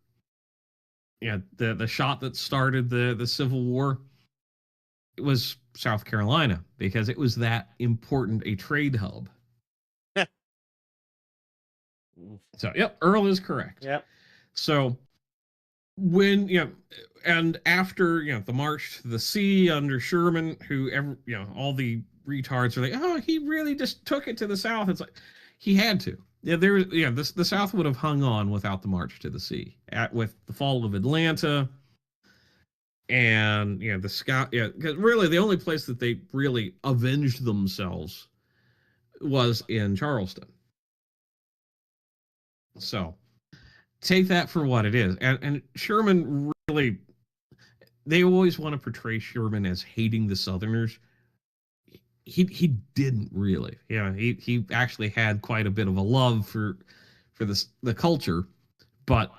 the shot that started the Civil War, it was South Carolina, because it was that important a trade hub. So, Earl is correct. Yep. So when, and after, the march to the sea under Sherman, all the retards are like, oh, he really just took it to the South. It's like, he had to. The South would have hung on without the march to the sea. With the fall of Atlanta and, the Scout, because really the only place that they really avenged themselves was in Charleston. So take that for what it is. And Sherman really, they always want to portray Sherman as hating the Southerners. He didn't really. He actually had quite a bit of a love for the culture, but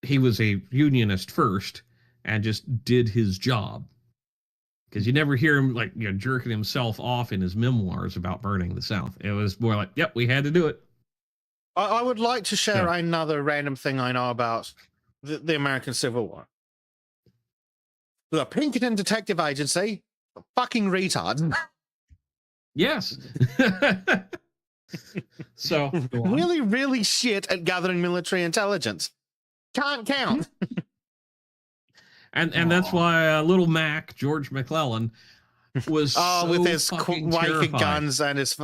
he was a Unionist first and just did his job. Because you never hear him jerking himself off in his memoirs about burning the South. It was more like, yep, we had to do it. I would like to share another random thing I know about the American Civil War. The Pinkerton Detective Agency, fucking retards. Yes. So really, really shit at gathering military intelligence. Can't count. and that's why little Mac, George McClellan, was with his fucking wanker terrified. guns and his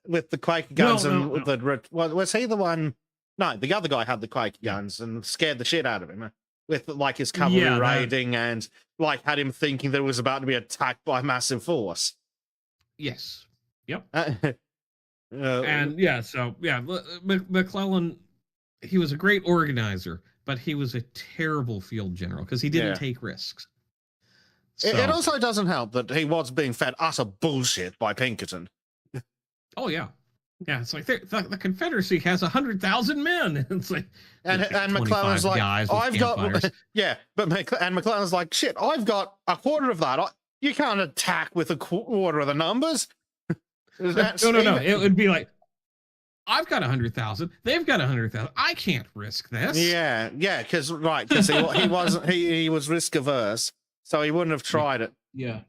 with the Quaker guns No, and was he the one? No, the other guy had the Quaker guns and scared the shit out of him with like his cavalry raiding and like had him thinking that it was about to be attacked by massive force. Yes. Yep. And McClellan, he was a great organizer, but he was a terrible field general because he didn't take risks. It also doesn't help that he was being fed utter bullshit by Pinkerton. Oh yeah, it's like the Confederacy has 100,000 men. It's like and McClellan's like, I've got and McClellan's like, shit, I've got a quarter of that. You can't attack with a quarter of the numbers. No. It would be like, I've got 100,000. They've got 100,000. I can't risk this. Yeah, because he was risk averse, so he wouldn't have tried it. Yeah.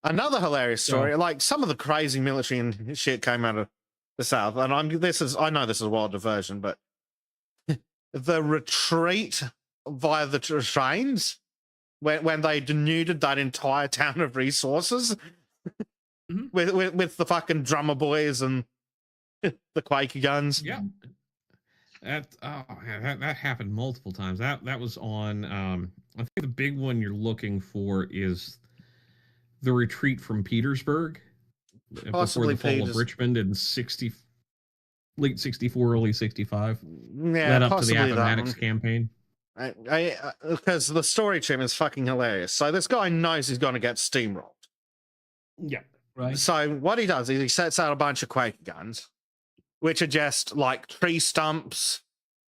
Another hilarious story, like some of the crazy military and shit came out of the South, and I know this is a wild diversion, but the retreat via the trains when they denuded that entire town of resources with the fucking drummer boys and the Quaker guns. Yeah. That happened multiple times. That was on I think the big one you're looking for is the retreat from Petersburg before the fall of Richmond in late 64, early 65. Yeah, led up to the Appomattox campaign. Because the story to him is fucking hilarious. So this guy knows he's going to get steamrolled. Yeah. Right. So what he does is he sets out a bunch of Quaker guns, which are just like tree stumps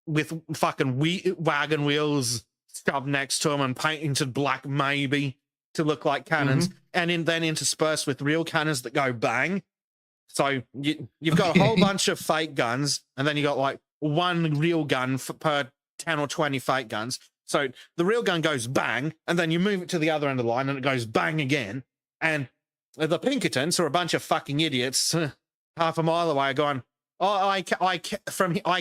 with fucking wagon wheels shoved next to them and painted black maybe to look like cannons, and then interspersed with real cannons that go bang. So you've got a whole bunch of fake guns, and then you got like one real gun per 10 or 20 fake guns. So the real gun goes bang, and then you move it to the other end of the line, and it goes bang again. And the Pinkertons are a bunch of fucking idiots half a mile away going, oh, I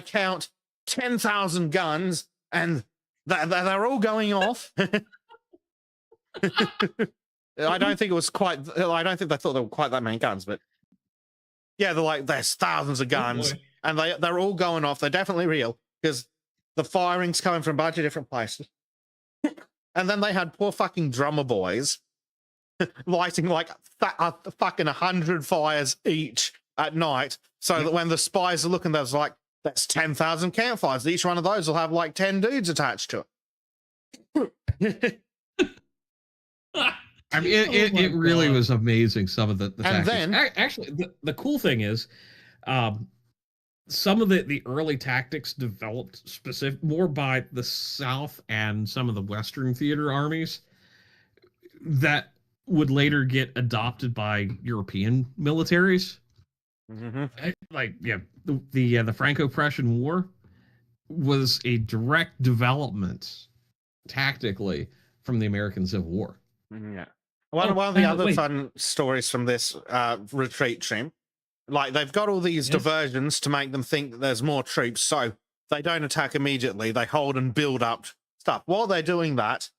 count 10,000 guns, and they're all going off. I don't think they thought there were quite that many guns, but yeah, they're like, there's thousands of guns, and they're all going off. They're definitely real because the firing's coming from a bunch of different places. And then they had poor fucking drummer boys lighting like fucking 100 fires each at night, so that when the spies are looking, there's 10,000 campfires. Each one of those will have like 10 dudes attached to it. I mean, it really was amazing, some of the tactics. Then, actually, the cool thing is, some of the early tactics developed more by the South and some of the Western theater armies that would later get adopted by European militaries. The Franco-Prussian War was a direct development tactically from the American Civil War. Yeah. One of the other fun stories from this retreat team, like they've got all these diversions to make them think that there's more troops, so they don't attack immediately. They hold and build up stuff. While they're doing that,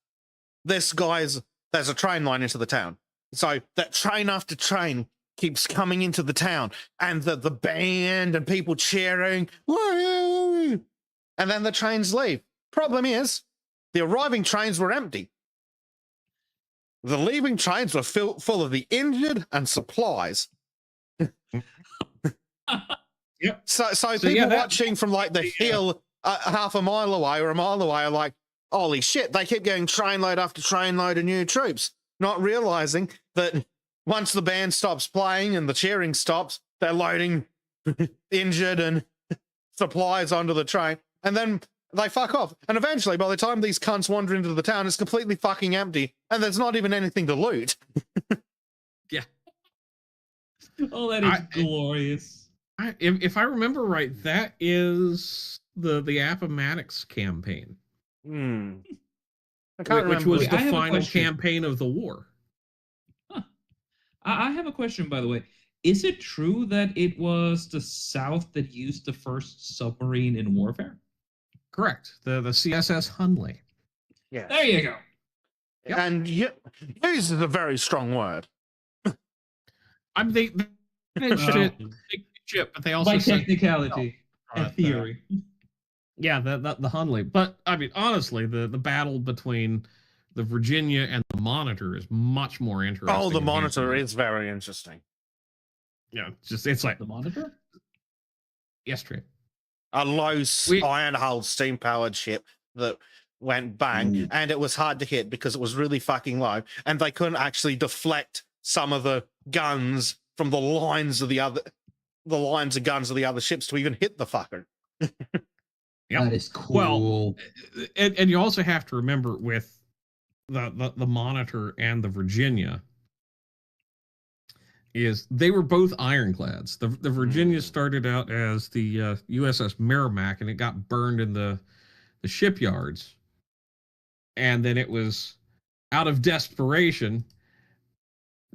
there's a train line into the town. So that train after train keeps coming into the town, and the band and people cheering, woo! And then the trains leave. Problem is, the arriving trains were empty. The leaving trains were full of the injured and supplies. Yep. So people watching from like the hill half a mile away or a mile away are like, holy shit, they keep getting trainload after trainload of new troops, not realizing that once the band stops playing and the cheering stops, they're loading injured and supplies onto the train, and then they fuck off. And eventually, by the time these cunts wander into the town, it's completely fucking empty, and there's not even anything to loot. Yeah. Oh, that is glorious. If I remember right, that is the Appomattox campaign. I can't remember. Which was the final campaign of the war. Huh. I have a question, by the way. Is it true that it was the South that used the first submarine in warfare? Correct. The CSS Hunley. Yeah. There you go. Yep. And use is a very strong word. They managed it. ship, but they also By sunk technicality and at, theory. yeah, the Hunley. But I mean, honestly, the battle between the Virginia and the Monitor is much more interesting. Oh, the and Monitor handsome. is very interesting. Yeah, it's like The Monitor. yesterday. A low iron hull steam powered ship that went bang, and it was hard to hit because it was really fucking low, and they couldn't actually deflect some of the guns from the lines of guns of the other ships to even hit the fucker. Yep. That is cool. Well, and you also have to remember with the Monitor and the Virginia is they were both ironclads. The Virginia started out as the USS Merrimack, and it got burned in the shipyards, and then it was out of desperation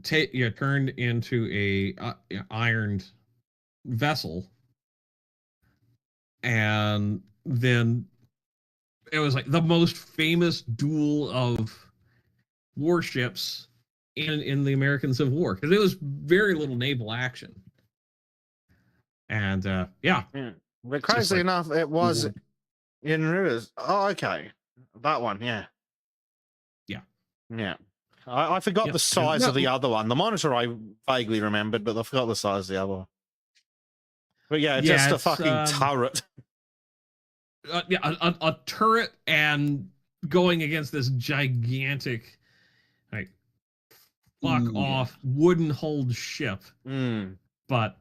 turned into a ironed vessel, and then it was like the most famous duel of warships in the American Civil War, because there was very little naval action. And yeah. But crazy enough, it was in rivers. Oh, okay, that one, yeah. I forgot the size of the other one. The Monitor I vaguely remembered, but I forgot the size of the other one. But yeah, just a fucking turret. A turret, and going against this gigantic, like, fuck off wooden hulled ship. But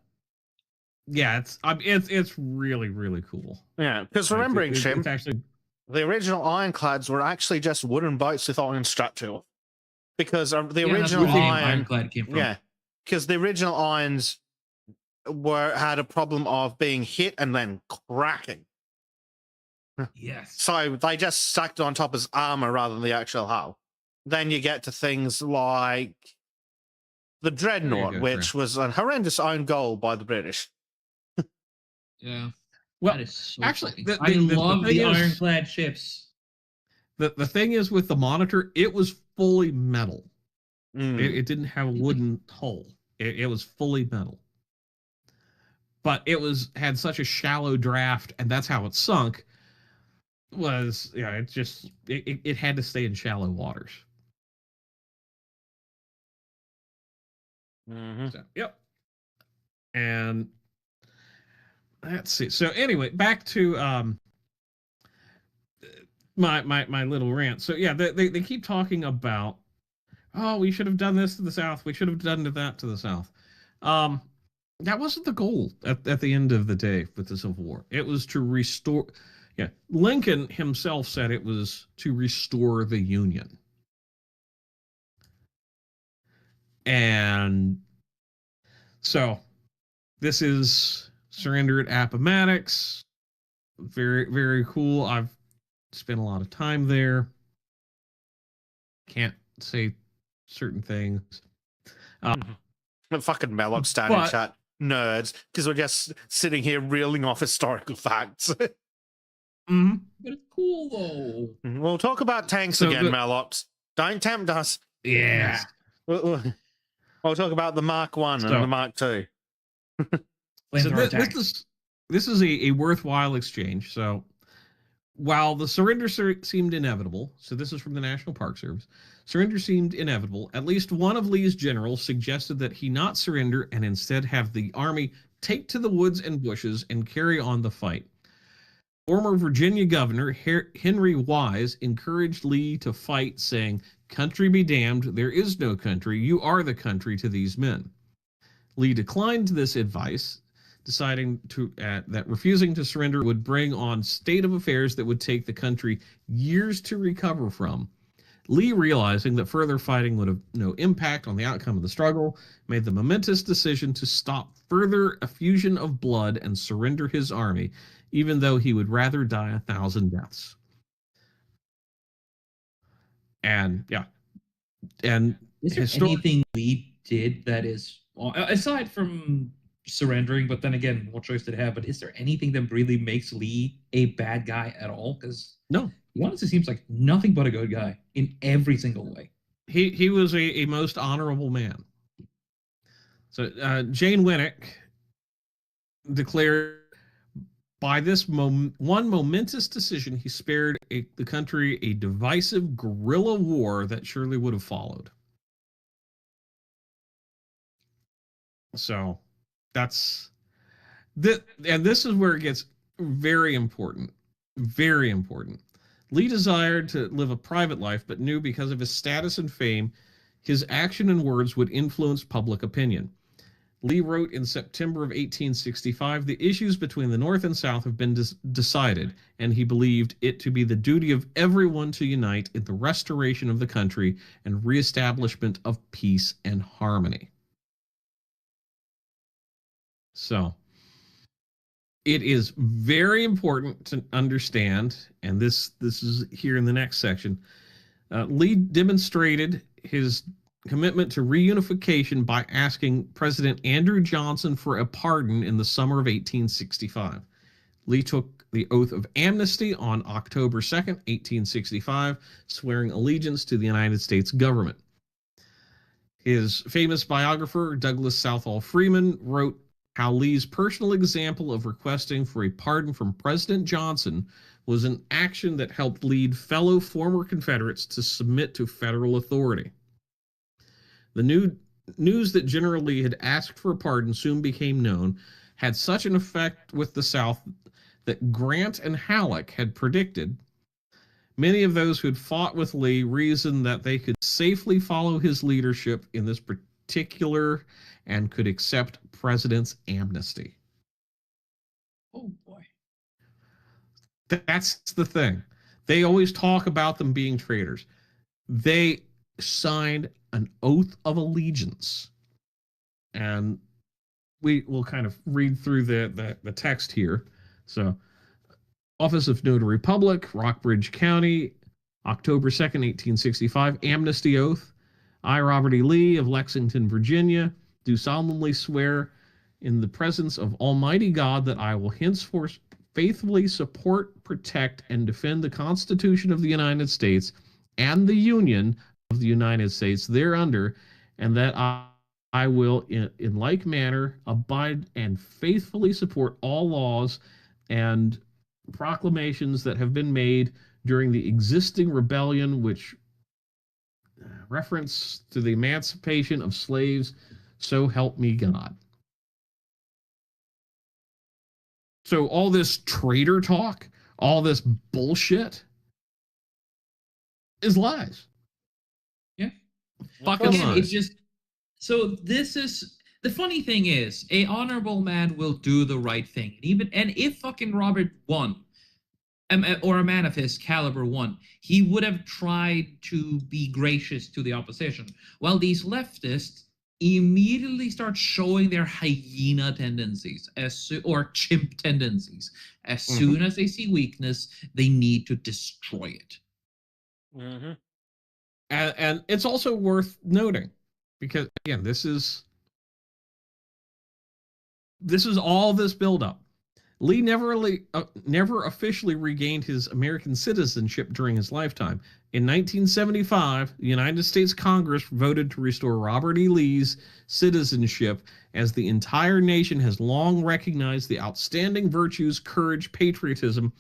yeah, it's really, really cool. Yeah, because remembering, Shim, actually, the original ironclads were actually just wooden boats with iron strapped to them. Because the original ironclad came from. Yeah, because the original irons had a problem of being hit and then cracking. Yes. So they just stacked it on top as armor rather than the actual hull. Then you get to things like the Dreadnought, which was a horrendous own goal by the British. Yeah. Well, that is so actually, I love the ironclad ships. The thing is, with the Monitor, it was fully metal. It didn't have a wooden hull. It was fully metal. But it had such a shallow draft, and that's how it sunk. It had to stay in shallow waters. So, yep. And let's see. So anyway, back to my little rant. So yeah, they keep talking about, oh, we should have done this to the South. We should have done that to the South. That wasn't the goal at the end of the day with the Civil War. It was to restore. Yeah, Lincoln himself said it was to restore the Union. And so this is surrender at Appomattox. Very, very cool. I've spent a lot of time there. Can't say certain things. Fucking Malloc standing chat. Nerds. Because we're just sitting here reeling off historical facts. But it's cool, though. We'll talk about tanks again, Mallocs. Don't tempt us. Yeah. We'll talk about the Mark 1 and the Mark 2. So this is a worthwhile exchange. So while the surrender seemed inevitable, so this is from the National Park Service, surrender seemed inevitable, at least one of Lee's generals suggested that he not surrender and instead have the army take to the woods and bushes and carry on the fight. Former Virginia Governor Henry Wise encouraged Lee to fight, saying, "Country be damned, there is no country. You are the country to these men." Lee declined this advice, deciding that refusing to surrender would bring on state of affairs that would take the country years to recover from. Lee, realizing that further fighting would have no impact on the outcome of the struggle, made the momentous decision to stop further effusion of blood and surrender his army, even though he would rather die 1,000 deaths. And yeah, and is there anything Lee did that is, aside from surrendering, but then again, what choice did he have? But is there anything that really makes Lee a bad guy at all? Because no, he honestly seems like nothing but a good guy in every single way. He was a most honorable man. So Jane Winnick declared by this one momentous decision, he spared the country a divisive guerrilla war that surely would have followed. So that's and this is where it gets very important. Very important. Lee desired to live a private life, but knew because of his status and fame, his action and words would influence public opinion. Lee wrote in September of 1865, "The issues between the North and South have been decided, and he believed it to be the duty of everyone to unite in the restoration of the country and reestablishment of peace and harmony." So, it is very important to understand, and this is here in the next section. Lee demonstrated his commitment to reunification by asking President Andrew Johnson for a pardon in the summer of 1865. Lee took the oath of amnesty on October 2nd, 1865, swearing allegiance to the United States government. His famous biographer, Douglas Southall Freeman, wrote how Lee's personal example of requesting for a pardon from President Johnson was an action that helped lead fellow former Confederates to submit to federal authority. The news that General Lee had asked for a pardon soon became known, had such an effect with the South that Grant and Halleck had predicted. Many of those who had fought with Lee reasoned that they could safely follow his leadership in this particular and could accept President's amnesty. Oh boy. That's the thing. They always talk about them being traitors. They signed an oath of allegiance. And we will kind of read through the text here. So, Office of Notary Public, Rockbridge County, October 2nd, 1865, amnesty oath. I, Robert E. Lee of Lexington, Virginia, do solemnly swear in the presence of Almighty God that I will henceforth faithfully support, protect, and defend the Constitution of the United States and the Union of the United States thereunder, and that I will in like manner abide and faithfully support all laws and proclamations that have been made during the existing rebellion which reference to the emancipation of slaves, so help me God. So all this traitor talk, all this bullshit is lies. Yeah. Fucking lies. It's just, so this is, the funny thing is, a honorable man will do the right thing. And if fucking Robert won, or a man of his caliber won, he would have tried to be gracious to the opposition. While these leftists immediately start showing their hyena tendencies, or chimp tendencies. As soon as they see weakness, they need to destroy it. Mm-hmm. And it's also worth noting, because again, this is all this buildup. Lee never officially regained his American citizenship during his lifetime. In 1975, the United States Congress voted to restore Robert E. Lee's citizenship, as the entire nation has long recognized the outstanding virtues, courage, patriotism,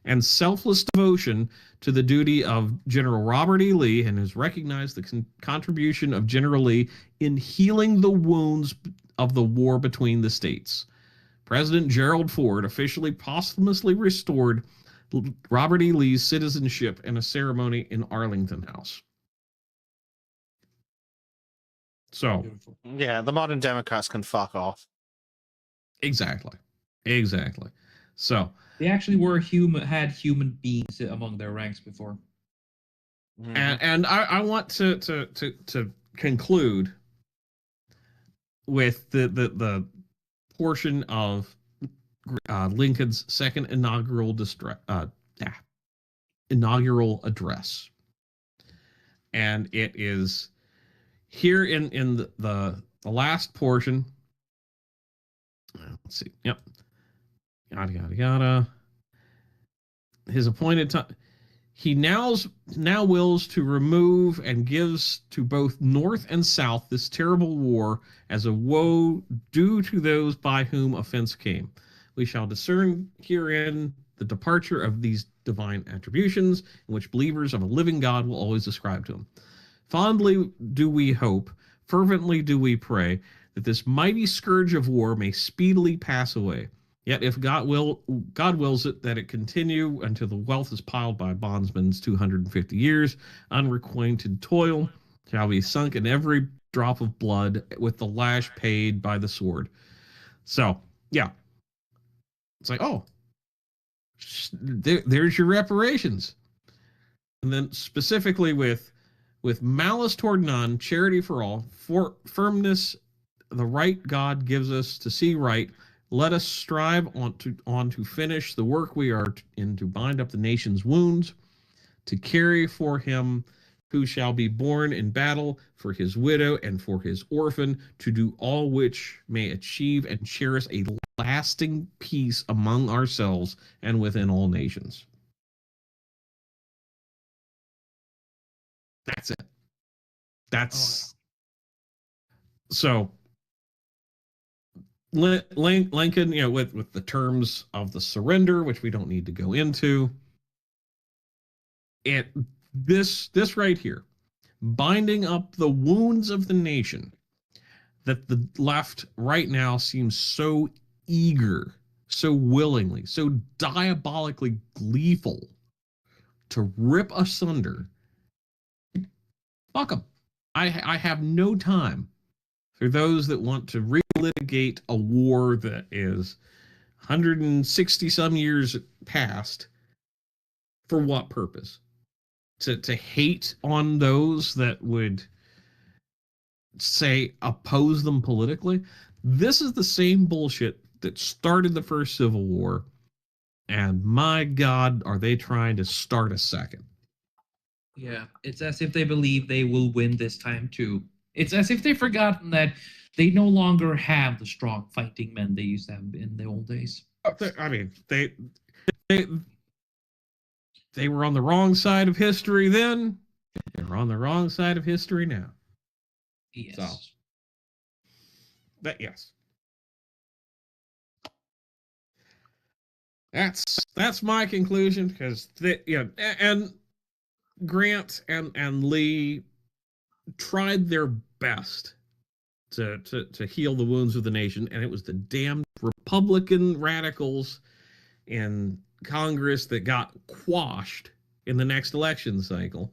and selfless devotion to the duty of General Robert E. Lee, and has recognized the contribution of General Lee in healing the wounds of the war between the states. President Gerald Ford officially posthumously restored Robert E. Lee's citizenship in a ceremony in Arlington House. So, yeah, the modern Democrats can fuck off. Exactly. So they actually had human beings among their ranks before. And I want to conclude with the portion of Lincoln's second inaugural address, and it is here in the last portion. Let's see. Yep. Yada yada yada. His appointed time. He now wills to remove and gives to both North and South this terrible war as a woe due to those by whom offense came. We shall discern herein the departure of these divine attributions, in which believers of a living God will always ascribe to him. Fondly do we hope, fervently do we pray, that this mighty scourge of war may speedily pass away. Yet if God wills it that it continue until the wealth is piled by bondsmen's 250 years, unrequited toil shall be sunk in every drop of blood with the lash paid by the sword. So, yeah. It's like, oh, there's your reparations. And then specifically with malice toward none, charity for all, for firmness, the right God gives us to see right. Let us strive on to finish the work we are in, to bind up the nation's wounds, to carry for him who shall be born in battle, for his widow and for his orphan, to do all which may achieve and cherish a lasting peace among ourselves and within all nations. That's it. That's so. Lincoln, with the terms of the surrender, which we don't need to go into, this right here, binding up the wounds of the nation, that the left right now seems so eager, so willingly, so diabolically gleeful to rip asunder. Fuck them. I have no time for those that want to relitigate a war that is 160 some years past. For what purpose? To hate on those that would, say, oppose them politically? This is the same bullshit that started the first Civil War, and my God, are they trying to start a second? Yeah, it's as if they believe they will win this time too. It's as if they've forgotten that they no longer have the strong fighting men they used to have in the old days. I mean, they were on the wrong side of history then. They're on the wrong side of history now. Yes. So, yes. That's my conclusion, because and Grant and Lee tried their best to heal the wounds of the nation, and it was the damn Republican radicals in Congress that got quashed in the next election cycle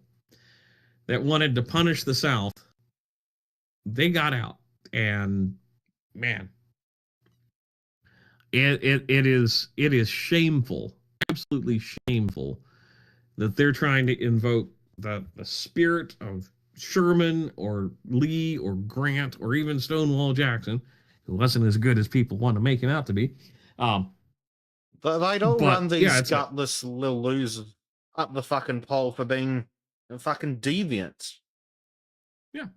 that wanted to punish the South. They got out, and man, it is shameful, absolutely shameful, that they're trying to invoke the spirit of Sherman or Lee or Grant or even Stonewall Jackson, who wasn't as good as people want to make him out to be. But they don't run these yeah, gutless little losers up the fucking pole for being fucking deviants. Yeah.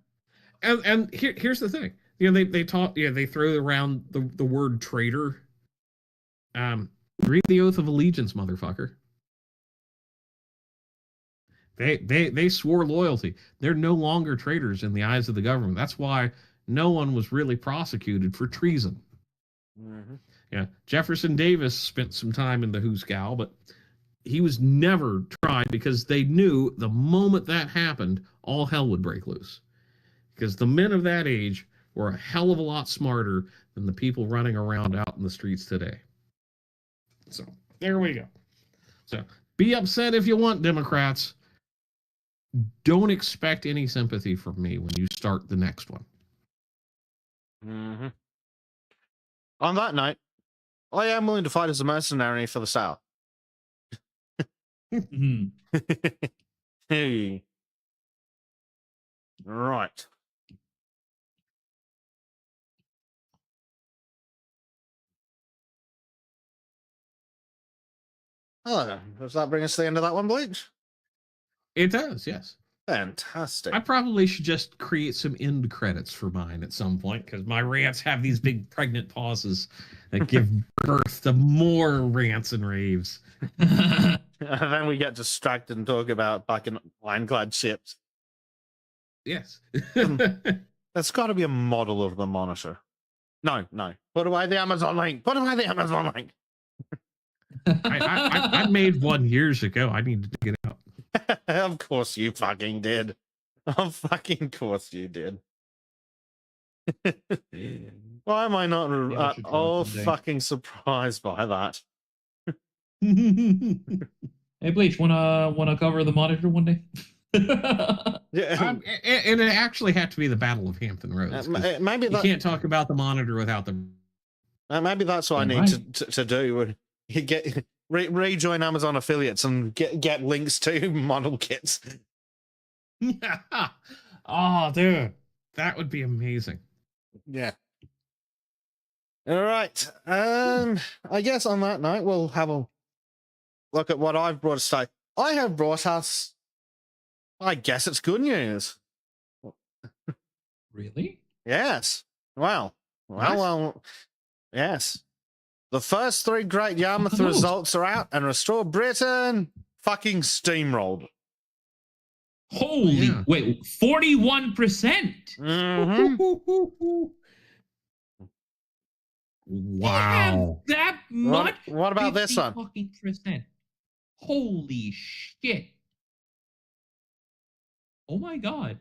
And here's the thing. They talk, they throw around the word traitor. Read the Oath of Allegiance, motherfucker. They swore loyalty. They're no longer traitors in the eyes of the government. That's why no one was really prosecuted for treason. Mm-hmm. Yeah, Jefferson Davis spent some time in the Hooskow, but he was never tried because they knew the moment that happened, all hell would break loose. Because the men of that age were a hell of a lot smarter than the people running around out in the streets today. So there we go. So be upset if you want, Democrats. Don't expect any sympathy from me when you start the next one. Mm-hmm. On that note, I am willing to fight as a mercenary for the South. Hey. Right. Oh, does that bring us to the end of that one, Bleach? It does, yes. Fantastic. I probably should just create some end credits for mine at some point because my rants have these big pregnant pauses that give birth to more rants and raves. And then we get distracted and talk about fucking ironclad ships. Yes. There's got to be a model of the monitor. No. Put away the Amazon link. Put away the Amazon link. I made one years ago. I need to dig it out. Of course you fucking did. Of fucking course you did. Why am I not I should try all someday. fucking surprised by that? Hey, Bleach, wanna cover the monitor one day? Yeah, And it actually had to be the Battle of Hampton Roads. 'Cause maybe you that. can't talk about the monitor without the. Maybe that's what I You're need to do. You get rejoin Amazon affiliates and get links to model kits. Oh, dude, that would be amazing. Yeah. All right. I guess on that note, we'll have a look at what I've brought us today. I have brought us. I guess it's good news. Really? Yes. Well. Nice. Yes. The first 3 Great Yarmouth Fucking results are out, and Restore Britain fucking steamrolled. Holy Yeah. wait, 41%. Mm-hmm. Wow. That much? What about this 50 one? Fucking percent. Holy shit. Oh my god.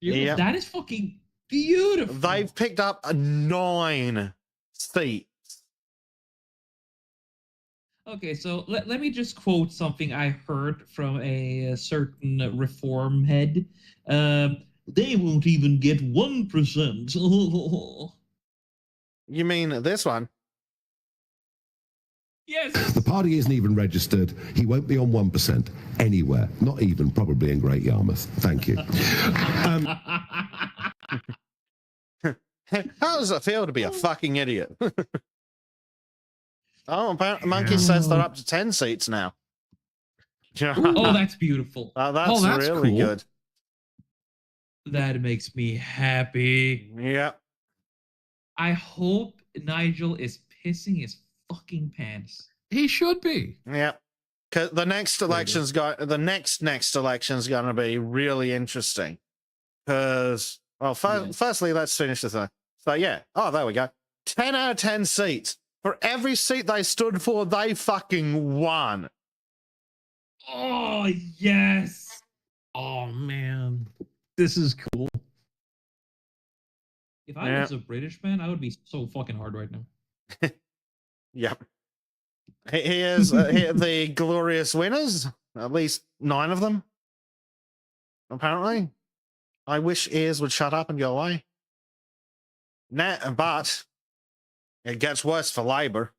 Yeah. That is fucking beautiful. They've picked up 9 seats. Okay, so let me just quote something I heard from a certain reform head. They won't even get 1%. You mean this one? Yes. The party isn't even registered. He won't be on 1% anywhere, not even probably in Great Yarmouth. Thank you. How does it feel to be a fucking idiot? Oh, apparently Monkey says they're up to 10 seats now. Oh, that's beautiful. That's that's really cool. good. That makes me happy. Yeah. I hope Nigel is pissing his fucking pants. He should be. Yeah. Cause the next election's next election's gonna be really interesting. Because firstly, let's finish this thing. So yeah. Oh, there we go. 10 out of 10 seats. For every seat they stood for, they fucking won. Oh, yes. Oh man, this is cool. If I was a British man, I would be so fucking hard right now. Yep. Here's here the glorious winners. At least 9 of them. Apparently. I wish ears would shut up and go away. But it gets worse for Labour.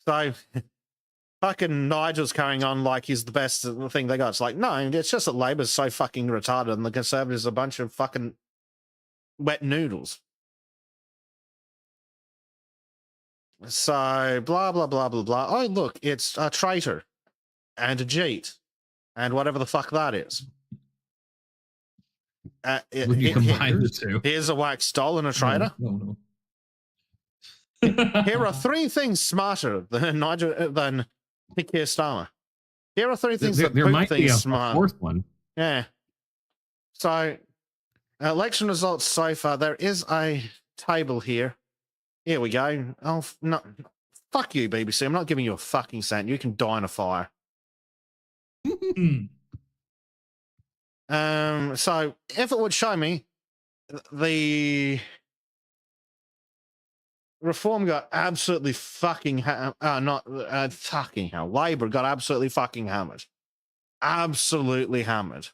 So fucking Nigel's carrying on like he's the best thing they got. It's like, no, it's just that Labour's so fucking retarded and the Conservatives are a bunch of fucking wet noodles. So blah blah blah blah blah. Oh look, it's a traitor and a cheat and whatever the fuck that is. When you combine the two. Here's a wax doll and a traitor. No. Here are 3 things smarter than Keir Starmer. Here are 3 things There, that there Poop might be thinks a smart. 4th one. Yeah. So, election results so far. There is a table here. Here we go. Oh, no. Fuck you, BBC. I'm not giving you a fucking cent. You can die in a fire. So, if it would show me, the Reform got absolutely fucking fucking hell. Labour got absolutely fucking hammered. Absolutely hammered.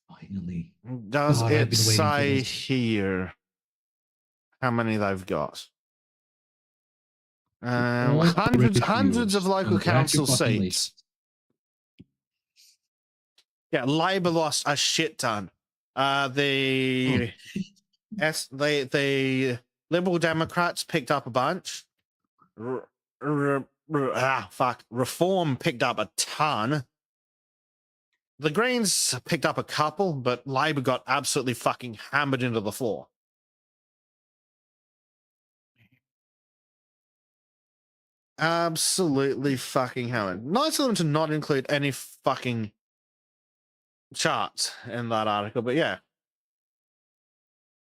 Finally. Does God, I've it been waiting for say this. here how many they've got? All Hundreds British of viewers, local council congratulations. seats. Yeah, Labour lost a shit ton. The Liberal Democrats picked up a bunch. Reform picked up a ton. The Greens picked up a couple, but Labor got absolutely fucking hammered into the floor. Absolutely fucking hammered. Nice of them to not include any fucking charts in that article, but yeah.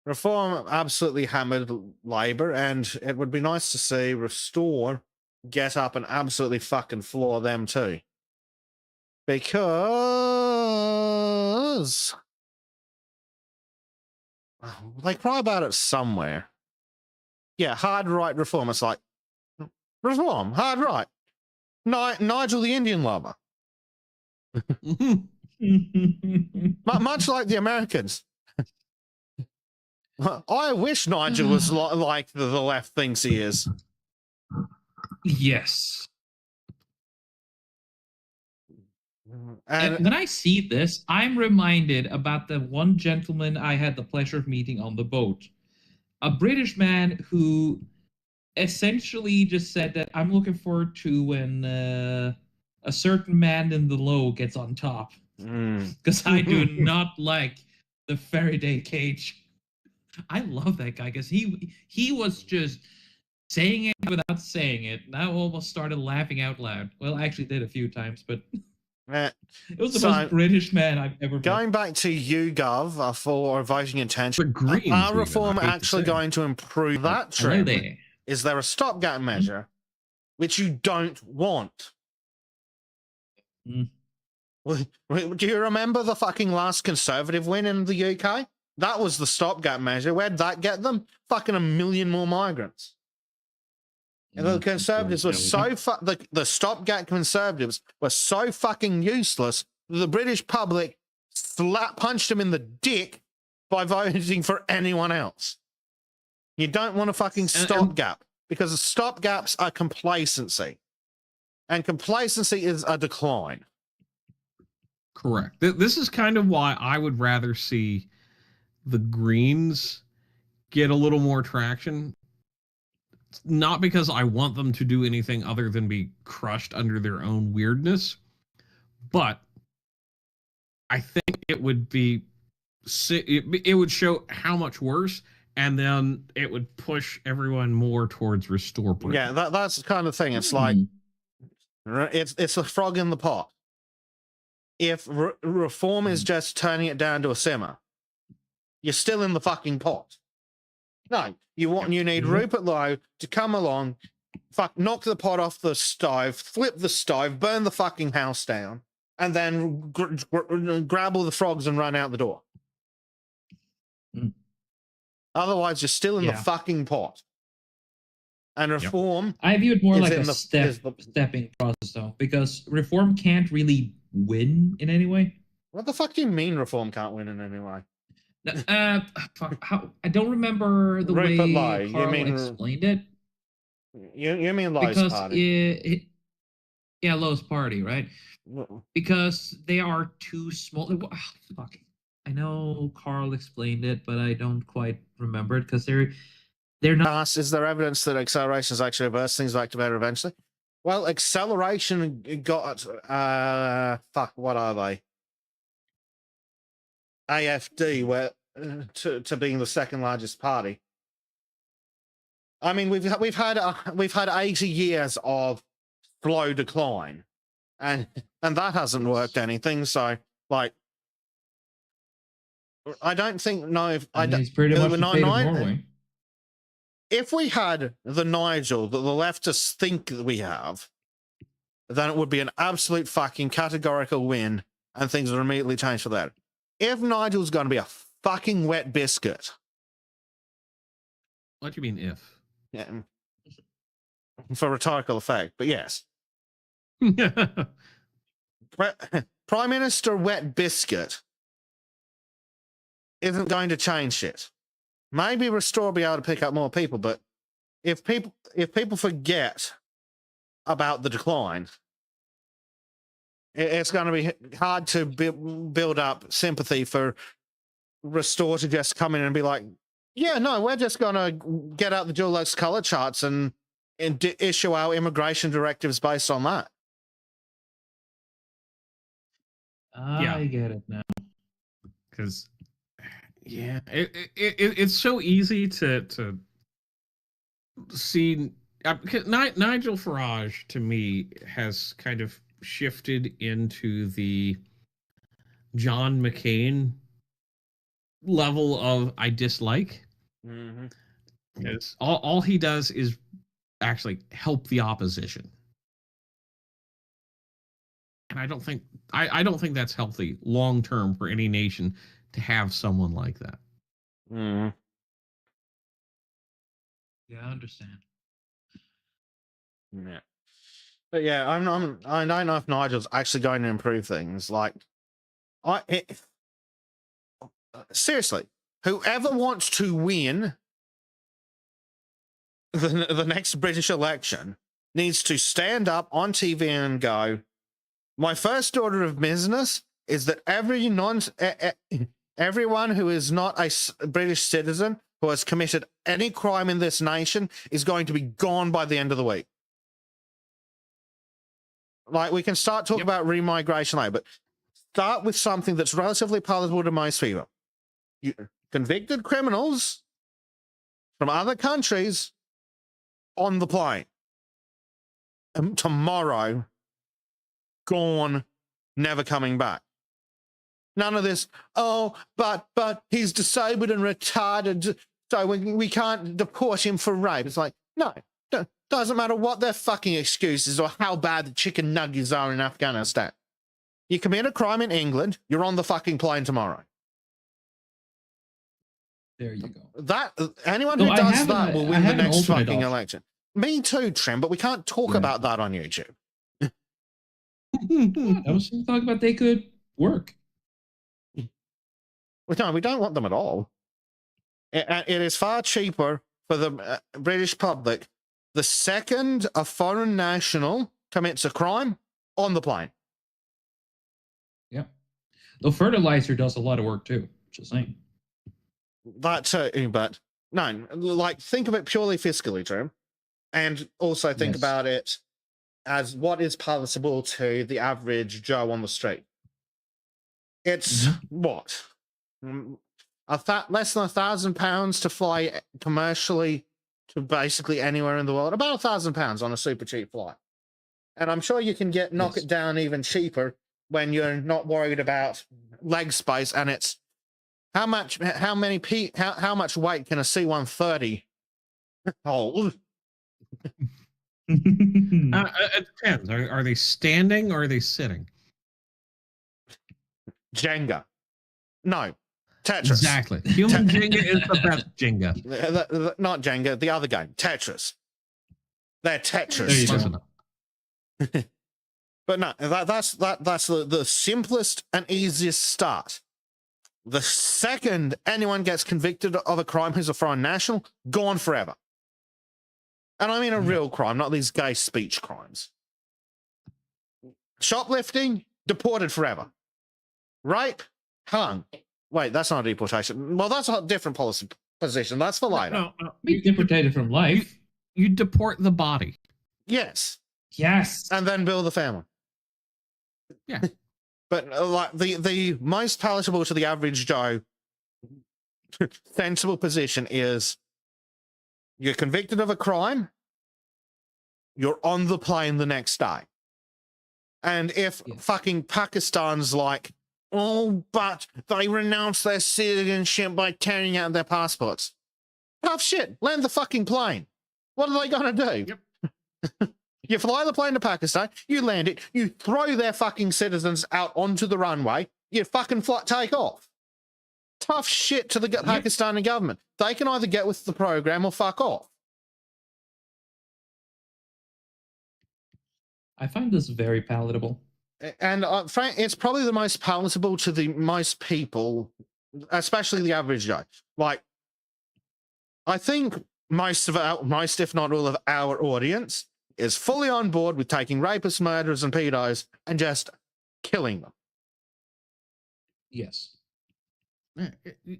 Reform absolutely hammered Labor, and it would be nice to see Restore get up and absolutely fucking floor them too. Because they cry about it somewhere. Yeah, hard right reform. It's like, reform, hard right. Nigel the Indian lover. Much like the Americans. I wish Nigel was like the left thinks he is. Yes. And when I see this, I'm reminded about the one gentleman I had the pleasure of meeting on the boat. A British man who essentially just said that I'm looking forward to when a certain man in the low gets on top. Because I do not like the Faraday cage. I love that guy because he was just saying it without saying it. And I almost started laughing out loud. Well, I actually did a few times, but it was the most British man I've ever met. Going back to YouGov for voting intention, Greens are reform actually going to improve that trend? Is there a stopgap measure which you don't want? Do you remember the fucking last Conservative win in the UK? That was the stopgap measure. Where'd that get them? Fucking 1 million more migrants. And the Conservatives were so the stopgap Conservatives were so fucking useless that the British public punched them in the dick by voting for anyone else. You don't want a fucking stopgap because the stopgaps are complacency, and complacency is a decline. Correct. This is kind of why I would rather see the Greens get a little more traction. Not because I want them to do anything other than be crushed under their own weirdness, but I think it would be it would show how much worse, and then it would push everyone more towards Restore Britain. Yeah, that's the kind of thing. It's like it's a frog in the pot. If reform is just turning it down to a simmer, you're still in the fucking pot. No, you need Rupert Lowe to come along, knock the pot off the stove, flip the stove, burn the fucking house down, and then grab all the frogs and run out the door. Otherwise, you're still in the fucking pot. And reform, I view it more like a stepping process, though, because reform can't really win in any way. What the fuck do you mean reform can't win in any way? How I don't remember the way Carl explained it. You mean Lowe's party? Lowe's party, right? Because they are too small. Fuck. I know Carl explained it, but I don't quite remember it because they're not. Is there evidence that acceleration is actually reverse things back to better eventually? Well, acceleration got what are they? AFD, where to being the second largest party. I mean, we've had 80 years of slow decline, and that hasn't worked anything. So, like, I don't think it's pretty much the fate of Norway. If we had the Nigel that the leftists think that we have, then it would be an absolute fucking categorical win, and things would immediately change for that. If Nigel's going to be a fucking wet biscuit. What do you mean if? Yeah. For rhetorical effect, but yes. Prime Minister Wet Biscuit isn't going to change shit. Maybe Restore will be able to pick up more people, but if people forget about the decline, it's going to be hard to build up sympathy for Restore to just come in and be like, yeah, no, we're just going to get out the dual color charts and issue our immigration directives based on that. I get it now. Because it's so easy to see. Nigel Farage to me has kind of shifted into the John McCain level of I dislike. Mm-hmm. Because all he does is actually help the opposition. And I don't think that's healthy long term for any nation to have someone like that. Mm. Yeah, I understand. Yeah. But yeah, I don't know if Nigel's actually going to improve things. Like, seriously, whoever wants to win the next British election needs to stand up on TV and go, my first order of business is that everyone who is not a British citizen who has committed any crime in this nation is going to be gone by the end of the week. Like, we can start talking about remigration later, but start with something that's relatively palatable to most people. Convicted criminals from other countries on the plane. Tomorrow, gone, never coming back. None of this, but he's disabled and retarded, so we can't deport him for rape. It's like, no, doesn't matter what their fucking excuses or how bad the chicken nuggets are in Afghanistan. You commit a crime in England, you're on the fucking plane tomorrow. There you go. That anyone who does that will win the next fucking option. election. Me too, Trim, but we can't talk about that on YouTube. I was talking about they could work. We don't want them at all. It is far cheaper for the British public the second a foreign national commits a crime on the plane. Yep. The fertilizer does a lot of work too. Just saying. That too, but no, like, think of it purely fiscally, Trim, and also think about it as what is palatable to the average Joe on the street. It's what? Less than £1,000 to fly commercially to basically anywhere in the world. About £1,000 on a super cheap flight. And I'm sure you can knock it down even cheaper when you're not worried about leg space, and it's how much weight can a C-130 hold? It depends. Are they standing or are they sitting? Jenga. No. Tetris. Exactly. Human Jenga is the best Jenga. Not Jenga, the other game. Tetris. They're Tetris. But no, that's the simplest and easiest start. The second anyone gets convicted of a crime who's a foreign national, gone forever. And I mean a real crime, not these gay speech crimes. Shoplifting, deported forever. Rape, hung. Wait, that's not a deportation. Well, that's a different policy position. That's for later. No. You deported from life. You deport the body. Yes. Yes. And then build a family. Yeah. But like the most palatable to the average Joe sensible position is you're convicted of a crime, you're on the plane the next day. And if fucking Pakistan's like, oh, but they renounce their citizenship by tearing out their passports. Tough shit. Land the fucking plane. What are they going to do? Yep. You fly the plane to Pakistan, you land it, you throw their fucking citizens out onto the runway, you fucking take off. Tough shit to the Pakistani government. They can either get with the program or fuck off. I find this very palatable. And Frank, it's probably the most palatable to the most people, especially the average Joe. Like, I think most, if not all of our audience is fully on board with taking rapists, murderers, and pedos and just killing them. Yes.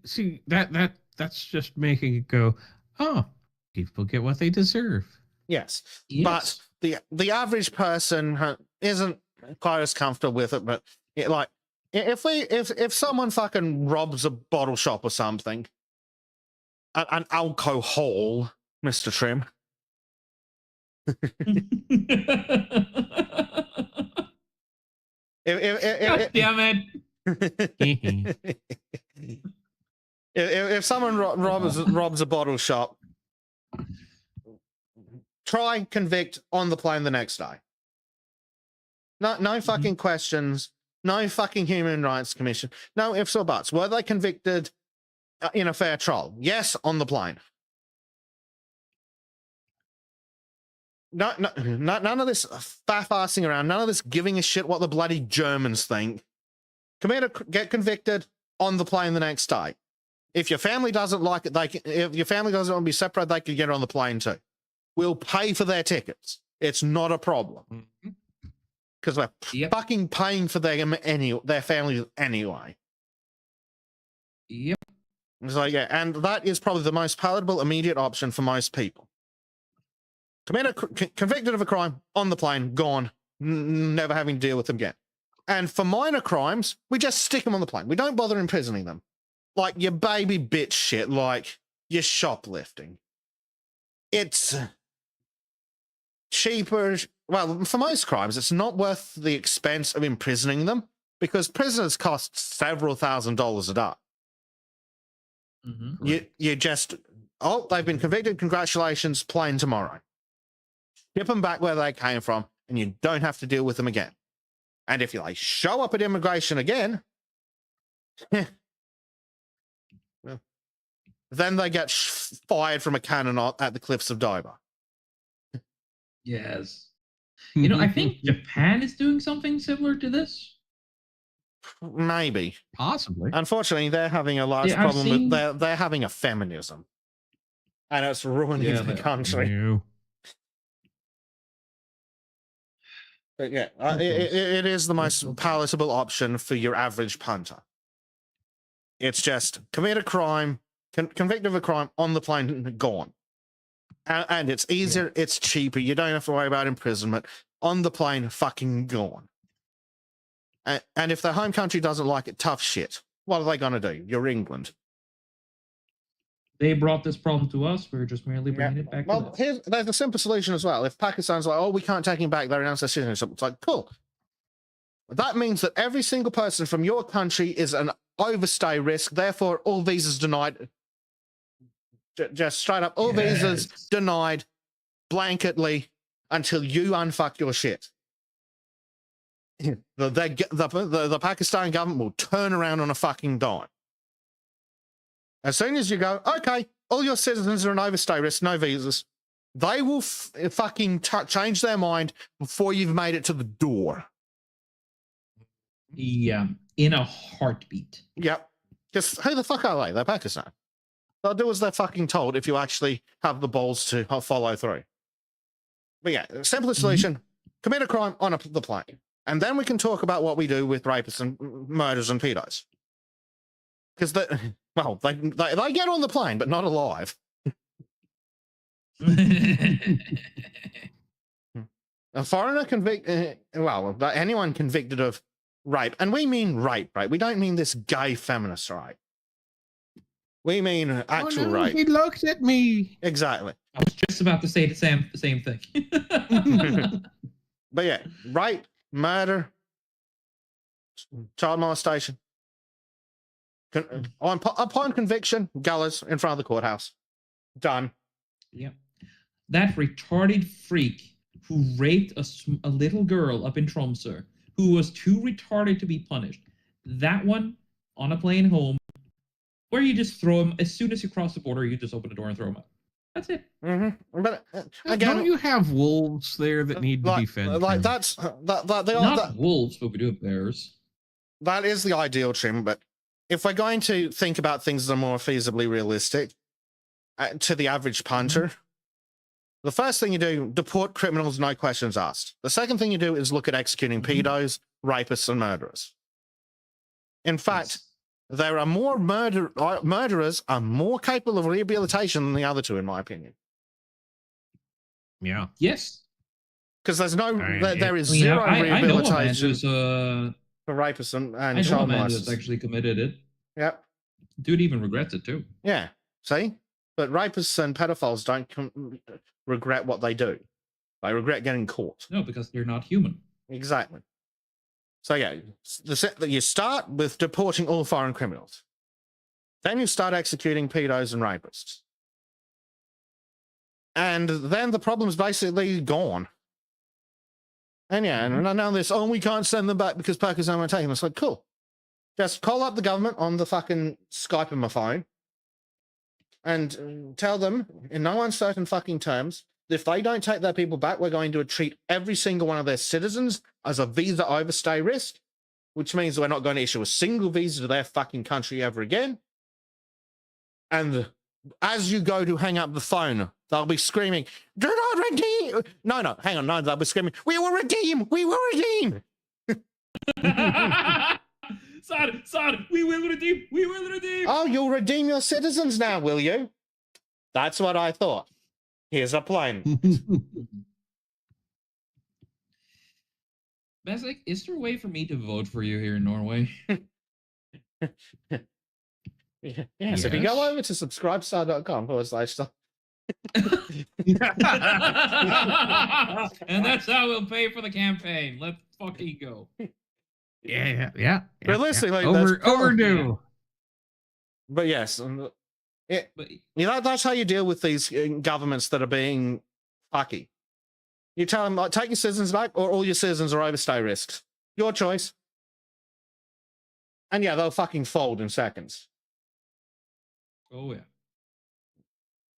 See, that's just making it go, oh, people get what they deserve. Yes. But the average person isn't quite as comfortable with it, but If someone fucking robs a bottle shop or something, an alcohol, Mr. Trim. God damn it. If someone robs a bottle shop, try, convict on the plane the next day. No fucking questions. No fucking Human Rights Commission. No ifs or buts. Were they convicted in a fair trial? Yes, on the plane. None of this faff-assing around. None of this giving a shit what the bloody Germans think. Get convicted on the plane the next day. If your family doesn't like it, if your family doesn't want to be separated, they can get on the plane too. We'll pay for their tickets. It's not a problem. Because we're fucking paying for their families anyway. Yep. So yeah, and that is probably the most palatable, immediate option for most people. Convicted of a crime, on the plane, gone, never having to deal with them again. And for minor crimes, we just stick them on the plane. We don't bother imprisoning them. Like your baby bitch shit, like your shoplifting. It's cheaper. Well, for most crimes, it's not worth the expense of imprisoning them because prisoners cost several $1,000s a day. You just, they've been convicted, congratulations, plane tomorrow. Ship them back where they came from, and you don't have to deal with them again. And if you show up at immigration again, well, then they get fired from a cannon at the cliffs of Dover. Yes. You know, I think Japan is doing something similar to this. Maybe. Possibly. Unfortunately, they're having a large problem with they're having a feminism. And it's ruining the country. No. But yeah, it is the most palatable option for your average punter. It's just commit a crime, convicted of a crime, on the plane, gone. And it's easier, it's cheaper, you don't have to worry about imprisonment. On the plane, fucking gone. And if their home country doesn't like it, tough shit. What are they going to do? You're England. They brought this problem to us. We're just merely bringing it back to them. There's a simple solution as well. If Pakistan's like, we can't take him back, they announce their citizenship. It's like, cool. That means that every single person from your country is an overstay risk. Therefore, all visas denied. Just straight up, all visas denied blanketly until you unfuck your shit. The Pakistan government will turn around on a fucking dime. As soon as you go, okay, all your citizens are an overstay risk, no visas, they will fucking change their mind before you've made it to the door. Yeah, in a heartbeat. Yep. Just who the fuck are they? They're Pakistan. They'll do as they're fucking told if you actually have the balls to follow through. But yeah, simplest solution, commit a crime on the plane. And then we can talk about what we do with rapists and murderers and pedos. Because they get on the plane, but not alive. A foreigner anyone convicted of rape, and we mean rape, right? We don't mean this gay feminist rape. We mean actual rape. He looked at me. Exactly. I was just about to say the same thing. But yeah, rape, murder, child molestation. Upon conviction, gallows in front of the courthouse. Done. Yep. That retarded freak who raped a little girl up in Tromsø, who was too retarded to be punished. That one on a plane home, where you just throw him as soon as you cross the border. You just open the door and throw him up. That's it. But again, don't you have wolves there that need to be fed? Like not wolves, but we do have bears. That is the ideal trim, but if we're going to think about things that are more feasibly realistic to the average punter, the first thing you do, deport criminals, no questions asked. The second thing you do is look at executing pedos, rapists, and murderers. In fact, there are more murderers are more capable of rehabilitation than the other two, in my opinion. Yeah. Yes. Because there's no, there is zero rehabilitation. I know a man for rapists and I know a child man molesters. that's actually committed it. Yep. Dude even regrets it too. Yeah. See? But rapists and pedophiles don't regret what they do. They regret getting caught. No, because they're not human. Exactly. So yeah, you start with deporting all foreign criminals. Then you start executing pedos and rapists. And then the problem's basically gone. And yeah, and now this, we can't send them back because Pakistan won't take them. It's like, cool. Just call up the government on the fucking Skype on my phone and tell them in no uncertain fucking terms, if they don't take their people back, we're going to treat every single one of their citizens as a visa overstay risk, which means we're not going to issue a single visa to their fucking country ever again. And as you go to hang up the phone, they'll be screaming, do not redeem. No, hang on. No, they'll be screaming, we will redeem. We will redeem. Sir, we will redeem. We will redeem. Oh, you'll redeem your citizens now, will you? That's what I thought. Here's a plan. Besik, is there a way for me to vote for you here in Norway? Yes, if you go over to subscribestar.com/. And that's how we'll pay for the campaign. Let's fucking go. Yeah. Realistically, overdue. But yes, that's how you deal with these governments that are being fucky. You tell them, like, take your citizens back, or all your citizens are overstay risks. Your choice. And yeah, they'll fucking fold in seconds. Oh yeah.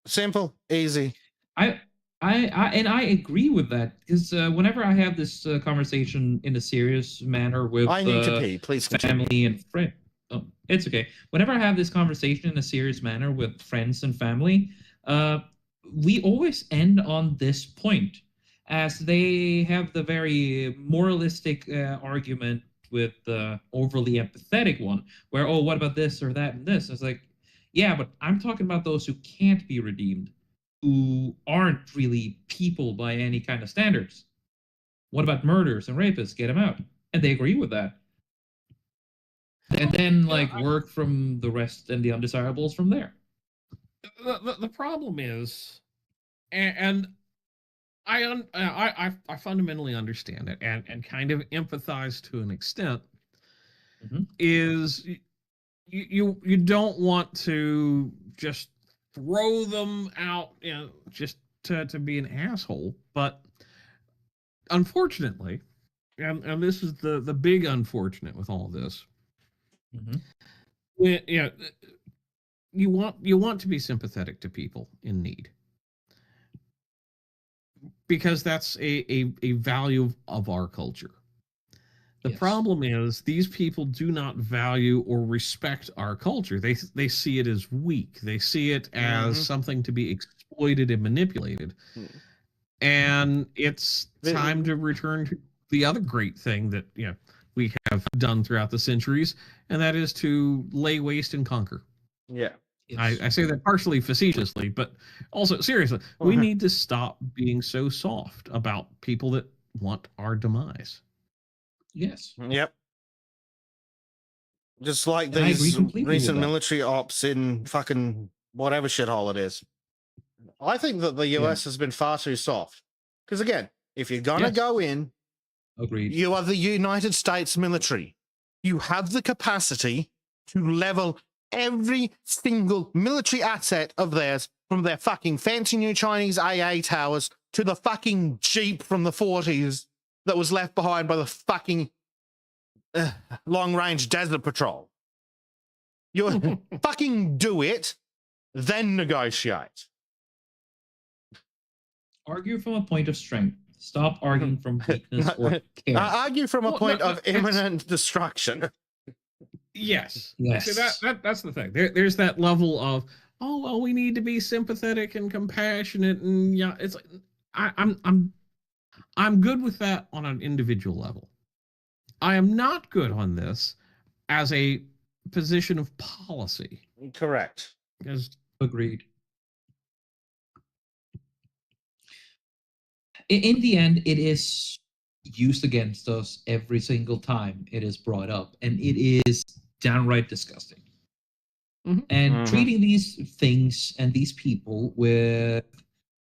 Simple, easy. I agree with that because whenever I have this conversation in a serious manner with I need to pee. Please continue. family and friends. Oh, it's okay. Whenever I have this conversation in a serious manner with friends and family, we always end on this point, as they have the very moralistic argument with the overly empathetic one, where, oh, what about this or that and this? It's like, yeah, but I'm talking about those who can't be redeemed, who aren't really people by any kind of standards. What about murderers and rapists? Get them out. And they agree with that. And then, work from the rest and the undesirables from there. The problem is, and I fundamentally understand it and kind of empathize to an extent, is you don't want to just throw them out, just to be an asshole. But unfortunately, and this is the big unfortunate with all this, you want to be sympathetic to people in need, because that's a value of our culture. The problem is these people do not value or respect our culture. They see it as weak. They see it as something to be exploited and manipulated. And it's time to return to the other great thing that we have done throughout the centuries, and that is to lay waste and conquer. Yeah. I say that partially facetiously, but also seriously. We need to stop being so soft about people that want our demise. Yes. Yep. Just like And I agree these completely with recent that. military ops in fucking whatever shithole it is. I think that the US has been far too soft. Because again, if you're gonna go in, Agreed. you are the United States military. You have the capacity to level every single military asset of theirs, from their fucking fancy new Chinese AA towers to the fucking Jeep from the 40s that was left behind by the fucking long-range desert patrol. You fucking do it, then negotiate. Argue from a point of strength. Stop arguing from weakness or care. Argue from a point of imminent destruction. Yes. Yes. See, that's the thing. There's that level of, oh well, we need to be sympathetic and compassionate, and it's like I'm good with that on an individual level. I am not good on this as a position of policy. Correct. Because Agreed. In the end, it is used against us every single time it is brought up, and it is downright disgusting. And treating these things and these people with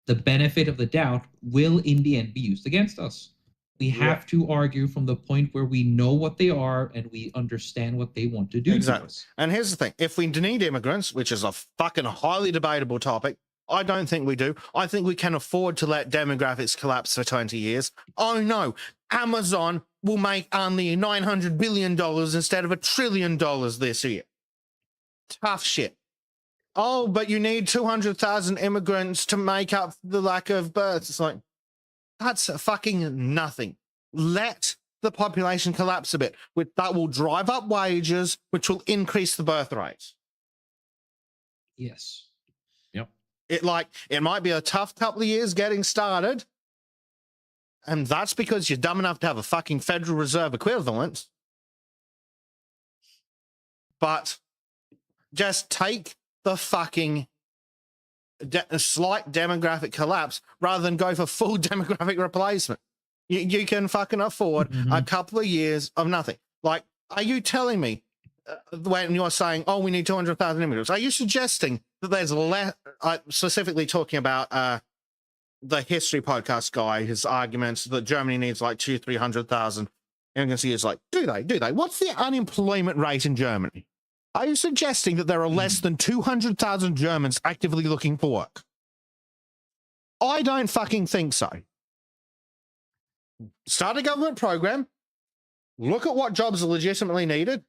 the benefit of the doubt will in the end be used against us. We have to argue from the point where we know what they are and we understand what they want to do. Exactly. And here's the thing. If we need immigrants, which is a fucking highly debatable topic, I don't think we do. I think we can afford to let demographics collapse for 20 years. Oh no, Amazon will make only $900 billion instead of $1 trillion this year. Tough shit. Oh, but you need 200,000 immigrants to make up the lack of births. It's like, that's fucking nothing. Let the population collapse a bit. That will drive up wages, which will increase the birth rate. Yes. Yep. It might be a tough couple of years getting started, and that's because you're dumb enough to have a fucking Federal Reserve equivalent. But just take the fucking slight demographic collapse rather than go for full demographic replacement. You can fucking afford a couple of years of nothing. Like, are you telling me when you're saying, oh, we need 200,000 immigrants, are you suggesting that there's less, specifically talking about the history podcast guy, his arguments that Germany needs like 300,000 immigrants a year? It's like, do they? What's the unemployment rate in Germany? Are you suggesting that there are less than 200,000 Germans actively looking for work? I don't fucking think so. Start a government program. Look at what jobs are legitimately needed.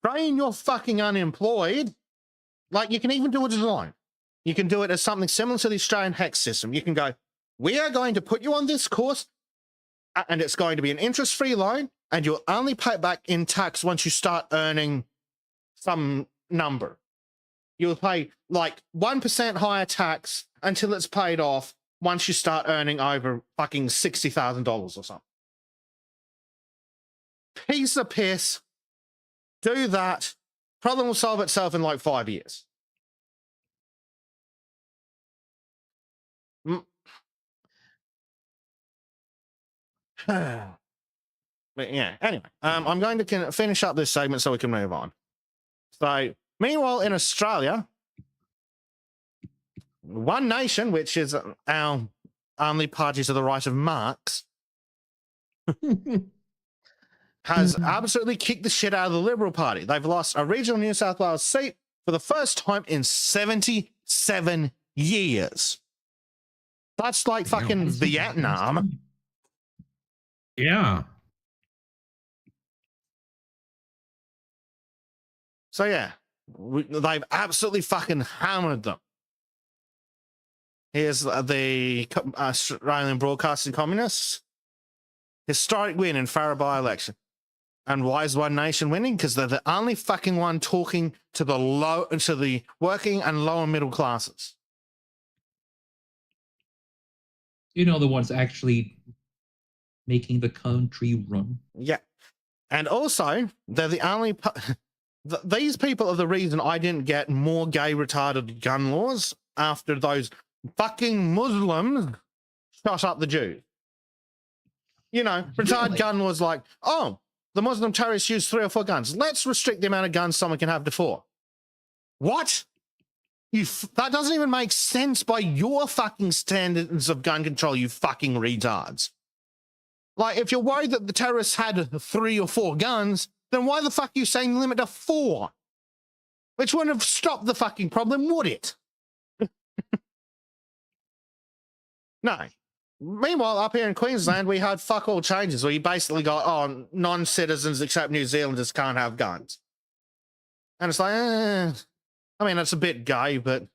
Train your fucking unemployed. Like, you can even do a design. You can do it as something similar to the Australian HEX system. You can go, we are going to put you on this course, and it's going to be an interest-free loan, and you'll only pay it back in tax once you start earning some number. You'll pay like 1% higher tax until it's paid off once you start earning over fucking $60,000 or something. Piece of piss. Do that. Problem will solve itself in like 5 years. But yeah, anyway, I'm going to finish up this segment so we can move on. So, meanwhile, in Australia, One Nation, which is our only party to the right of Marx, has absolutely kicked the shit out of the Liberal Party. They've lost a regional New South Wales seat for the first time in 77 years. That's like fucking Vietnam. Yeah. So yeah, they've absolutely fucking hammered them. Here's the Australian Broadcasting Communists. Historic win in Farrer by-election. And why is One Nation winning? Because they're the only fucking one talking to the working and lower middle classes. You know, the ones actually making the country run. Yeah. And also, they're the only... these people are the reason I didn't get more gay retarded gun laws after those fucking Muslims shot up the Jews. You know, retarded gun laws like, oh, the Muslim terrorists use 3 or 4 guns. Let's restrict the amount of guns someone can have to 4. What? That doesn't even make sense by your fucking standards of gun control, you fucking retards. Like, if you're worried that the terrorists had 3 or 4 guns, then why the fuck are you saying the limit to 4? Which wouldn't have stopped the fucking problem, would it? No. Meanwhile, up here in Queensland, we had fuck all changes where you basically got, oh, non-citizens except New Zealanders can't have guns. And it's like, I mean, it's a bit gay, but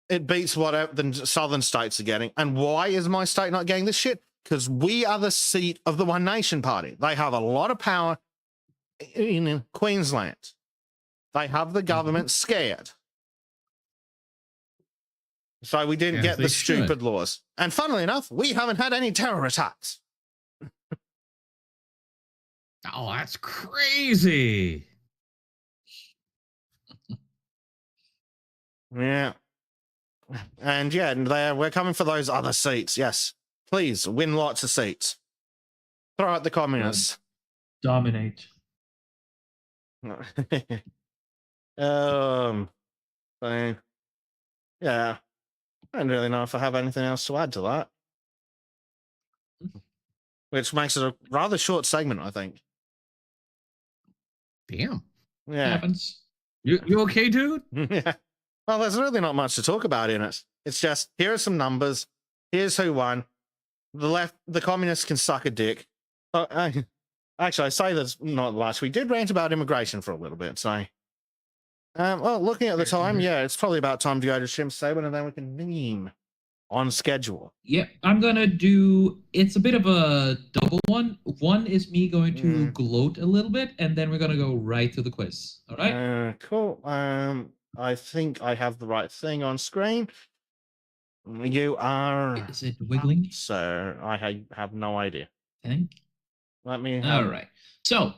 it beats what the southern states are getting. And why is my state not getting this shit? Because we are the seat of the One Nation Party. They have a lot of power in Queensland. They have the government scared. So we didn't get the stupid laws. And funnily enough, we haven't had any terror attacks. Oh, that's crazy. Yeah. And yeah, we're coming for those other seats. Yes. Please win lots of seats. Throw out the communists. Dominate. Fine. Yeah. I don't really know if I have anything else to add to that. Which makes it a rather short segment, I think. Damn. Yeah. Happens. You okay, dude? Yeah. Well, there's really not much to talk about in it. It's just, here are some numbers. Here's who won. The communists can suck a dick. Actually, I say this not last week. Did rant about immigration for a little bit, so. Well, looking at the time, yeah, it's probably about time to go to Shim Saban, and then we can meme on schedule. Yep, I'm gonna do. It's a bit of a double one. One is me going to gloat a little bit, and then we're gonna go right to the quiz. All right. Cool. I think I have the right thing on screen. You are. Is it wiggling? So I have no idea. I think. Let me. All right. So.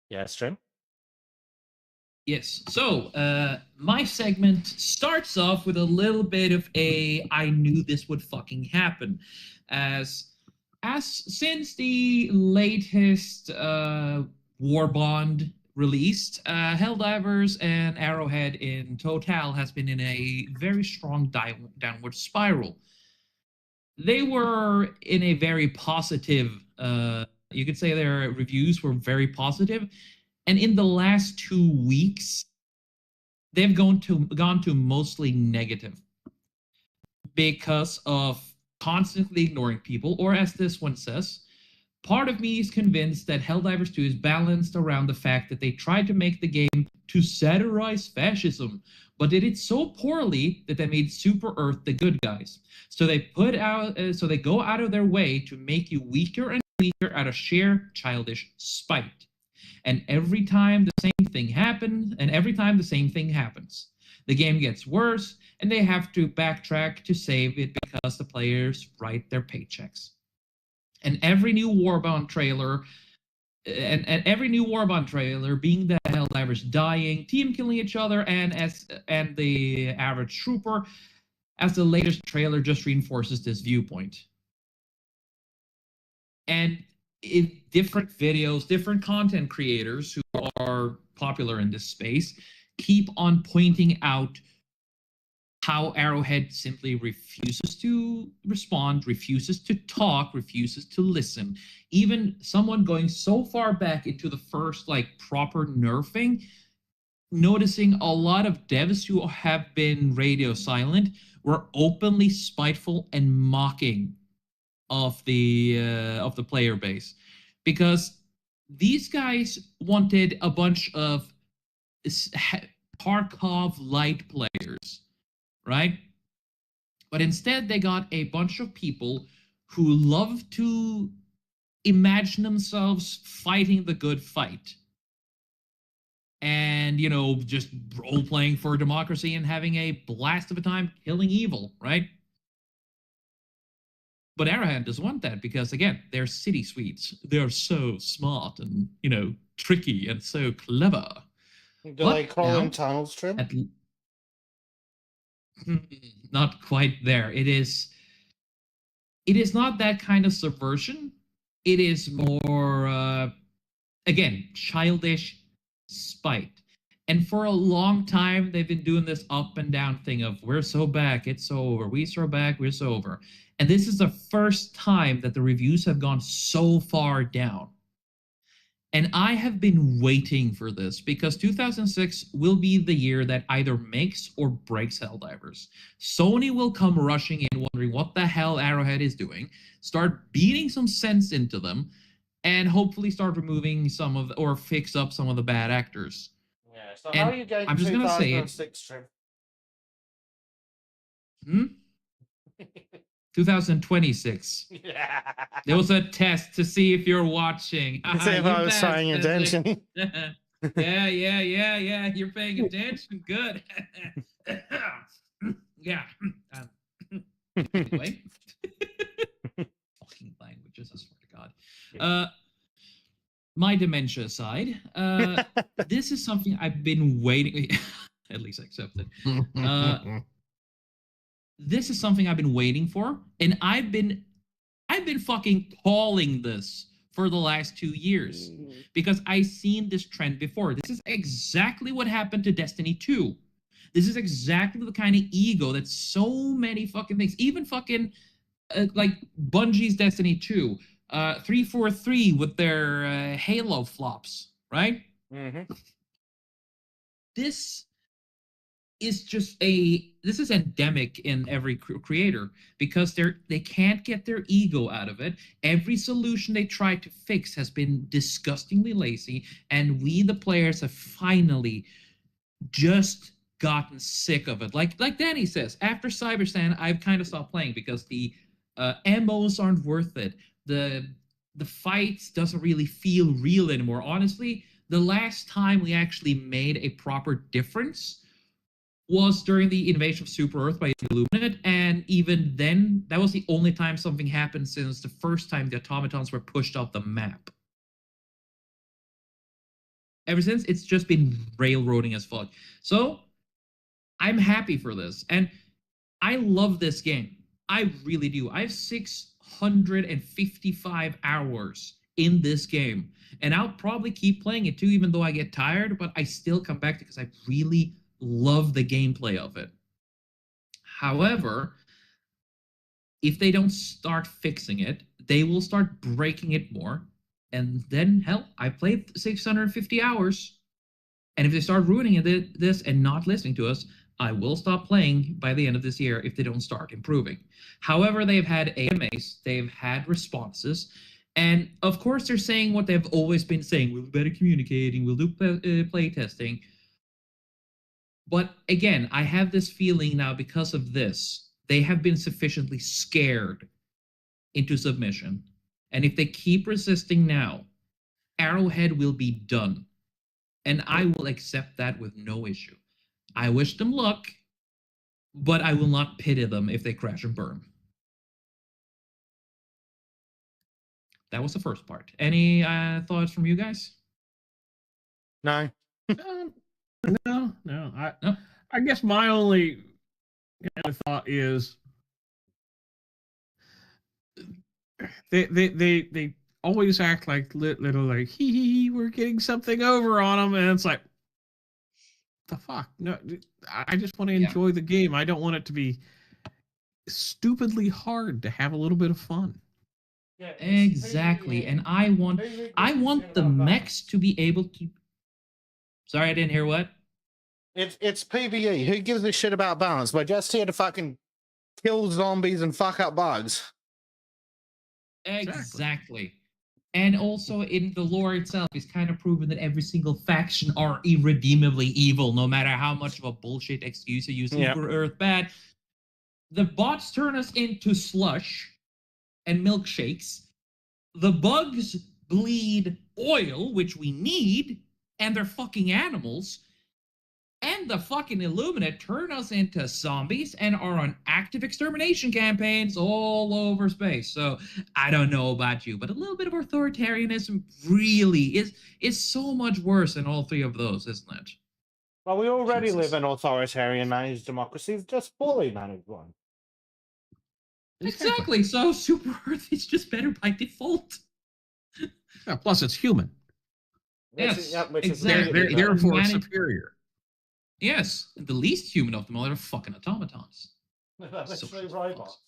Yes, Jim. Yes. So, my segment starts off with a little bit of I knew this would fucking happen, as since the latest war bond released, Helldivers and Arrowhead in total has been in a very strong downward spiral. They were in a very positive. You could say their reviews were very positive. And in the last 2 weeks, they've gone to mostly negative because of constantly ignoring people, or as this one says, part of me is convinced that Helldivers 2 is balanced around the fact that they tried to make the game to satirize fascism, but did it so poorly that they made Super Earth the good guys. So they go out of their way to make you weaker and weaker out of sheer childish spite. And every time the same thing happens, the game gets worse, and they have to backtrack to save it because the players write their paychecks. And every new Warbond trailer, being the Helldivers dying, team killing each other, and the average trooper, as the latest trailer just reinforces this viewpoint. And in different videos, different content creators who are popular in this space keep on pointing out how Arrowhead simply refuses to respond, refuses to talk, refuses to listen. Even someone going so far back into the first proper nerfing, noticing a lot of devs who have been radio silent were openly spiteful and mocking of the player base, because these guys wanted a bunch of Tarkov light players, right? But instead they got a bunch of people who love to imagine themselves fighting the good fight, and just role-playing for democracy and having a blast of a time killing evil, right? But Arrowhead doesn't want that because, again, they're city sweets. They're so smart and, tricky and so clever. Do they crawl in tunnels, Trim? Not quite there. It is not that kind of subversion. It is more, again, childish spite. And for a long time, they've been doing this up and down thing of, we're so back, it's so over. We so back, we're so over. And this is the first time that the reviews have gone so far down. And I have been waiting for this because 2006 will be the year that either makes or breaks Helldivers. Sony will come rushing in wondering what the hell Arrowhead is doing, start beating some sense into them, and hopefully start removing or fix up some of the bad actors. Yeah, so how are you going I'm just going to say it. 2026. Yeah. There was a test to see if you're watching. See if I was paying attention. Yeah. You're paying attention. Good. Yeah. Anyway. Fucking languages, I swear to God. My dementia aside, this is something I've been waiting. At least I accept it. this is something I've been waiting for, and I've been fucking calling this for the last 2 years because I've seen this trend before. This is exactly what happened to Destiny 2. This is exactly the kind of ego that so many fucking things, even fucking like Bungie's Destiny 2, 343 with their Halo flops, right? Mm-hmm. This is endemic in every creator because they can't get their ego out of it. Every solution they try to fix has been disgustingly lazy, and we the players have finally just gotten sick of it. Like Danny says, after Cybersand, I've kind of stopped playing because the MOs aren't worth it. The fights doesn't really feel real anymore. Honestly, the last time we actually made a proper difference was during the invasion of Super Earth by Illuminate, and even then, that was the only time something happened since the first time the automatons were pushed off the map. Ever since, it's just been railroading as fuck. So, I'm happy for this, and I love this game. I really do. I have 655 hours in this game, and I'll probably keep playing it too, even though I get tired, but I still come back because I really love the gameplay of it. However, if they don't start fixing it, they will start breaking it more. And then, hell, I played 650 hours. And if they start ruining this and not listening to us, I will stop playing by the end of this year if they don't start improving. However, they've had AMAs, they've had responses, and of course they're saying what they've always been saying. We'll be better communicating, we'll do play testing. But again, I have this feeling now because of this, they have been sufficiently scared into submission. And if they keep resisting now, Arrowhead will be done. And I will accept that with no issue. I wish them luck, but I will not pity them if they crash and burn. That was the first part. Any thoughts from you guys? No. No. No? I guess my only thought is they always act like little like hee, we're getting something over on them, and it's like, the fuck? No, I just want to enjoy the game. I don't want it to be stupidly hard to have a little bit of fun. Yeah, exactly. And I want the mechs to be able to. Sorry, I didn't hear what. It's PvE. Who gives a shit about balance? We're just here to fucking kill zombies and fuck up bugs. Exactly. And also in the lore itself, it's kind of proven that every single faction are irredeemably evil, no matter how much of a bullshit excuse you use for Earth bad. The bots turn us into slush and milkshakes. The bugs bleed oil, which we need, and they're fucking animals. And the fucking Illuminate turn us into zombies and are on active extermination campaigns all over space. So I don't know about you, but a little bit of authoritarianism really is so much worse than all three of those, isn't it? Well, we already live in authoritarian managed democracies, just fully managed one. Exactly. So Super Earth is just better by default. Yeah, plus it's human. Yes, exactly. Therefore superior. Yes, the least human of them all are fucking automatons. Literally robots.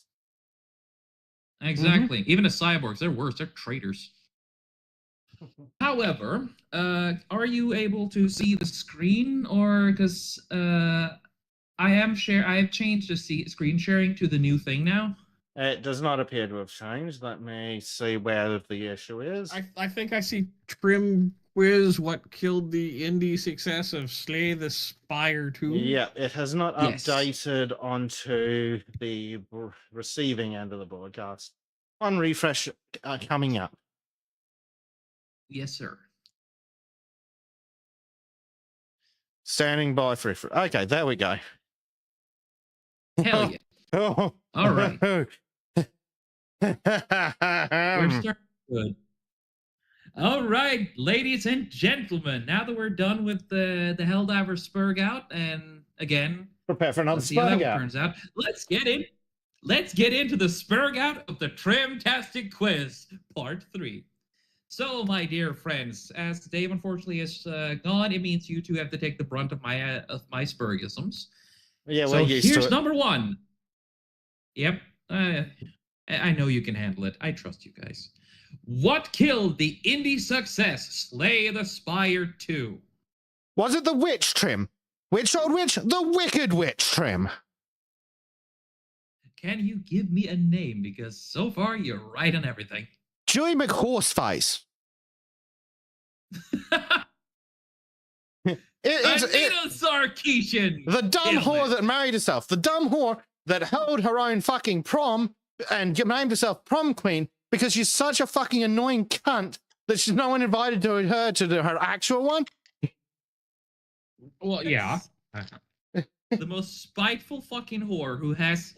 Exactly. Even the cyborgs, they're worse. They're traitors. However, are you able to see the screen, or because I have changed the screen sharing to the new thing now. It does not appear to have changed. Let me see where the issue is. I think I see trim quiz what killed the indie success of Slay the Spire 2. Yeah, it has not updated onto the receiving end of the broadcast. On refresh coming up. Yes, sir. Standing by for refresh. Okay, there we go. Hell yeah. Oh. All right. We're starting good. All right, ladies and gentlemen. Now that we're done with the Helldiver Spurg out, and again, Prepare for another Let's see how that spurgout. turns out. Let's get into the spurgout of the Trimtastic Quiz, Part 3. So, my dear friends, as Dave unfortunately is gone, it means you two have to take the brunt of my spurgisms. Yeah, So we're used to here's it. number 1. Yep, I know you can handle it. I trust you guys. What killed the indie success Slay the Spire 2? Was it the witch trim? Which old witch? The wicked witch trim. Can you give me a name? Because so far you're right on everything. Joey McHorseface. Anita Sarkeesian. The dumb whore that married herself. The dumb whore that held her own fucking prom and named herself prom queen because she's such a fucking annoying cunt that she's no one invited to her to her actual one. Well, yeah. The most spiteful fucking whore who has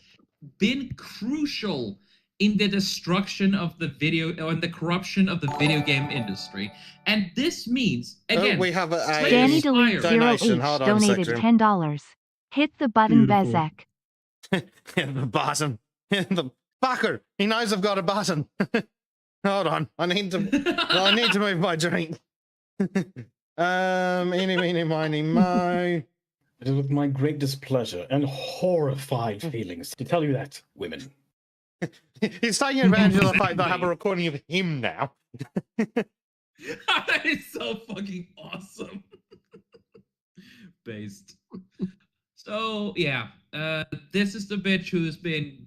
been crucial in the destruction of the video and the corruption of the video game industry. And this means, again, we have a Danny Delete donation. 0H Hold on a donated second. $10. Hit the button, Beautiful. Bezek. The button. The fucker. He knows I've got a button. Hold on. I need to move my drink. Eeny, meeny, miny, mo. It is with my great displeasure and horrified feelings to tell you that, women. He's taking advantage of the fact that I have a recording of him now. That is so fucking awesome. Based. So, yeah. This is the bitch who's been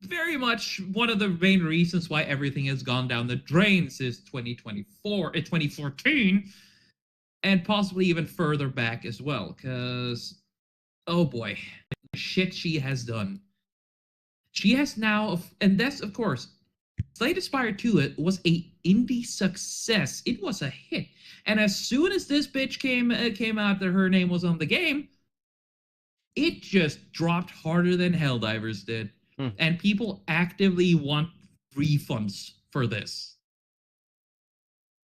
very much one of the main reasons why everything has gone down the drain since 2014, and possibly even further back as well, because, oh boy, the shit she has done. She has now, and that's, of course, Slay the Spire 2 was a indie success. It was a hit. And as soon as this bitch came out that her name was on the game, it just dropped harder than Helldivers did. And people actively want refunds for this.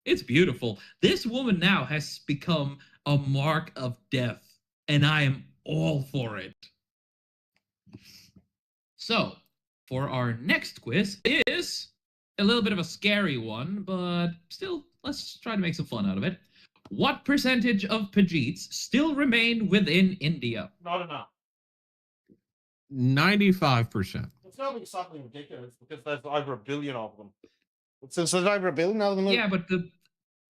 It's beautiful. This woman now has become a mark of death, and I am all for it. So, for our next quiz is a little bit of a scary one, but still, let's try to make some fun out of it. What percentage of Pajits still remain within India? Not enough. 95%. It's got to be something ridiculous because there's over 1 billion of them. Since there's over 1 billion of them. Yeah, but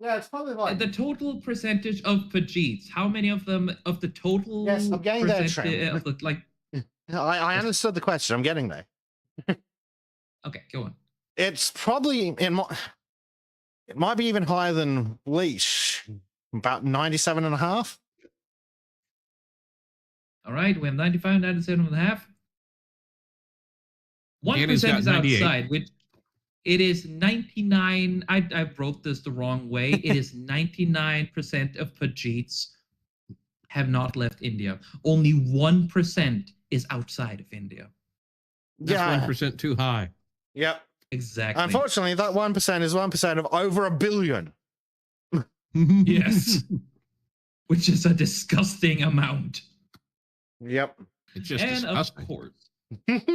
Yeah, it's probably like the total percentage of Pajits, how many of them, of the total Yes, I'm getting there, Trim. of the, like, I understood the question. I'm getting there. okay, go on. It's probably it might be even higher than Bleach. About 97.5. All right, we have 95, 97 and a half. 1% Danny's got is 98. outside, which it is 99. I wrote this the wrong way. It is 99% of Pajits have not left India. Only 1% is outside of India. That's Yeah. 1% too high. Yep. Exactly. Unfortunately, that 1% is 1% of over 1 billion. Yes. Which is a disgusting amount. Yep. It's just And disgusting. of course.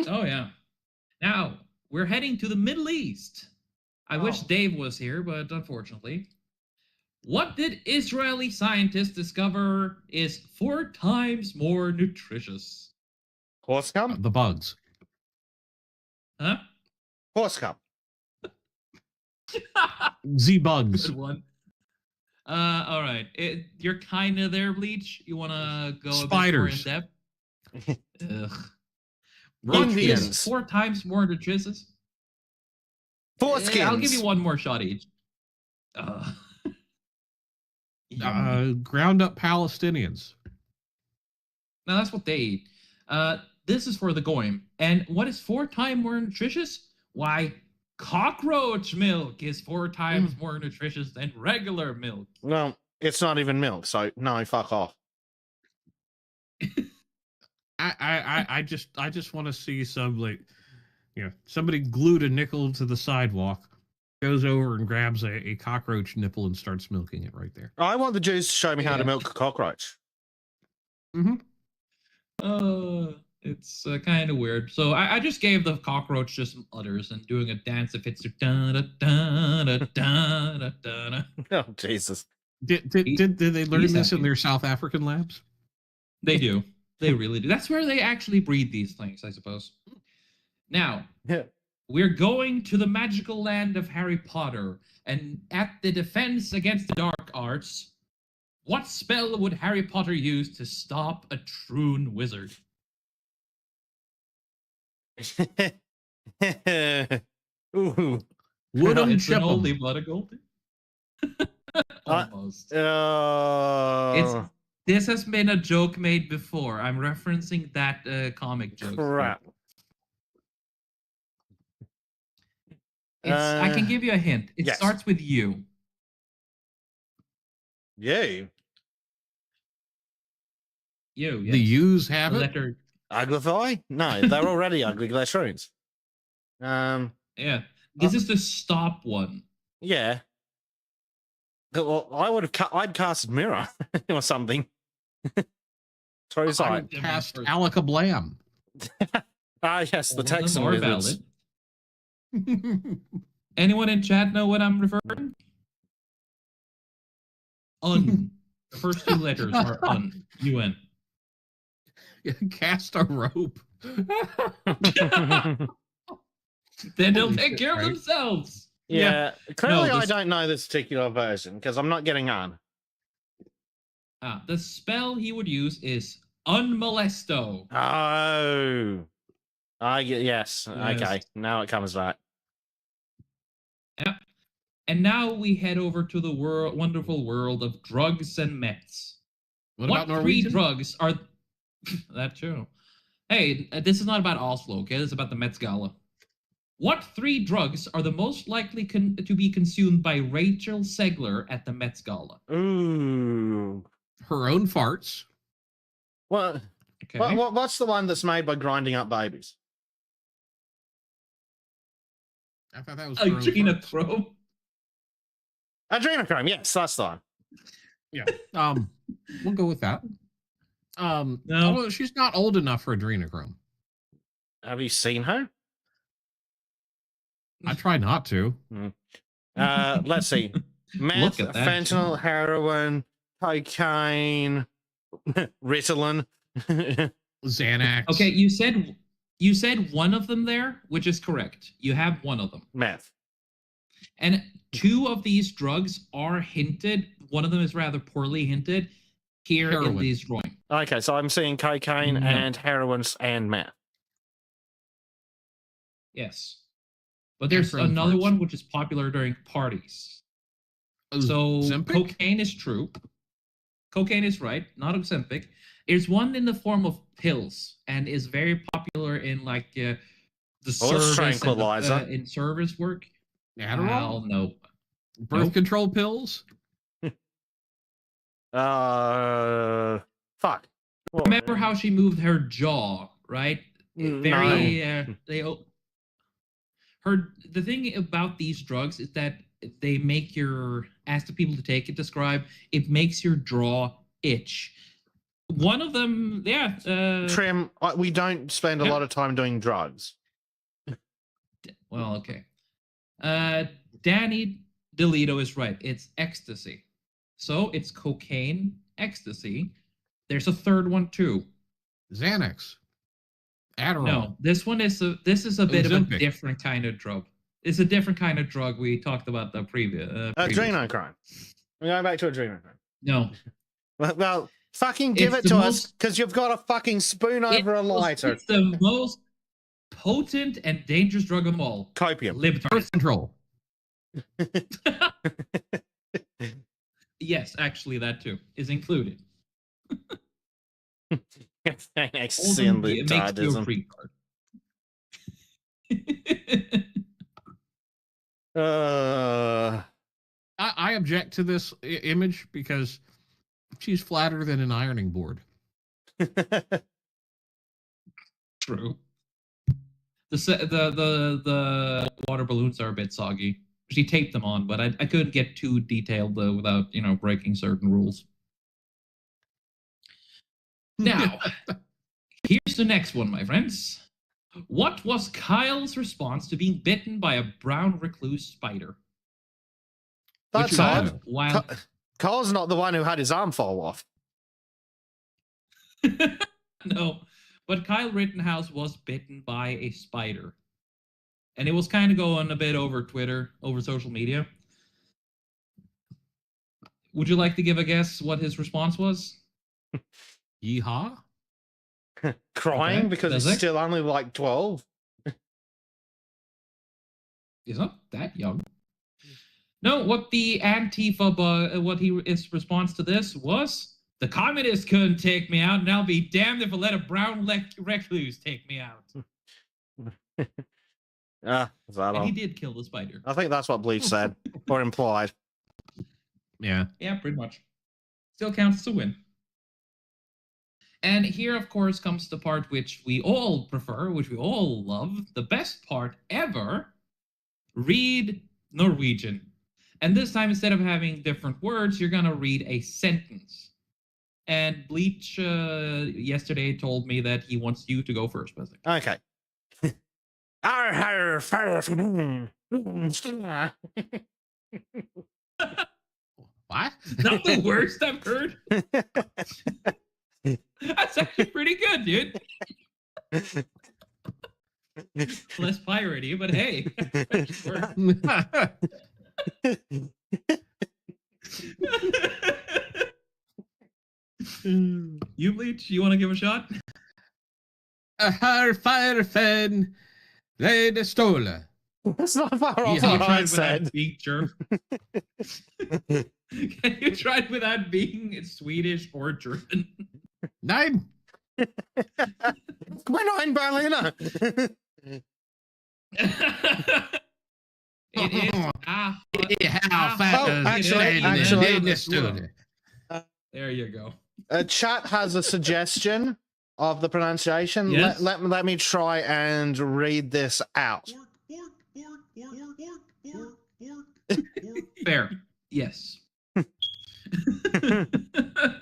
Oh, yeah. Now, we're heading to the Middle East. I wish Dave was here, but unfortunately. What did Israeli scientists discover is 4 times more nutritious? Horse cum? The bugs. Huh? Horse cum. Z bugs. Good one. All right. You're kind of there, Bleach. You want to go Spiders. a bit more in depth? Ugh. Indians. 4 times more nutritious? Foreskins. I'll give you one more shot each. Ground up Palestinians. Now that's what they eat. This is for the goyim. And what is 4 times more nutritious? Why, cockroach milk is 4 times more nutritious than regular milk. No, it's not even milk, so no, fuck off. I just want to see some, like, somebody glued a nickel to the sidewalk, goes over and grabs a cockroach nipple and starts milking it right there. I want the Jews to show me how to milk a cockroach. Mm-hmm. It's kind of weird. So I just gave the cockroach just some udders and doing a dance that fits. Da da da da da da da. Oh, Jesus. Did they learn he's this in happy. their South African labs? They do. They really do. That's where they actually breed these things, I suppose. Now, Yeah. we're going to the magical land of Harry Potter, and at the defense against the dark arts, what spell would Harry Potter use to stop a troon wizard? Ooh. Wooden It's an chip 'em. oldie but a goldie. Almost. This has been a joke made before. I'm referencing that comic joke. crap. I can give you a hint. It yes. starts with U. You. U. Yes. The U's have The it. letter. Uglify? No, they're already ugly. They're shrooms. Yeah. This is the stop one. Yeah. Well, I'd cast Mirror or something. Throw I side. would cast Alakablam. Ah, yes, the All of them Texan are wizards. valid. Anyone in chat know what I'm referring? Un. The first two letters are un. UN. Cast a rope. Then they'll Holy take shit, care of right? themselves. Yeah. Clearly, No, I this- don't know this particular version because I'm not getting on. The spell he would use is Unmolesto. Oh. Yes. Okay. Yes. Now it comes back. And now we head over to the wonderful world of drugs and meths. What What about three Norwegian? drugs are... that too. Hey, this is not about Oslo, okay? This is about the Met Gala. What three drugs are the most likely to be consumed by Rachel Segler at the Met Gala? Ooh. Her own farts. What? Okay. What's the one that's made by grinding up babies? I thought that was her own farts. Adrenochrome. Adrenochrome. Yes, that's the one. Yeah. We'll go with that. No. Although she's not old enough for adrenochrome. Have you seen her? I try not to. Let's see. Meth, Look at that. fentanyl, heroin, cocaine, Ritalin. Xanax. Okay, you said one of them there, which is correct. You have one of them. Meth. And two of these drugs are hinted. One of them is rather poorly hinted here in Heroin. these drawings. Okay, so I'm seeing cocaine No. and heroin and meth. Yes. But there's And from another farts. one which is popular during parties. Oh, So Ozempic? cocaine is true. Cocaine is right, not Ozempic. There's one in the form of pills and is very popular in like the service tranquilizer. and, in service work. Adderall? Well, no. Birth Nope. control pills? Fuck. Well, Remember how she moved her jaw, right? No. The thing about these drugs is that they make ask the people to take it, describe, it makes your jaw itch. One of them, Trim, we don't spend a Yeah. lot of time doing drugs. well, okay. Danny DeLito is right. It's ecstasy. So it's cocaine, ecstasy. There's a third one too. Xanax. Adderall. No, this is a bit of a Ozempic. different kind of drug. It's a different kind of drug we talked about the previous. Adrenochrome. We're going back to adrenochrome. No, Well, fucking give It's it the to us most- because you've got a fucking spoon over a lighter. It's the most potent and dangerous drug of them all. Copium. Libtard. Birth control. Yes, actually, that too is included. Ecstasy and It makes you a retardism. freak card. I object to this image because she's flatter than an ironing board. True. The water balloons are a bit soggy. She taped them on, but I couldn't get too detailed without breaking certain rules. Now, Here's the next one, my friends. What was Kyle's response to being bitten by a brown recluse spider? That's Which odd. While... Carl's not the one who had his arm fall off. No, but Kyle Rittenhouse was bitten by a spider. And it was kind of going a bit over Twitter, over social media. Would you like to give a guess what his response was? Yeehaw. Crying Okay, because does he's it? still only like 12. He's not that young. No, what the Antifa, his response to this was, the communists couldn't take me out, and I'll be damned if I let a brown recluse take me out. Is that And all? he did kill the spider. I think that's what Bleach said, or implied. Yeah. Yeah, pretty much. Still counts as a win. And here, of course, comes the part which we all prefer, which we all love, the best part ever. Read Norwegian. And this time, instead of having different words, you're going to read a sentence. And Bleach yesterday told me that he wants you to go first, Bessie. Okay. What? Not the worst I've heard. That's actually pretty good, dude. Less piratey, but hey. You, Bleach, you want to give a shot? Herr Firefan, Lady Stola. That's not far off Yeah, what I without said. being German? Can you try it without being Swedish or German? Nein. We're in Berliner. It is actually, there you go. Chat has a suggestion of the pronunciation. Yes? Let me try and read this out. Fair. Yes.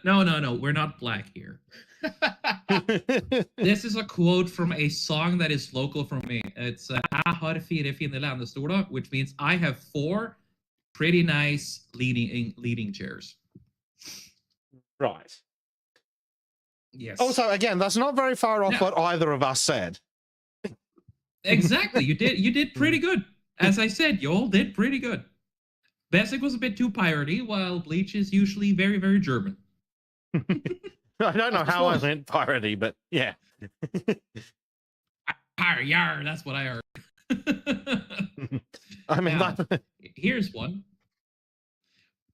No. We're not black here. This is a quote from a song that is local for me. It's "Jeg har fire fine landestoler," which means I have 4 pretty nice leading chairs. Right. Yes. Also, again, that's not very far off No. what either of us said. Exactly. You did pretty good. As I said, you all did pretty good. Basic was a bit too piratey, while Bleach is usually very, very German. I don't know how I went piratey, but yeah. Yar, that's what I heard. I mean, Now, here's one.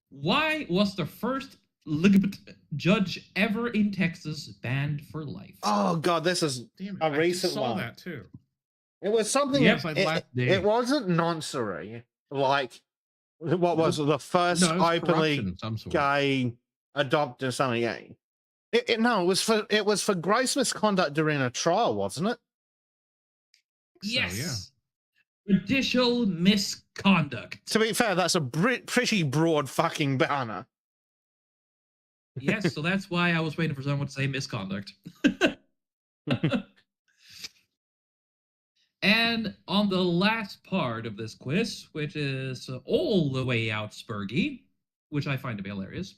Why was the first LGBT judge ever in Texas banned for life? oh god, this is Damn it, a I just recent saw one. that too. It was something. Yep, like last day. It wasn't noncery. Like, what was the first No, it was openly corruption of some sort. gay adopter something? Yeah. No, it was for gross misconduct during a trial, wasn't it? Yes. Judicial misconduct. To be fair, that's a pretty broad fucking banner. Yes, so that's why I was waiting for someone to say misconduct. And on the last part of this quiz, which is all the way out Spurgy, which I find to be hilarious,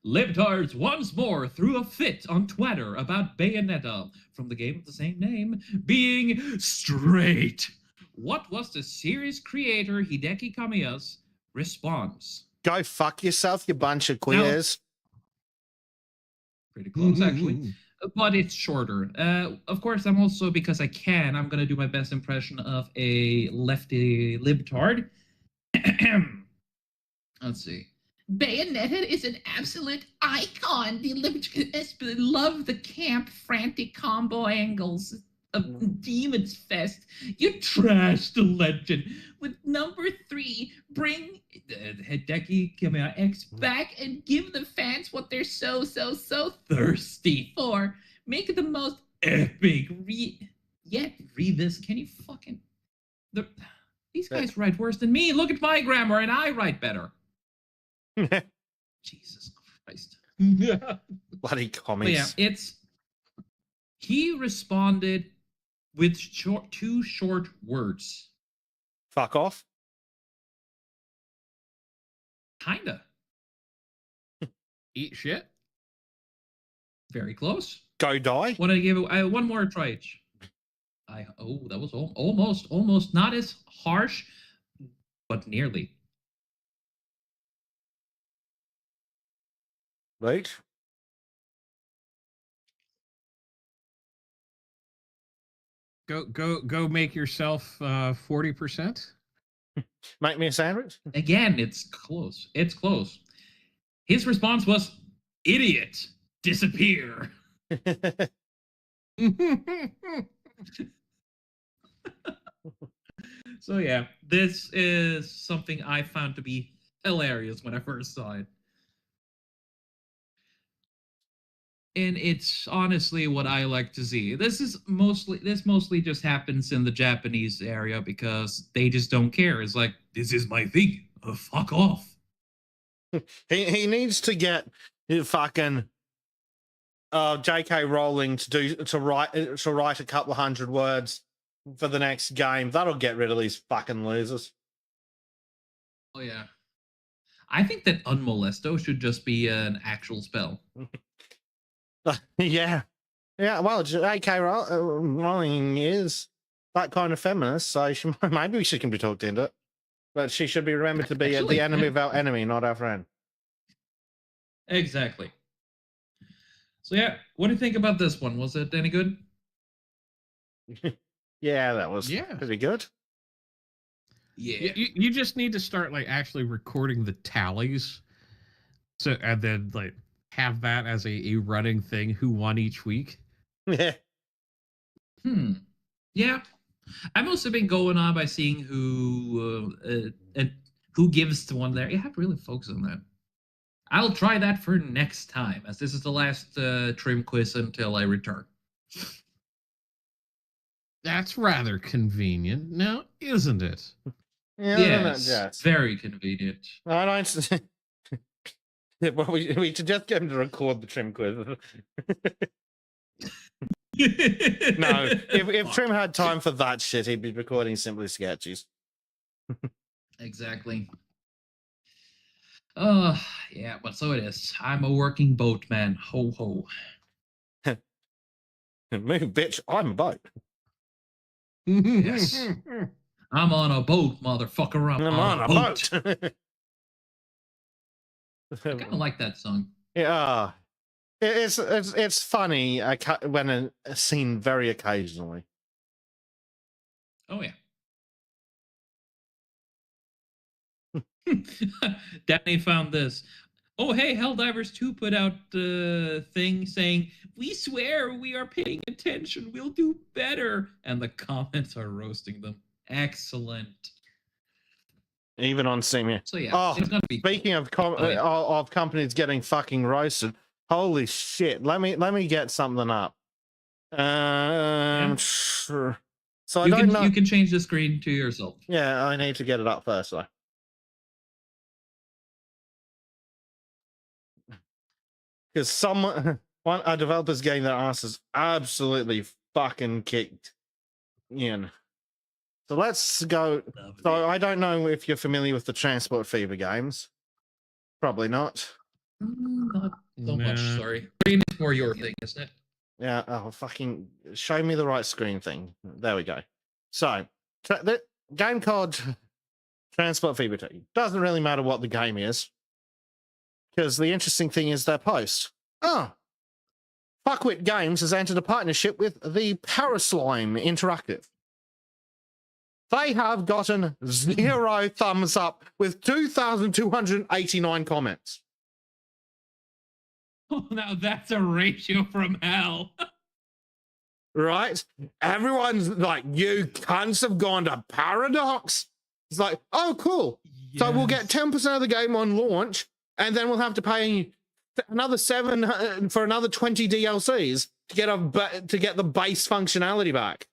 libtards once more threw a fit on Twitter about Bayonetta from the game of the same name being straight. What was the series creator Hideki Kamiya's response? Go fuck yourself, you bunch of queers. Pretty close, actually. But it's shorter. Of course, I'm also, because I can, I'm going to do my best impression of a lefty libtard. Let's see. Bayonetta is an absolute icon. The libtards love the camp frantic combo angles of Demon's Fest. You trashed the legend. With number 3, bring Hideki Kamiya X back and give the fans what they're so thirsty for. Make it the most epic read this. Can you fucking... These guys write worse than me. Look at my grammar and I write better. Jesus Christ. Bloody But commies. yeah, He responded with two short words. Fuck off. Kinda. Eat shit. Very close. Go die. Want to give it one more try each? That was almost not as harsh, but nearly. Right. Go make yourself 40%. Make me a sandwich. Again, it's close. It's close. His response was, "Idiot, disappear." So yeah, this is something I found to be hilarious when I first saw it. And it's honestly what I like to see. This mostly just happens in the Japanese area because they just don't care. It's like, this is my thing. Fuck off. He needs to get fucking J.K. Rowling to write a couple of hundred words for the next game. That'll get rid of these fucking losers. Oh yeah. I think that unmolesto should just be an actual spell. Yeah. Well, J.K. Rowling is that kind of feminist, so maybe she can be talked into it. But she should be remembered to be the enemy of our enemy, not our friend. Exactly. So yeah, what do you think about this one? Was it any good? Yeah, that was pretty good. Yeah. You just need to start like actually recording the tallies, so and then like have that as a running thing. Who won each week? Yeah. Yeah. I've also been going on by seeing who gives to one there. You have to really focus on that. I'll try that for next time, as this is the last trim quiz until I return. That's rather convenient, now, isn't it? Yeah, yes, very convenient. I don't. Well, we should just get him to record the trim quiz. No, if Trim had time for that shit, he'd be recording Simply Sketches. Exactly. Yeah, but so it is. I'm a working boatman. Ho ho. Move, bitch. I'm a boat. Yes. I'm on a boat, motherfucker. I'm on a boat. I kind of like that song. Yeah. It's funny when seen very occasionally. Oh yeah. Danny found this. Oh hey, Helldivers 2 put out the thing saying, "We swear we are paying attention. We'll do better." And the comments are roasting them. Excellent. Even on Steam, yeah. So yeah, it's gonna be speaking of of companies getting fucking roasted. Holy shit! Let me get something up. Sure. So I don't know. You can change the screen to yourself. Yeah, I need to get it up first, though. Because a developer's getting their asses absolutely fucking kicked in. So let's go. So I don't know if you're familiar with the Transport Fever games. Probably not. Not so much, sorry. Screen is more your thing, isn't it? Yeah, fucking show me the right screen thing. There we go. So, the game called Transport Fever 2. Doesn't really matter what the game is. Because the interesting thing is their post. Fuckwit Games has entered a partnership with the Paraslime Interactive. They have gotten 0 thumbs up with 2,289 comments. Oh, now that's a ratio from hell. Right? Everyone's like, you cunts have gone to Paradox. It's like, oh, cool. Yes. So we'll get 10% of the game on launch, and then we'll have to pay another 7 for another 20 DLCs to get the base functionality back.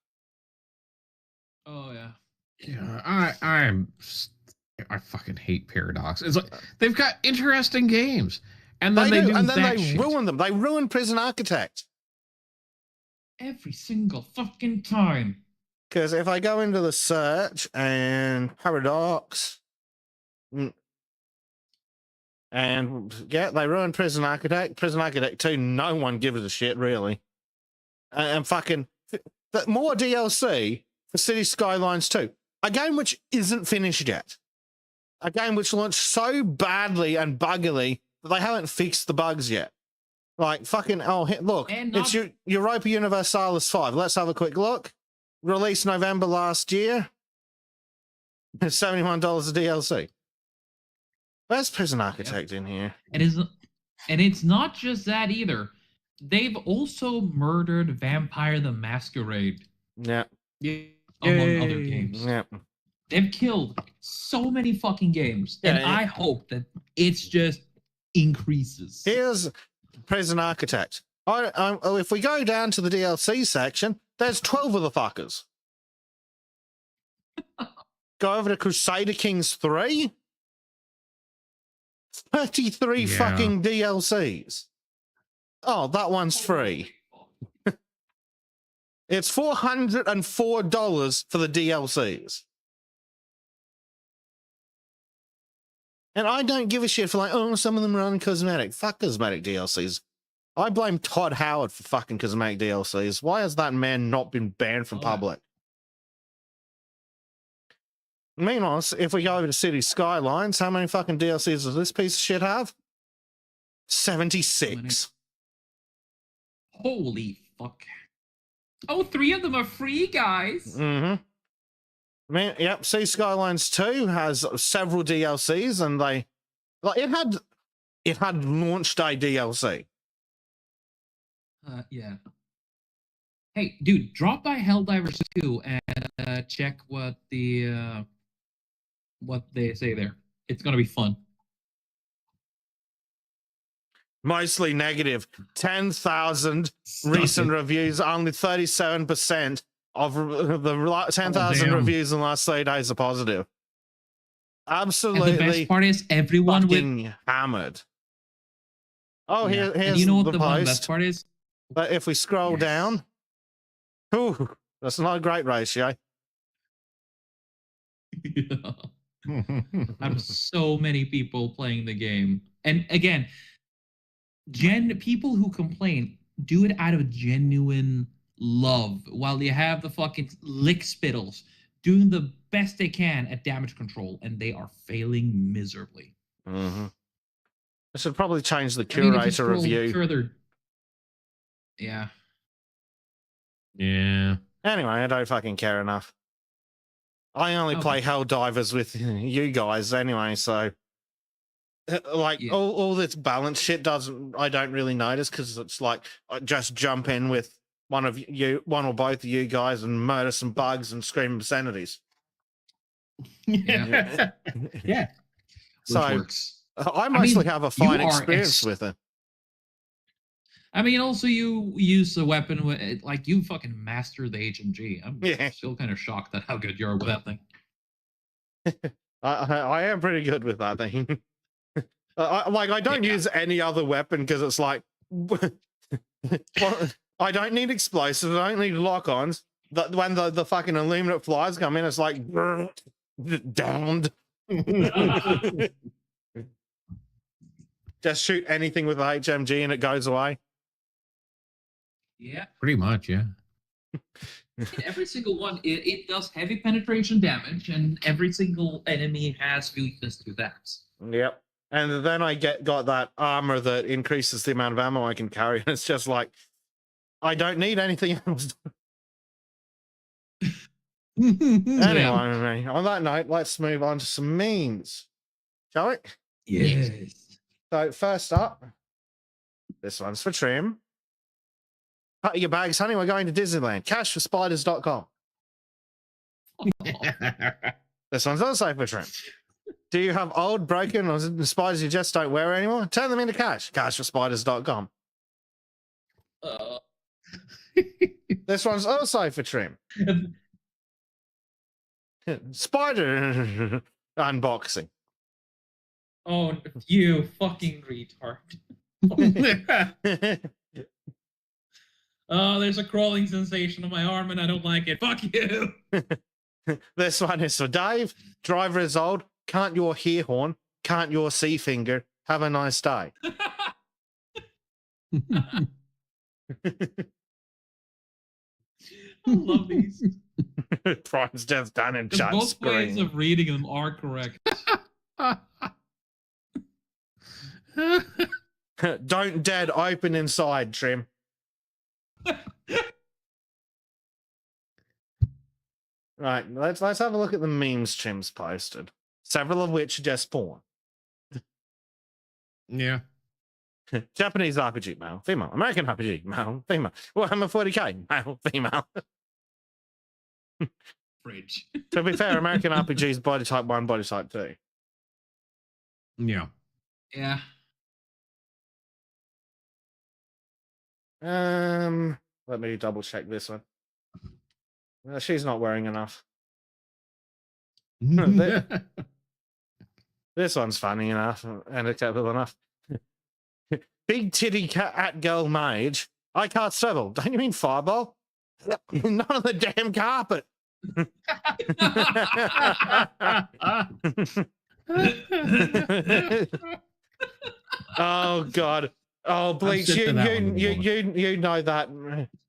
Oh yeah. Yeah, I fucking hate Paradox. It's like they've got interesting games, and then they ruin them. They ruin Prison Architect. Every single fucking time. Because if I go into the search and Paradox, and yeah, they ruined Prison Architect. Prison Architect 2, no one gives a shit, really. And fucking more DLC for City Skylines 2, a game which isn't finished yet. A game which launched so badly and buggily that they haven't fixed the bugs yet. Like, fucking, look, it's Europa Universalis 5. Let's have a quick look. Released November last year. $71 of DLC. Where's Prison Architect in here? And it's not just that either. They've also murdered Vampire the Masquerade. Yeah. Among other games. Yeah. They've killed so many fucking games. Yeah, and I hope that it's just increases. Here's Prison Architect. If we go down to the DLC section, there's 12 of the fuckers. Go over to Crusader Kings 3. 33 fucking DLCs. Oh, that one's free. It's $404 for the DLCs. And I don't give a shit for some of them are uncosmetic. Fuck cosmetic DLCs. I blame Todd Howard for fucking cosmetic DLCs. Why has that man not been banned from public? Meanwhile, if we go over to City Skylines, how many fucking DLCs does this piece of shit have? 76. Holy fuck. Oh, 3 of them are free, guys. Mm-hmm. Yep, City Skylines 2 has several DLCs, and it had launch day DLC. Yeah. Hey, dude, drop by Helldivers 2 and check what they say there. It's gonna be fun. Mostly negative. 10,000 recent reviews. Only 37% of the 10,000 reviews in the last 3 days are positive. Absolutely. And the best part is everyone with hammered. Oh, here's and you know what the one post. best part is? But if we scroll down, ooh, that's not a great ratio. Out of so many people playing the game. And again, people who complain do it out of genuine love, while you have the fucking lick spittles doing the best they can at damage control, and they are failing miserably. Mm-hmm. I should probably change the curator review. Further. Yeah. Yeah. Anyway, I don't fucking care enough. I only play Helldivers with you guys anyway, so all this balance shit I don't really notice, because it's like I just jump in with one or both of you guys and murder some bugs and scream obscenities. Yeah. Yeah. So works. I mostly have a fine experience with it. I mean, also you use the weapon with, like, you fucking master the HMG. I'm still kind of shocked at how good you are with that thing. I am pretty good with that thing. I don't use any other weapon because it's like, I don't need explosives. I don't need lock-ons. When the fucking illuminate flies come in, it's like, downed. Just shoot anything with the HMG and it goes away. Yeah. Pretty much, yeah. In every single one, it does heavy penetration damage, and every single enemy has weakness to that. Yep. And then I got that armor that increases the amount of ammo I can carry, and it's just like, I don't need anything else. Anyway, on that note, let's move on to some memes. Shall we? Yes. So first up, this one's for Trim. Cut your bags, honey. We're going to Disneyland. Cashforspiders.com. This one's also for Trim. Do you have old, broken, or spiders you just don't wear anymore? Turn them into cash. Cashforspiders.com. This one's also for Trim. Spider unboxing. Oh, you fucking retard. Oh, there's a crawling sensation on my arm and I don't like it. Fuck you. This one is for Dave. Driver is old. Can't your hear horn. Can't your see finger. Have a nice day. I love these. Brian's just done in Because chat both ways screen. of reading them are correct. Don't dead open inside, Trim. Right, let's have a look at the memes Trim's posted. Several of which are just porn. Yeah. Japanese RPG, male, female. American RPG, male, female. Warhammer 40k, male, female. Fridge. To be fair, American RPGs body type 1, body type 2. Yeah. Yeah. Let me double check this one. She's not wearing enough. This one's funny enough and acceptable enough. Big titty cat at girl mage. I can't settle. Don't you mean fireball? None of the damn carpet. Oh God. Oh, Bleach, you know that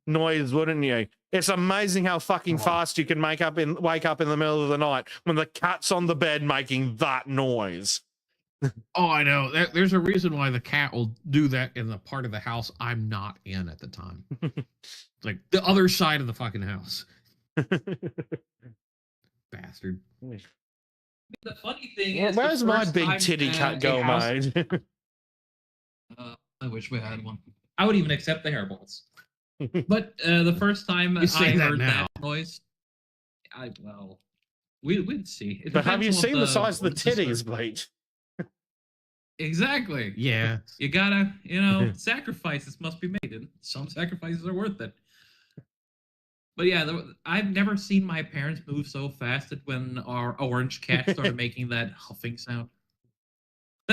noise, wouldn't you? It's amazing how fucking fast you can wake up in the middle of the night when the cat's on the bed making that noise. Oh, I know. There's a reason why the cat will do that in the part of the house I'm not in at the time. Like the other side of the fucking house. Bastard. The funny thing is, Where's the my first big time, titty cat a girl house- made? I wish we had one. I would even accept the hairballs. But the first time You say I that heard now. that noise, we'd see. It But have you depends on seen the size of the what sister- titties, Bleach? Exactly. Yeah. You gotta, sacrifices must be made, and some sacrifices are worth it. But yeah, I've never seen my parents move so fast that when our orange cat started making that huffing sound.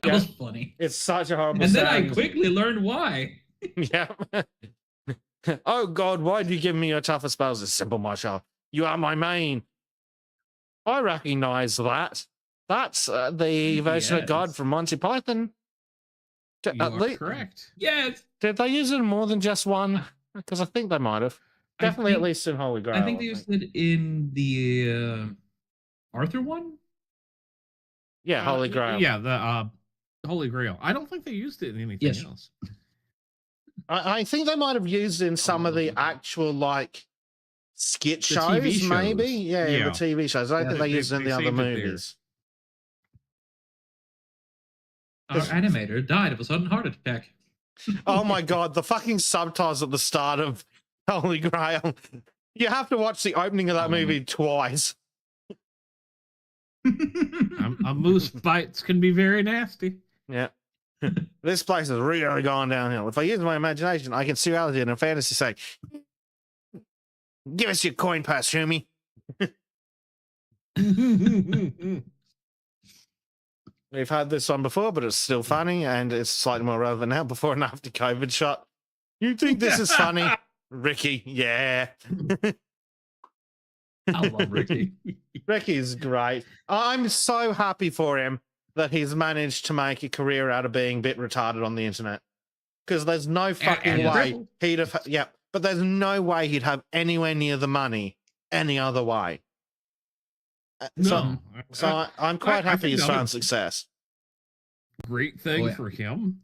That was funny. It's such a horrible And then sound. I quickly learned why. Yeah. Oh God, why did you give me your toughest spells? It's simple, Marshall. You are my main. I recognize that. That's the version of God Yes. from Monty Python. You are correct. Yes. Did they use it in more than just one? Because I think they might have. I Definitely at think- least in Holy Grail. I think they used it in the Arthur one. Yeah, Holy Grail. Yeah, the Holy Grail. I don't think they used it in anything Yes. else. I think they might have used it in some of the actual skit The shows, TV shows. maybe. Yeah, Yeah. the TV shows. I don't think they used it in the other saved it there. movies. Our animator died of a sudden heart attack. Oh my God, the fucking subtitles at the start of Holy Grail. You have to watch the opening of that movie twice. A moose bites can be very nasty. Yeah. This place is really gone downhill. If I use my imagination, I can see reality in a fantasy say, give us your coin purse, Shumi. We've had this one before, but it's still funny and it's slightly more relevant now. Before and after COVID shot. You think this is funny? Ricky, yeah. I love Ricky. Ricky's great. I'm so happy for him that he's managed to make a career out of being a bit retarded on the internet. Because there's no fucking and way crippled. he'd have, yeah, but there's no way he'd have anywhere near the money any other way. No. I'm quite I happy think he's the found other success. great thing Oh, yeah. for him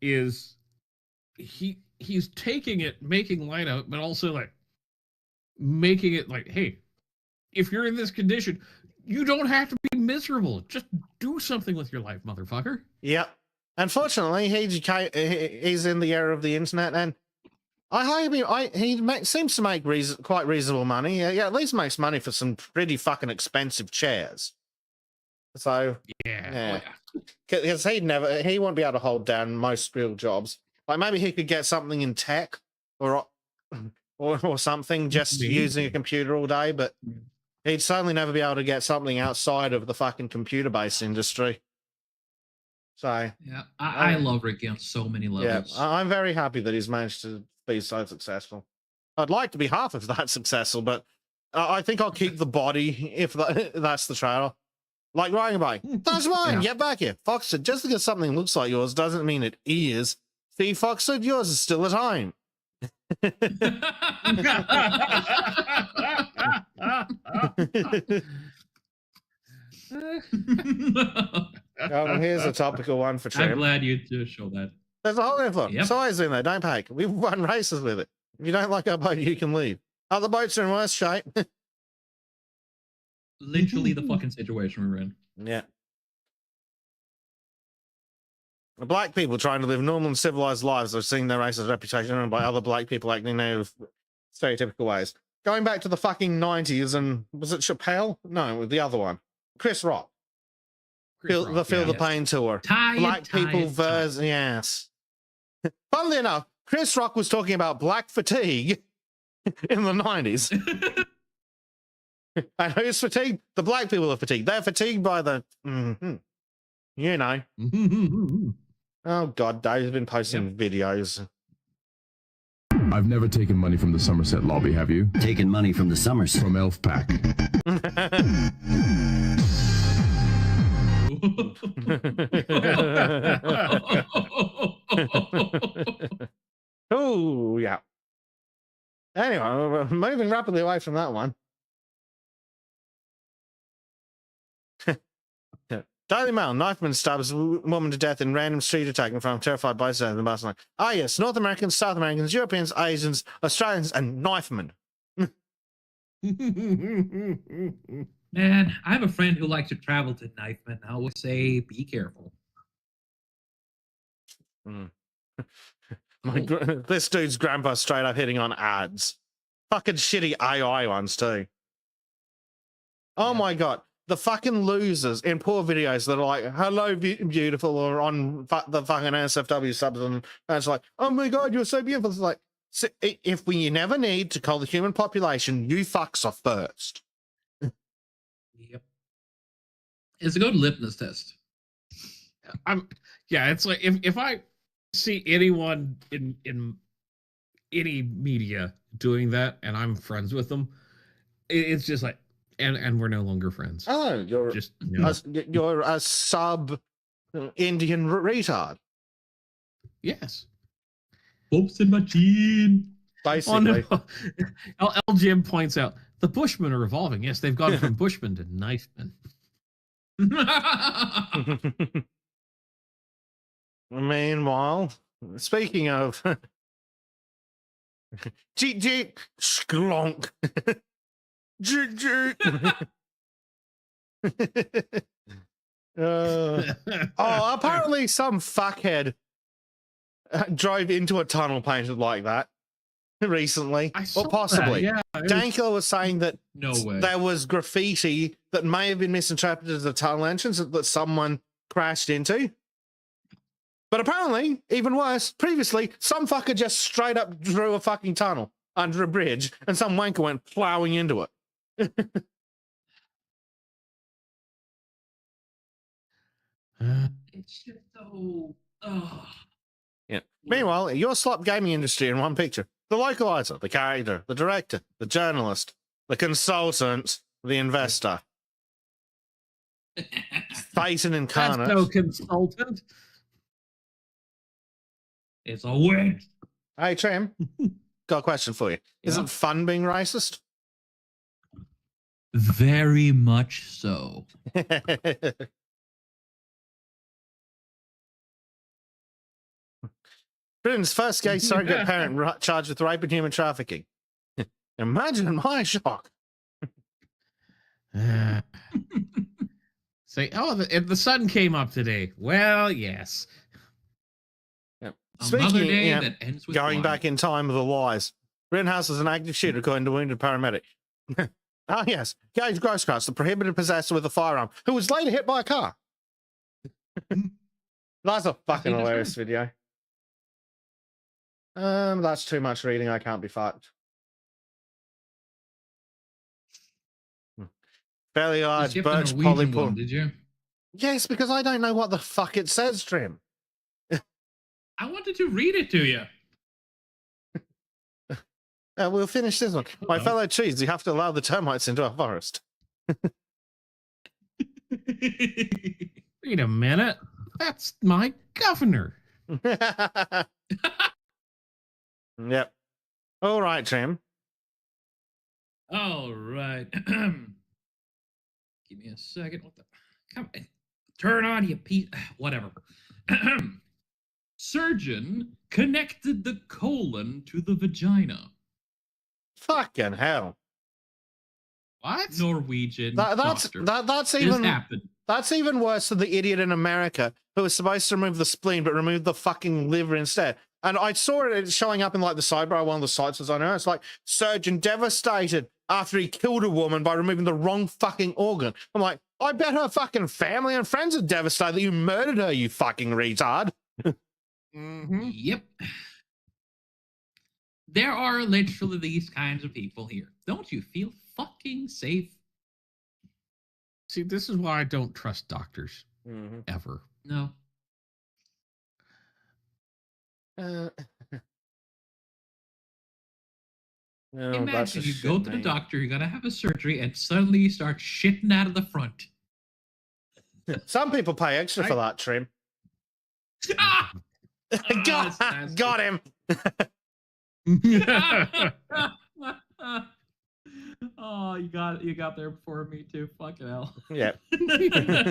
is he's taking it, making light of it, but also making it hey, if you're in this condition, you don't have to be miserable. Just do something with your life, motherfucker. Yep. Unfortunately, he's in the era of the internet, and he seems to make quite reasonable money. Yeah, at least makes money for some pretty fucking expensive chairs. So Yeah. because he won't be able to hold down most real jobs. Like maybe he could get something in tech or something, just Maybe. using a computer all day, but he'd certainly never be able to get something outside of the fucking computer-based industry. So Yeah, I love Ricky on so many yeah, levels. I'm very happy that he's managed to be so successful. I'd like to be half of that successful, but I think I'll keep the body if that's the trailer. Like riding a bike. That's mine. Yeah. Get back here. Fox said, just because something looks like yours doesn't mean it is. See, Fox said yours is still at home. Here's a topical one for I'm Trim. glad you to show that. There's a whole info. Yep. Size in there. Don't panic. We've won races with it. If you don't like our boat, you can leave. Other boats are in worse shape. Literally the fucking situation we're in. Yeah. Black people trying to live normal and civilized lives are seeing their race's reputation earned by other black people acting in native stereotypical ways. Going back to the fucking 90s and was it Chappelle? No, the other one. Chris Rock. Feel the Pain tour. Black people versus yes. Funnily enough, Chris Rock was talking about black fatigue in the 90s. And who's fatigued? The black people are fatigued. They're fatigued by the you know. Oh God, Dave's been posting videos. I've never taken money from the Somerset lobby, have you? Taken money from the Somerset. From Elf Pack. Oh, yeah. Anyway, we're moving rapidly away from that one. Daily Mail, knifeman stabs woman to death in random street attack in front of terrified bystanders in Barcelona. Ah, yes, North Americans, South Americans, Europeans, Asians, Australians, and knifemen. Man, I have a friend who likes to travel to Knifeman. I always say, be careful. This dude's grandpa straight up hitting on ads. Fucking shitty AI ones, too. Oh my God. The fucking losers in poor videos that are like, hello, beautiful, or on the fucking NSFW subs, and it's like, oh my God, you're so beautiful. It's like, if we never need to call the human population, you fucks are first. Yep. It's a good litmus test. It's like if I see anyone in any media doing that and I'm friends with them, it's just like, and we're no longer friends. Oh, you're just you're a sub Indian retard. Yes. Oops in my gene. Basically. Oh, no. L. Jim points out the Bushmen are evolving. Yes, they've gone from Bushmen to knifemen. Meanwhile, speaking of Jeep sklonk. Apparently some fuckhead drove into a tunnel painted like that recently, or possibly. Yeah, Danko was saying that no way. There was graffiti that may have been misinterpreted as a tunnel entrance that someone crashed into. But apparently, even worse, previously, some fucker just straight up drew a fucking tunnel under a bridge and some wanker went plowing into it. It's just so... Oh. Yeah. Meanwhile, your slop gaming industry in one picture. The localizer, the character, the director, the journalist, the consultant, the investor. Satan incarnate. That's no consultant. It's a win. Hey, Trim, got a question for you. Is it fun being racist? Very much so. Britain's first gay surrogate parent charged with rape and human trafficking. Imagine my shock. Say, the sun came up today. Well, yes. Yep. Another day that ends with going Y. back in time with the lies. Rittenhouse is an active shooter, according to wounded paramedic. Ah, yes. Gage Grosskreutz, the prohibited possessor with a firearm, who was later hit by a car. That's a fucking hilarious video. That's too much reading. I can't be fucked. Fairly large birch polypore. Did you? Yes, because I don't know what the fuck it says, Trim. I wanted to read it to you. We'll finish this one. My fellow trees, you have to allow the termites into our forest. Wait a minute. That's my governor. Yep. All right, Trim. All right. Give me a second. What the? Come on. Turn on, you piece. Whatever. Surgeon connected the colon to the vagina. Fucking hell. What? Norwegian. That's This even happened. that's even worse than the idiot in America who was supposed to remove the spleen but removed the fucking liver instead. And I saw it showing up in like the sidebar of one of the sites was on there. It's like surgeon devastated after he killed a woman by removing the wrong fucking organ. I'm like, I bet her fucking family and friends are devastated that you murdered her, you fucking retard. Mm-hmm. Yep. There are literally these kinds of people here. Don't you feel fucking safe? See, this is why I don't trust doctors Mm-hmm. ever. No. No, Imagine you go to the doctor, you're gonna have a surgery, and suddenly you start shitting out of the front. Some people pay extra for that, Trim. Ah! got, that's got him. Oh, you got there before me too. Fucking hell. Yeah.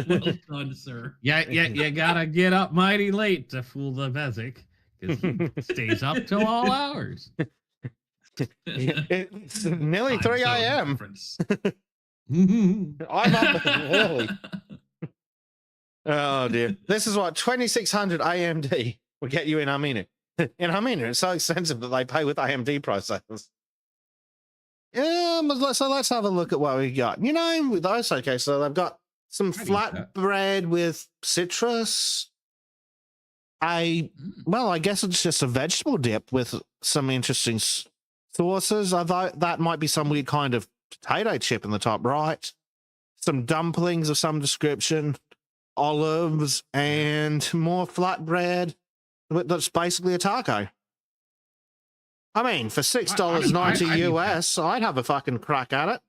Well done, sir. Yeah, you gotta get up mighty late to fool the Bezic, because he stays up till all hours. It's nearly Time 3 zone a.m. difference. I'm up early. Oh dear. This is what 2600 AMD will get you in Armenia. In Armenia, it's so expensive that they pay with AMD processors. Yeah, so let's have a look at what we got. You know, with those, okay, so they've got some flatbread with citrus. Well, I guess it's just a vegetable dip with some interesting sauces. I thought that might be some weird kind of potato chip in the top right. Some dumplings of some description, olives, and more flatbread. That's basically a taco. I mean, for $6.90 US, I'd have a fucking crack at it.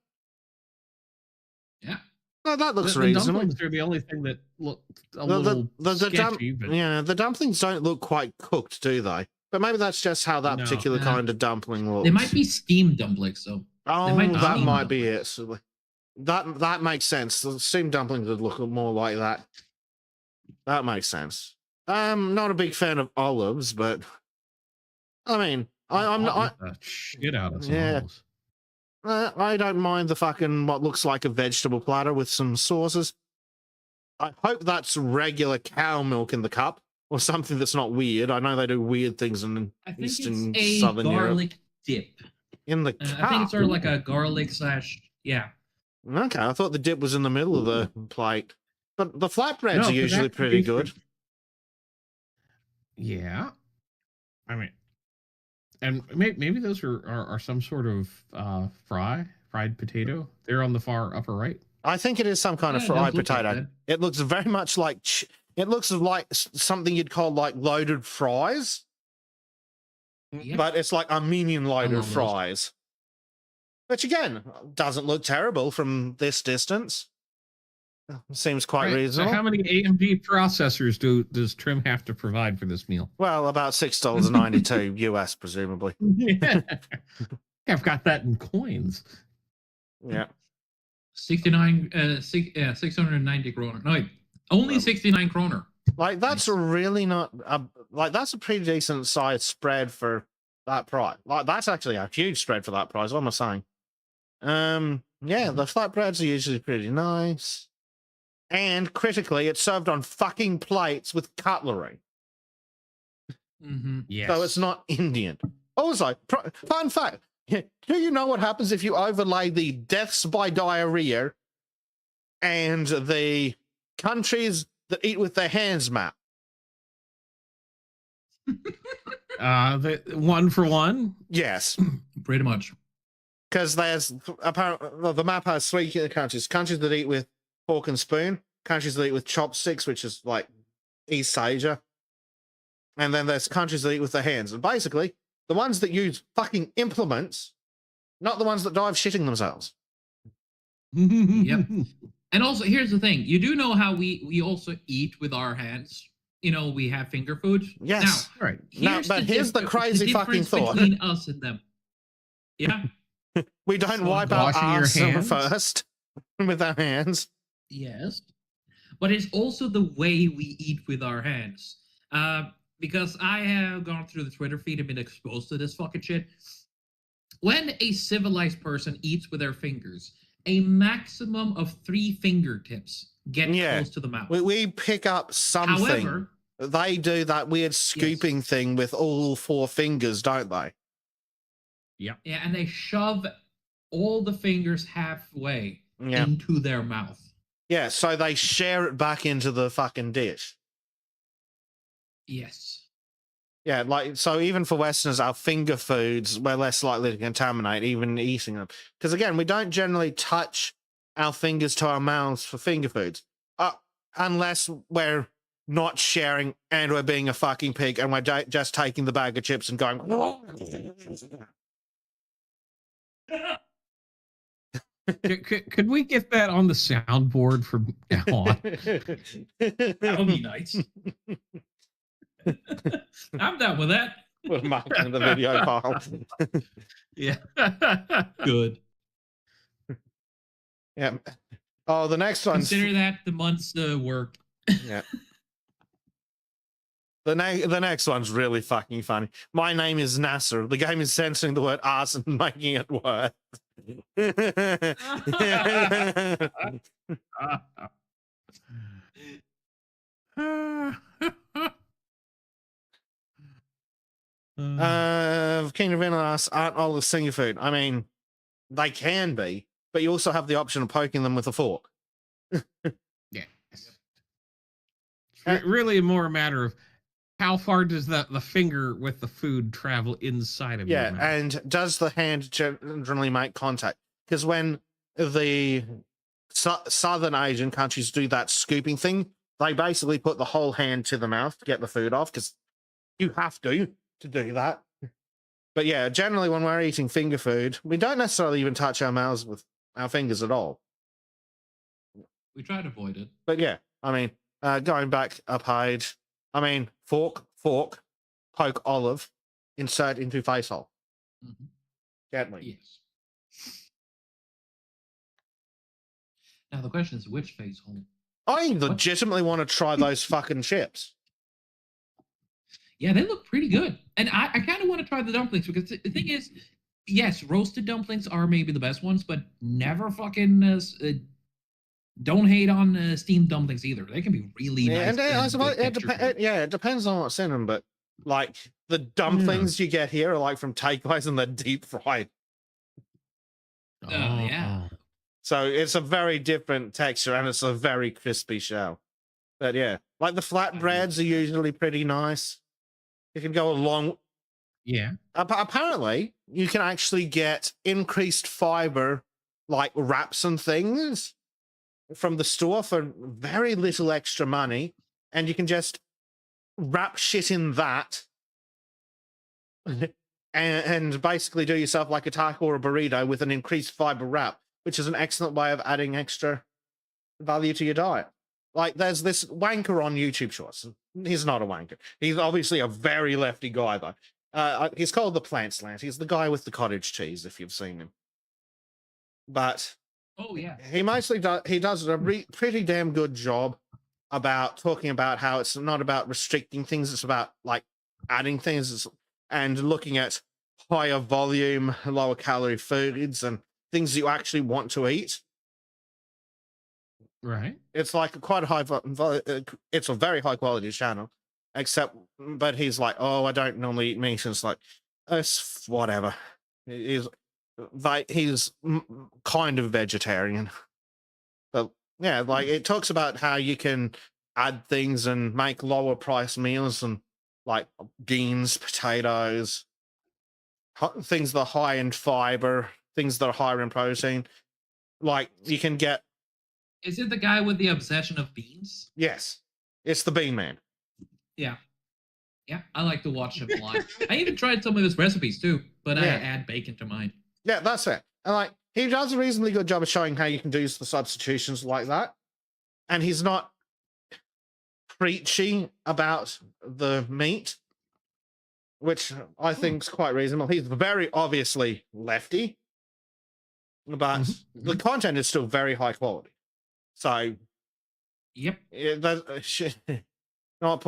Yeah. Well, that looks the reasonable. dumplings are the only thing that look a little sketchy. But yeah, the dumplings don't look quite cooked, do they? But maybe that's just how that particular kind of dumpling looks. They might be steamed dumplings, though. Oh, that might be it. So that makes sense. The steamed dumplings would look more like that. That makes sense. I'm not a big fan of olives, but I mean, I'm not. Shit out of some Yeah. olives. I don't mind the fucking what looks like a vegetable platter with some sauces. I hope that's regular cow milk in the cup or something that's not weird. I know they do weird things in I think Eastern it's a Southern garlic Europe. dip. In the cup. I think it's sort of like a garlic / yeah. Okay, I thought the dip was in the middle of the plate. But the flatbreads No, are usually pretty good. Yeah, I mean, and maybe those are some sort of fried potato. They're on the far upper right. I think it is some kind of Yeah, it fried does look like potato. that. It looks very much like it looks like something you'd call like loaded fries, Yep. but it's like Armenian loaded love those. fries. Which again doesn't look terrible from this distance. Seems quite Right, so reasonable. how many AMD processors does Trim have to provide for this meal? Well, about $6.92 US, presumably. I've got that in coins. Yeah. 690 kroner. No, wait, only 69 kroner. Like that's really not like that's a pretty decent size spread for that price. Like that's actually a huge spread for that price. What am I saying? Yeah, the flatbreads are usually pretty nice. And critically, it's served on fucking plates with cutlery. Mm-hmm. Yes. So it's not Indian. Also, fun fact. Do you know what happens if you overlay the deaths by diarrhea and the countries that eat with their hands map? The 1 for 1. Yes. Pretty much. Because there's apparently the map has 3 countries: countries that eat with fork and spoon, countries that eat with chopsticks, which is like East Asia, and then there's countries that eat with their hands. And basically, The ones that use fucking implements, not the ones that die of shitting themselves. Yep. And also, here's the thing: you do know how we also eat with our hands. You know, we have finger food. Yes. Now, Right. Here's the crazy fucking difference thought. between us and them. Yeah. We don't So wipe our washing your ass hands? first with our hands. Yes. But it's also the way we eat with our hands. Because I have gone through the Twitter feed and been exposed to this fucking shit. When a civilized person eats with their fingers, a maximum of 3 fingertips get close to the mouth. We pick up something. However, they do that weird scooping thing with all 4 fingers, don't they? yeah, and they shove all the fingers halfway into their mouth. Yeah, so they share it back into the fucking dish. Yes. Yeah, like, so even for Westerners, our finger foods, we're less likely to contaminate, even eating them. Because again, we don't generally touch our fingers to our mouths for finger foods. Unless we're not sharing and we're being a fucking pig and we're just taking the bag of chips and going... Could we get that on the soundboard from now on? That would be nice. I'm down with that. We'll mark it in the video file. Yeah. Good. Yeah. Oh, the next one. Consider that the month's work. Yeah. The next one's really fucking funny. My name is Nasser. The game is censoring the word ass and making it worse. King of Innas aren't all the singer food. I mean, they can be, but you also have the option of poking them with a fork. Yes. It's really more a matter of how far does the finger with the food travel inside of your mouth? And does the hand generally make contact? Because when the Southern Asian countries do that scooping thing, they basically put the whole hand to the mouth to get the food off, because you have to do that. But yeah, generally when we're eating finger food, we don't necessarily even touch our mouths with our fingers at all. We try to avoid it. But yeah, I mean, going back a page, I mean, fork, poke olive, insert into face hole. Mm-hmm. Gently. Yes. Now the question is, which face hole? I legitimately want to try those fucking chips. Yeah, they look pretty good. And I kind of want to try the dumplings, because the thing is, yes, roasted dumplings are maybe the best ones, but never fucking don't hate on steamed dumplings either. They can be really nice. And I suppose it depends on what's in them, but like the dumplings you get here are like from takeaways and they're deep fried. Yeah. So it's a very different texture and it's a very crispy shell. But yeah, like the flatbreads are usually pretty nice. You can go along. Yeah. Apparently, you can actually get increased fiber, like wraps and things, from the store for very little extra money, and you can just wrap shit in that and basically do yourself like a taco or a burrito with an increased fiber wrap, which is an excellent way of adding extra value to your diet. Like, there's this wanker on YouTube Shorts. He's not a wanker. He's obviously a very lefty guy, though. He's called the Plant Slant. He's the guy with the cottage cheese, if you've seen him. But oh yeah, he mostly does a pretty damn good job about talking about how it's not about restricting things. It's about like adding things and looking at higher volume, lower calorie foods and things you actually want to eat. Right. It's like quite a it's a very high quality channel, but he's like, oh, I don't normally eat meat. And it's like, it's whatever. He's kind of vegetarian. But yeah, like it talks about how you can add things and make lower price meals and like beans, potatoes, things that are high in fiber, things that are higher in protein. Like you can get. Is it the guy with the obsession of beans? Yes, it's the Bean Man. Yeah. Yeah, I like to watch him a lot. I even tried some of his recipes too, but I Yeah. add bacon to mine. Yeah, that's it. And like he does a reasonably good job of showing how you can do the substitutions like that. And he's not preachy about the meat, which I think is quite reasonable. He's very obviously lefty, but the content is still very high quality. So, Yep. not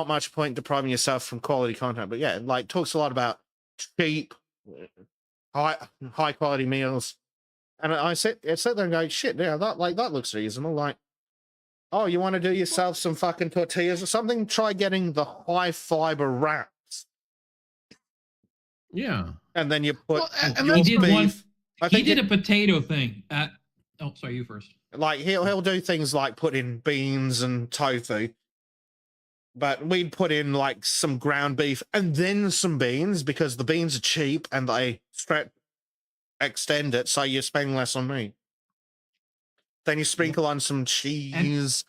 much point depriving yourself from quality content. But yeah, like talks a lot about cheap, high quality meals. And I sit there and go, shit, yeah, that looks reasonable. Like, oh, you want to do yourself some fucking tortillas or something? Try getting the high fiber wraps. Yeah. And then you put He did beef. He did a potato thing. Oh, sorry, you first. Like he'll do things like put in beans and tofu. But we'd put in like some ground beef and then some beans because the beans are cheap and they extend it so you spend less on meat. Then you sprinkle on some cheese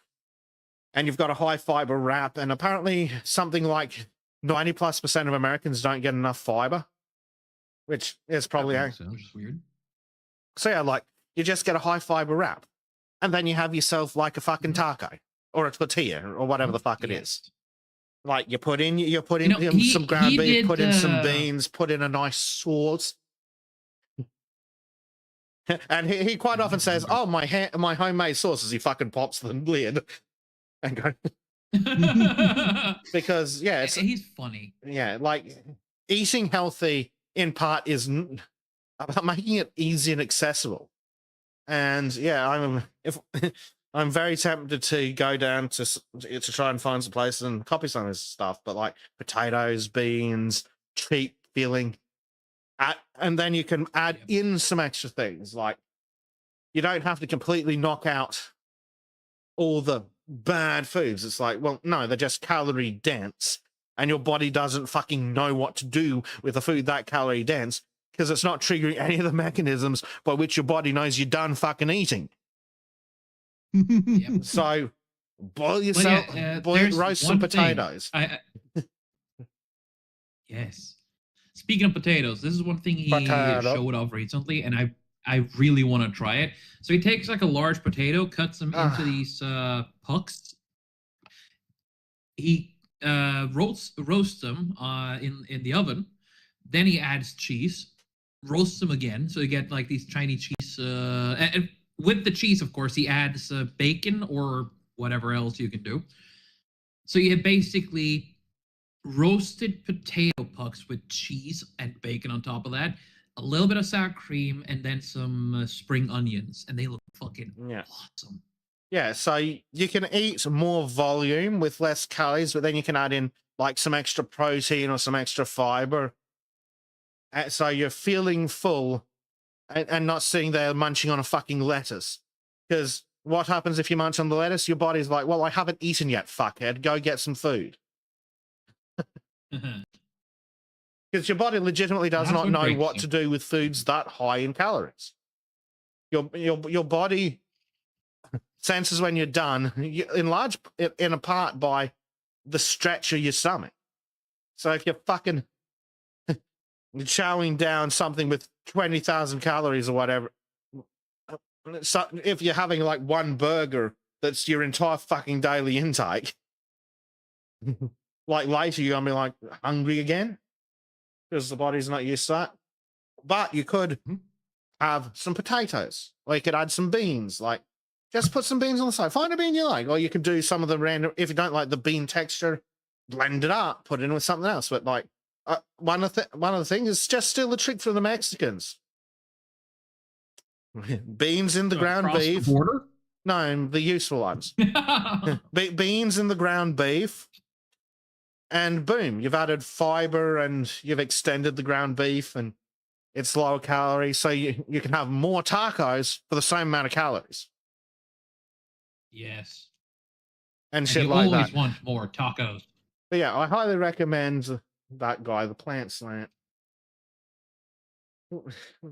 and you've got a high fiber wrap. And apparently something like 90+% of Americans don't get enough fiber, which is probably Sounds weird. So yeah, like you just get a high fiber wrap and then you have yourself like a fucking taco or a tortilla or whatever the fuck it is. Like you put in some ground beef, put in some beans, put in a nice sauce. And he quite often says, "Oh, my homemade sauce," as he fucking pops the lid and go because he's funny. Yeah, like eating healthy in part is about making it easy and accessible. And yeah, I'm very tempted to go down to try and find some places and copy some of his stuff, but like potatoes, beans, cheap feeling. And then you can add in some extra things. Like you don't have to completely knock out all the bad foods. It's like, well, no, they're just calorie dense. And your body doesn't fucking know what to do with a food that calorie dense because it's not triggering any of the mechanisms by which your body knows you're done fucking eating. So boil yourself, roast some potatoes. Yes. Speaking of potatoes, this is one thing he showed off recently, and I really want to try it. So he takes like a large potato, cuts them into these pucks. He roasts them in the oven. Then he adds cheese, roasts them again, so you get like these tiny cheese. And with the cheese, of course, he adds bacon or whatever else you can do. So you have basically roasted potato pucks with cheese and bacon on top of that, a little bit of sour cream, and then some spring onions, and they look fucking awesome. Yeah, so you can eat more volume with less calories, but then you can add in like some extra protein or some extra fiber. So you're feeling full and not sitting there munching on a fucking lettuce. Because what happens if you munch on the lettuce? Your body's like, well, I haven't eaten yet, fuckhead. Go get some food. Because your body legitimately does not know what to do with foods that high in calories. Your body senses when you're done, in a part by the stretch of your stomach. So if you're fucking chowing down something with 20,000 calories or whatever, so if you're having like one burger that's your entire fucking daily intake, like later you're gonna be like hungry again because the body's not used to that. But you could have some potatoes, or you could add some beans. Like just put some beans on the side. Find a bean you like, or you could do some of the random. If you don't like the bean texture, blend it up, put it in with something else. But like one of the things is just still a trick for the Mexicans. Beans in the ground beef. The border? No, the useful ones. Beans in the ground beef. And boom, you've added fiber and you've extended the ground beef and it's lower calorie. So you can have more tacos for the same amount of calories. Yes. And shit like that. You always want more tacos. But yeah, I highly recommend that guy, the Plant Slant.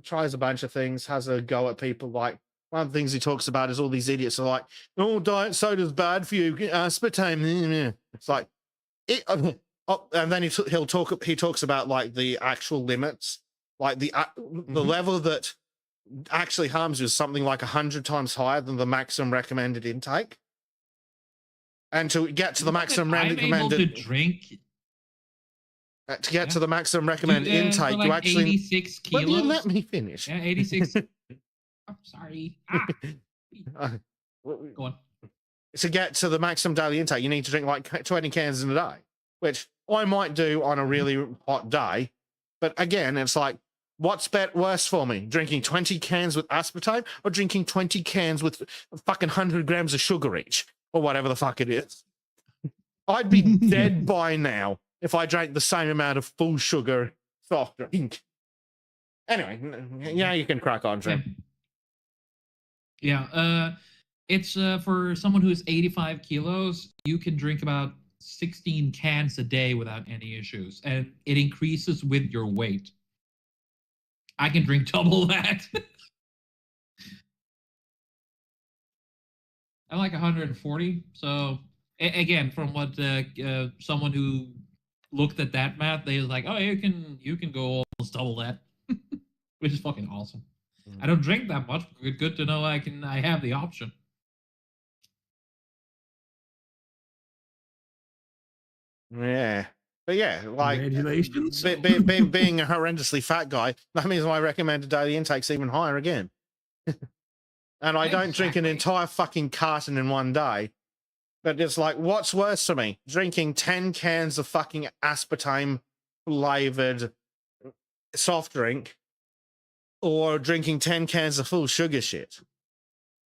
Tries a bunch of things, has a go at people. Like one of the things he talks about is all these idiots are like, "Oh, diet soda's bad for you. Aspartame." It's like, Oh, and then he talks about like the actual limits, like the level that actually harms you is something like 100 times higher than the maximum recommended intake. And to get to the maximum I'm able to drink. To get to the maximum recommended intake, like you actually 86 Will kilos. you let me finish? Yeah, 86. I'm sorry. Go on. To get to the maximum daily intake, you need to drink like 20 cans in a day, which I might do on a really hot day. But again, it's like, what's worse for me? Drinking 20 cans with aspartame or drinking 20 cans with fucking 100 grams of sugar each or whatever the fuck it is? I'd be dead by now if I drank the same amount of full sugar soft drink. Anyway, yeah, you can crack on, Jim. Yeah, it's for someone who's 85 kilos, you can drink about 16 cans a day without any issues, and it increases with your weight. I can drink double that. I'm like 140, so again, from what someone who looked at that math, they was like, oh, you can go almost double that, which is fucking awesome. I don't drink that much. Good to know I have the option. Yeah. But yeah, like Congratulations. being a horrendously fat guy, that means my recommended daily intake's even higher again. And I don't drink an entire fucking carton in one day. But it's like, what's worse for me? Drinking 10 cans of fucking aspartame flavored soft drink or drinking 10 cans of full sugar shit?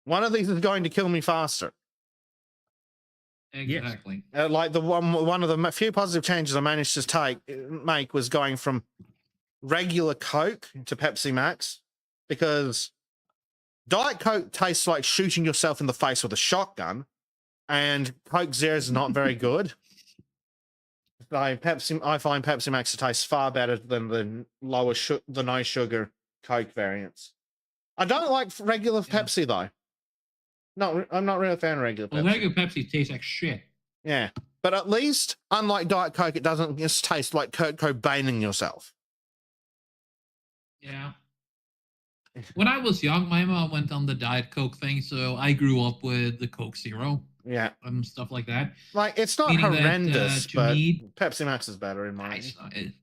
One of these is going to kill me faster. Exactly. Like one of the few positive changes I managed to make was going from regular Coke to Pepsi Max, because Diet Coke tastes like shooting yourself in the face with a shotgun, and Coke Zero is not very good. I find Pepsi Max tastes far better than the the no sugar Coke variants. I don't like regular Pepsi though. No, I'm not really a fan of regular Pepsi. Well, regular Pepsi tastes like shit. Yeah, but at least, unlike Diet Coke, it doesn't just taste like Kurt Cobaining yourself. Yeah. When I was young, my mom went on the Diet Coke thing, so I grew up with the Coke Zero. Yeah. Stuff like that. Like, it's not Meaning horrendous, that, but me, Pepsi Max is better in my opinion.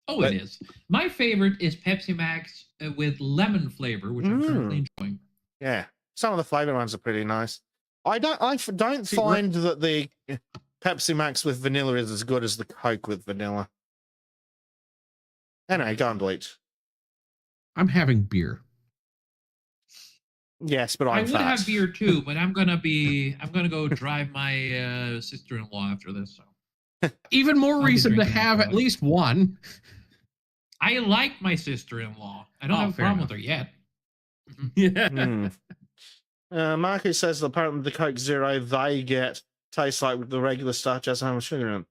It is. My favorite is Pepsi Max with lemon flavor, which I'm currently enjoying. Yeah. Some of the flavored ones are pretty nice. I don't find that the Pepsi Max with vanilla is as good as the Coke with vanilla. Anyway, go on, Bleach. I'm having beer. Yes, but I I'm would fat. have beer too, but I'm gonna go drive my sister-in-law after this. So even more reason to have at least one. I like my sister-in-law. I don't have a problem with her yet. Yeah. Marcus says that apparently the Coke Zero they get tastes like the regular stuff, just how much sugar in it.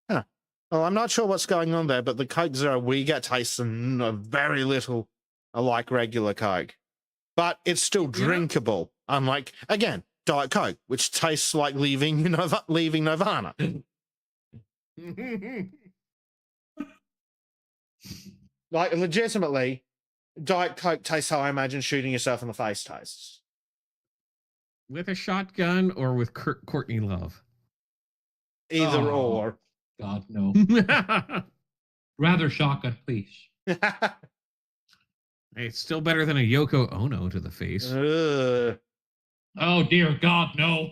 Huh. Well, I'm not sure what's going on there, but the Coke Zero we get tastes very little like regular Coke. But it's still drinkable, unlike, again, Diet Coke, which tastes like leaving Nirvana. Like, legitimately, Diet Coke tastes how I imagine shooting yourself in the face tastes. With a shotgun or with Courtney Love? Either or. God, no. Rather shotgun, please. It's still better than a Yoko Ono to the face. Oh, dear God, no.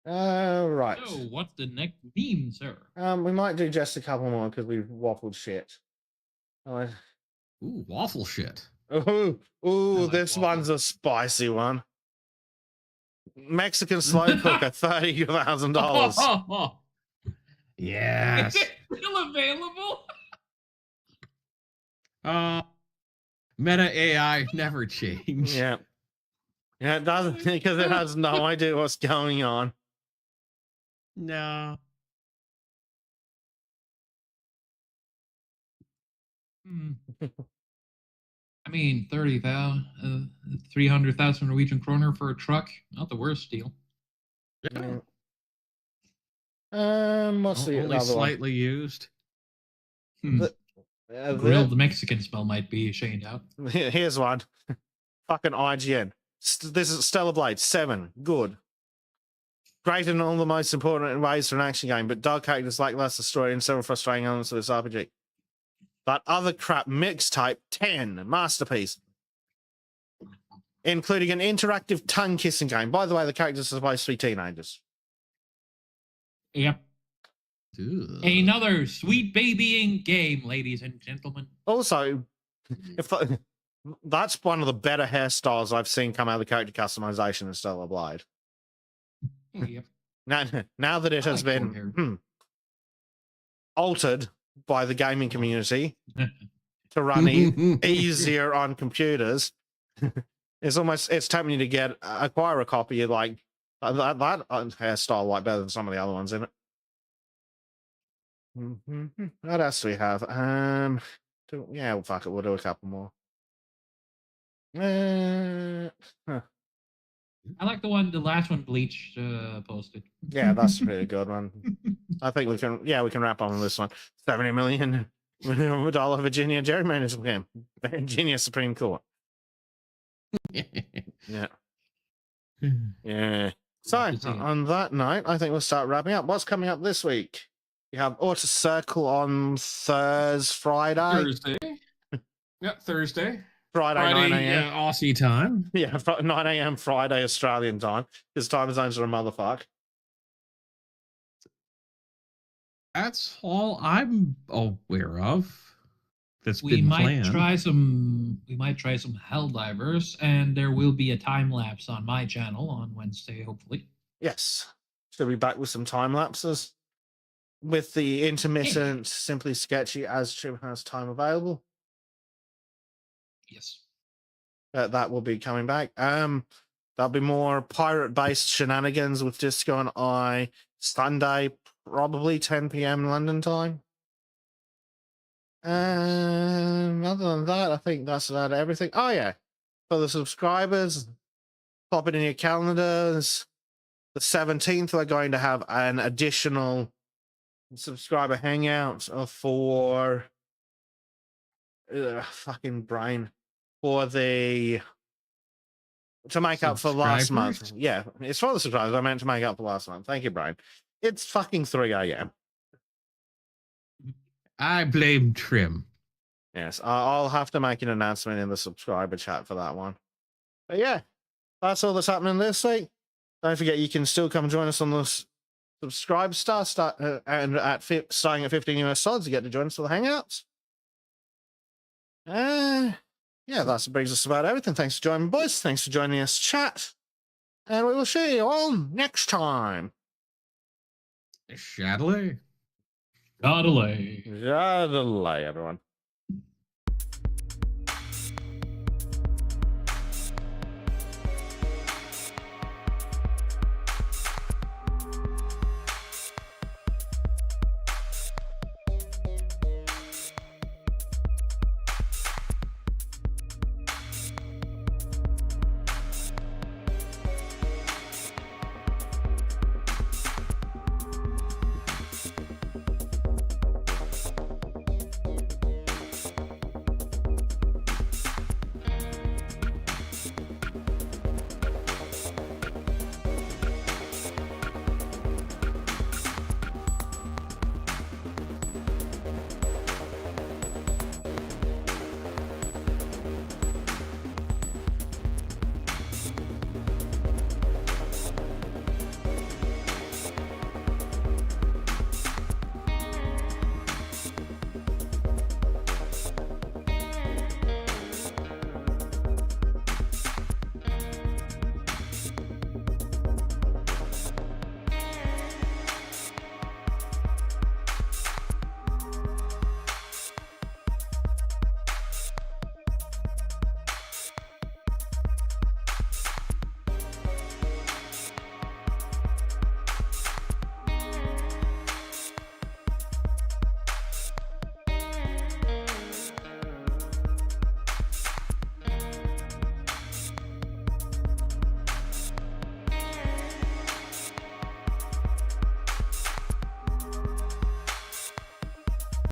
Right. So, what's the next meme, sir? We might do just a couple more because we've waffled shit. Ooh, waffle shit. Ooh, this one's a spicy one. Mexican slow cooker, $30,000. Yes. Is it still available? Meta AI never change. Yeah. Yeah, it doesn't, because it has no idea what's going on. No. I mean, 300,000 Norwegian kroner for a truck. Not the worst deal. Yeah. What's the Only other one? slightly used. The, Grilled Mexican smell might be shaded out. here's one. Fucking IGN. This is Stellar Blade 7. Good. Great in all the most important ways for an action game, but dark characters, lackluster story, and several frustrating elements of this RPG. That other crap mixtape 10. Masterpiece. Including an interactive tongue kissing game. By the way, the characters are supposed to be teenagers. Yep. Ugh. Another sweet babying game, ladies and gentlemen. Also, if that's one of the better hairstyles I've seen come out of the character customization in Stellar Blade. Yep. Now that it I has like short been hair. altered by the gaming community to run easier on computers, it's tempting to acquire a copy of like that hairstyle like better than some of the other ones in it. What else do we have? Yeah, fuck it, we'll do a couple more. I like the last one Bleach posted. Yeah, that's a pretty good one. I think we can wrap on this one. $70 million Virginia gerrymandering game. Virginia Supreme Court. Yeah. Yeah. So, on that note, I think we'll start wrapping up. What's coming up this week? You have Auto Circle on Friday. Yeah, Thursday. Friday 9 a.m. Aussie time. Yeah, 9 a.m. Friday Australian time. Because time zones are a motherfucker. That's all I'm aware of. We might try some Helldivers, and there will be a time lapse on my channel on Wednesday, hopefully. Yes. Should be back with some time lapses. With the intermittent, simply sketchy as Trim has time available. Yes. That will be coming back. There'll be more pirate-based shenanigans with Disco and I Sunday, probably 10 p.m. London time. Other than that, I think that's about everything. Oh yeah, for the subscribers, pop it in your calendars. The 17th, we're going to have an additional subscriber hangout for fucking brain for the to make up for last month. Yeah, it's for the subscribers. I meant to make up for last month. Thank you, Brian. It's fucking 3 a.m. I blame Trim. Yes, I'll have to make an announcement in the subscriber chat for that one. But yeah, that's all that's happening this week. Don't forget, you can still come join us on the subscribe and starting at 15 US sods, you get to join us for the hangouts. Yeah, that brings us about everything. Thanks for joining, boys. Thanks for joining us, chat. And we will see you all next time. Shadilay. Shadilay. Shadilay, everyone.